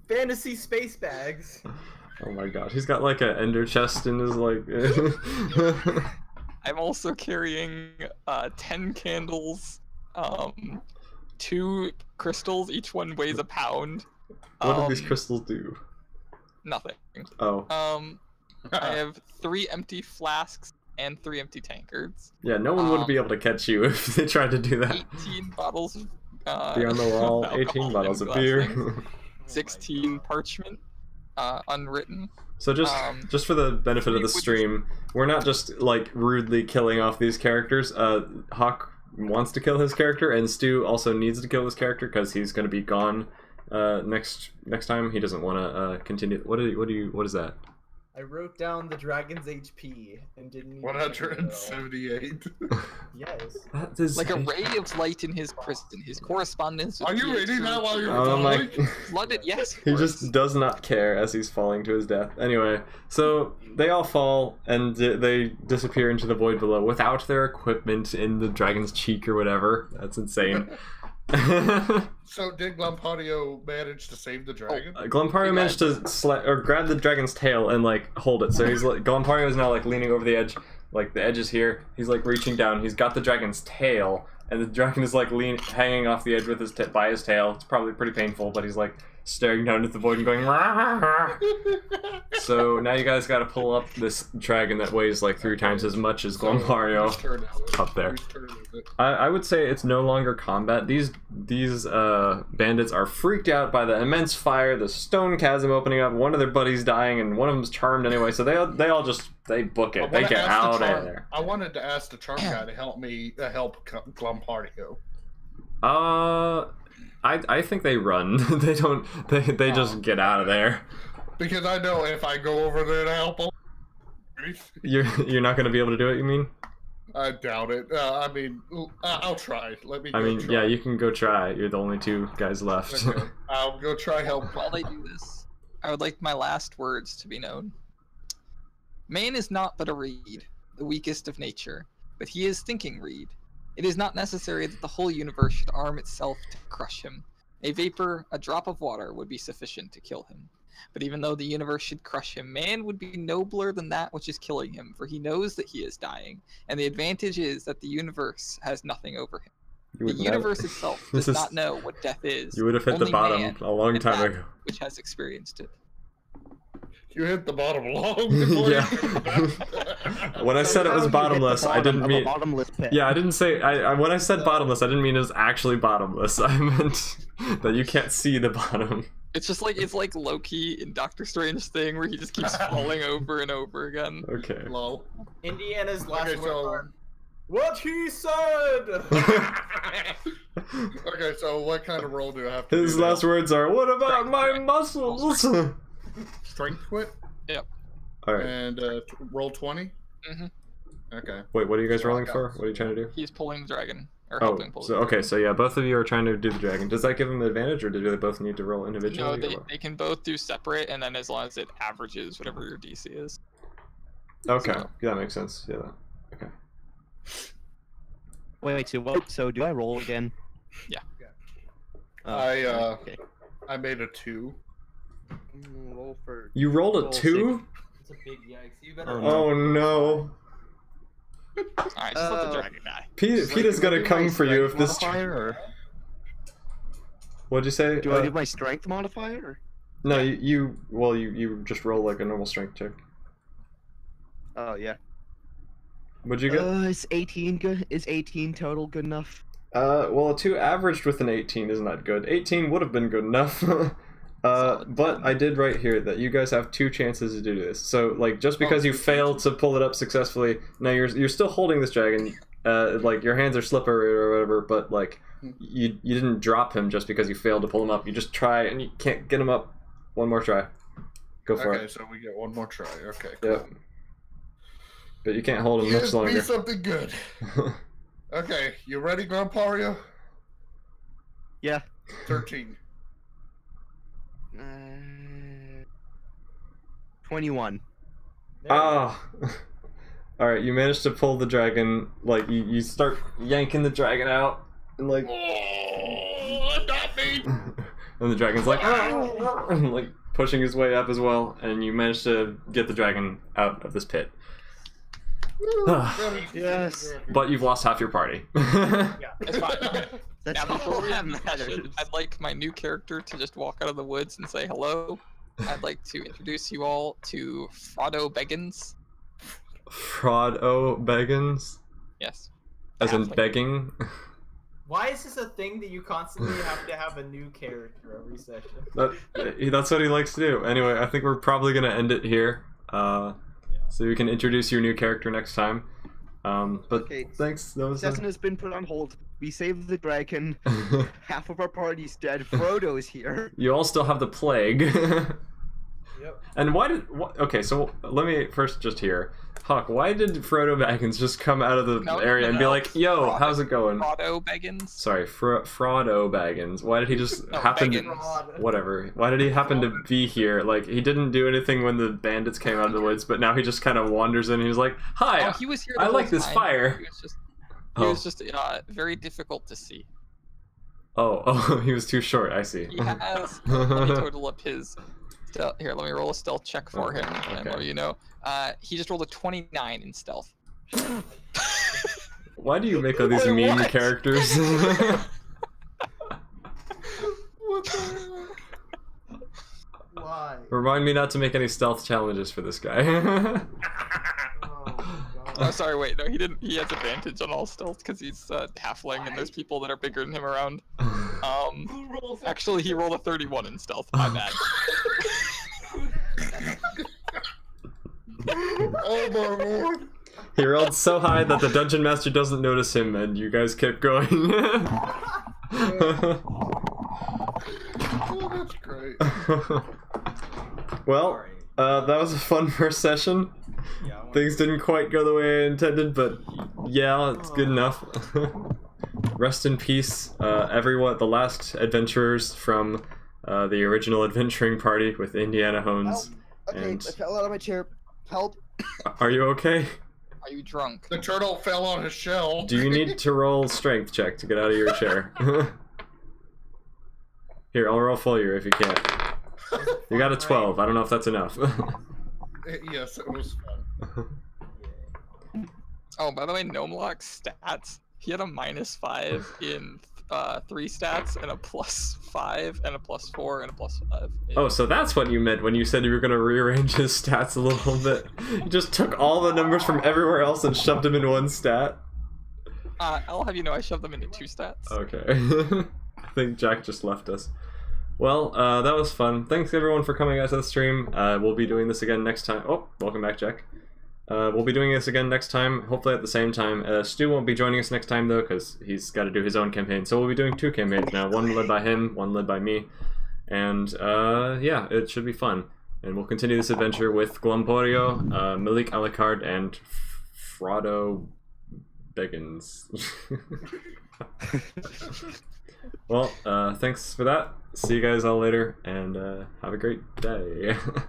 Fantasy space bags. Oh my gosh, he's got like an ender chest in his like. I'm also carrying 10 candles, 2 crystals. Each one weighs a pound. What do these crystals do? Nothing. Oh, I have 3 empty flasks and 3 empty tankards. yeah. No one would be able to catch you if they tried to do that. 18 bottles of Beer on the wall. of 18 alcohol bottles and of beer. glassings, 16 parchment, unwritten. So just for the benefit of the stream, we're not just like rudely killing off these characters. Hawk wants to kill his character, and Stu also needs to kill his character because he's going to be gone next time. He doesn't want to continue. What is that? I wrote down the dragon's HP and didn't. Even 178. Yes. That is Like a ray of light in his prison. His correspondence with Are you reading that while you're Oh my! flooded. Yes, of He course. just does not care as he's falling to his death. Anyway, so they all fall and they disappear into the void below without their equipment in the dragon's cheek or whatever. That's insane. So did Glumpodio manage to save the dragon? Glumporio managed to grab the dragon's tail and like hold it. So he's like Glumporio is now like leaning over the edge, like the edge is here. He's like reaching down. He's got the dragon's tail, and the dragon is like hanging off the edge with his by his tail. It's probably pretty painful, but he's like staring down at the void and going. Rah, rah. So now you guys got to pull up this dragon that weighs like 3 times as much as Glumporio. Whose turn is it? Up there. Whose turn is it? I would say it's no longer combat. These bandits are freaked out by the immense fire, the stone chasm opening up, one of their buddies dying, and one of them's charmed anyway. So they all just book it. They get out of there. I wanted to ask the charm guy to help me help Glumpodio. I think they run. They don't. They just get out of there. Because I know if I go over there to help him, You're not gonna be able to do it. You mean? I doubt it. I mean, I'll try. Let me. I go mean, try. yeah, you can go try. You're the only 2 guys left. Okay. I'll go try help. While they do this, I would like my last words to be known. Man is not but a reed, the weakest of nature, but he is thinking reed. It is not necessary that the whole universe should arm itself to crush him. A vapor, a drop of water would be sufficient to kill him. But even though the universe should crush him, man would be nobler than that which is killing him, for he knows that he is dying. And the advantage is that the universe has nothing over him. The universe itself does not know what death is. You would have hit the Only bottom man a long and time that ago. which has experienced it. You hit the bottom long before Yeah. When I said it was Somehow you hit the bottomless, I bottom didn't of a mean. bottomless pit. Yeah, I didn't say. When I said bottomless, I didn't mean it was actually bottomless. I meant that you can't see the bottom. It's just like Loki in Doctor Strange thing where he just keeps falling over and over again. Okay. Lol. Indiana's last Okay, words so- are, "What he said." Okay, so what kind of roll do I have to His do now? last words are, "What about my muscles?" Strength quit All right. and roll 20. Mhm. Okay. Wait, what are you guys So I rolling got- for? What are you trying to do? He's pulling the dragon, or Oh, helping pull so the okay, so yeah, both of you are trying to do the dragon. Does that give them advantage, or do they both need to roll dragon. individually? No, or what? they can both do separate, and then as long as it averages whatever your DC is. Okay, so- yeah, that makes sense. Yeah. Okay. Wait, so what? So do I roll again? Yeah. Okay. I made a 2. Roll for. You rolled a Roll 2? It's a big yikes. You better. Oh, Oh no. Alright, just let the dragon die. Pete is gonna come for you if this. Modifier, or What'd you say? do I do my strength modifier? Or? No, you just roll like a normal strength check. Oh yeah. What'd you get? Is 18 good? Is 18 total good enough? Well, a 2 averaged with an 18 is not good. 18 would have been good enough. Solid But 10. I did write here that you guys have 2 chances to do this. So, like, just because you failed to pull it up successfully, now you're still holding this dragon. Like, your hands are slippery or whatever, but, like, you didn't drop him just because you failed to pull him up. You just try, and you can't get him up. One more try. Go for Okay, it. so we get one more try. Okay, cool. Yep. But you can't hold him Give much me longer. something good. Okay, you ready, Grandpario? Yeah. 13. 21. Ah. Alright, you managed to pull the dragon, like, you start yanking the dragon out, and like, Oh, not me! and the dragon's like, and like, pushing his way up as well, and you managed to get the dragon out of this pit. Yes. But you've lost half your party. It's fine. That's Now, before we all have that the session, matters. I'd like my new character to just walk out of the woods and say hello. I'd like to introduce you all to Frodo Beggins. Frodo Beggins? Yes. As in Halfling. begging? Why is this a thing that you constantly have to have a new character every session? That's what he likes to do. Anyway, I think we're probably gonna end it here. So you can introduce your new character next time. But Okay, thanks. That was Session has been put on hold. We saved the dragon. Half of our party's dead. Frodo's here. You all still have the plague. Yep. And why did... Okay, so let me first just hear. Huck, why did Frodo Baggins just come out of the No, area and be no. like, yo, Frodo- how's it going? Frodo Beggins. Sorry, Frodo Baggins. Why did he just No, happen to... Beggins. Whatever. Why did he happen to be here? Like, he didn't do anything when the bandits came out of the woods, but now he just kind of wanders in and he's like, hi, Oh, he was here. I the like whole this time. fire. He was just very difficult to see. Oh, he was too short, I see. He has. Let me total up his. Here, let me roll a stealth check for him. And Okay. let you know. He just rolled a 29 in stealth. Why do you make all these Wait, mean what? characters? Why? Remind me not to make any stealth challenges for this guy. Oh, sorry, wait, no, he didn't. He has advantage on all stealth because he's halfling and there's people that are bigger than him around. Actually, he rolled a 31 in stealth. My bad. Oh my lord! He rolled so high that the dungeon master doesn't notice him, and you guys kept going. Oh, that's great. Well, that was a fun first session. Yeah, I want- Things didn't quite go the way I intended, but yeah, it's good enough. Rest in peace, everyone, the last adventurers from the original adventuring party with Indiana Hones. Okay, And- I fell out of my chair. Help. Are you okay? Are you drunk? The turtle fell on his shell. Do you need to roll strength check to get out of your chair? Here, I'll roll for you if you can't. You got a 12. I don't know if that's enough. Yes, it was fun. Oh, by the way, Gnomelock's stats. He had a -5 in 3 stats, and a +5, and a +4, and a +5. Oh, so that's what you meant when you said you were gonna rearrange his stats a little bit. You just took all the numbers from everywhere else and shoved them in one stat. I'll have you know I shoved them into 2 stats. Okay. I think Jack just left us. Well, that was fun. Thanks everyone for coming out to the stream. We'll be doing this again next time. Oh, welcome back, Jack. We'll be doing this again next time, hopefully at the same time. Stu won't be joining us next time though, because he's got to do his own campaign. So we'll be doing 2 campaigns now, one led by him, one led by me. And yeah, it should be fun. And we'll continue this adventure with Glumporio, Malik Alucard, and Frodo Beggins. Well, thanks for that. See you guys all later, and have a great day.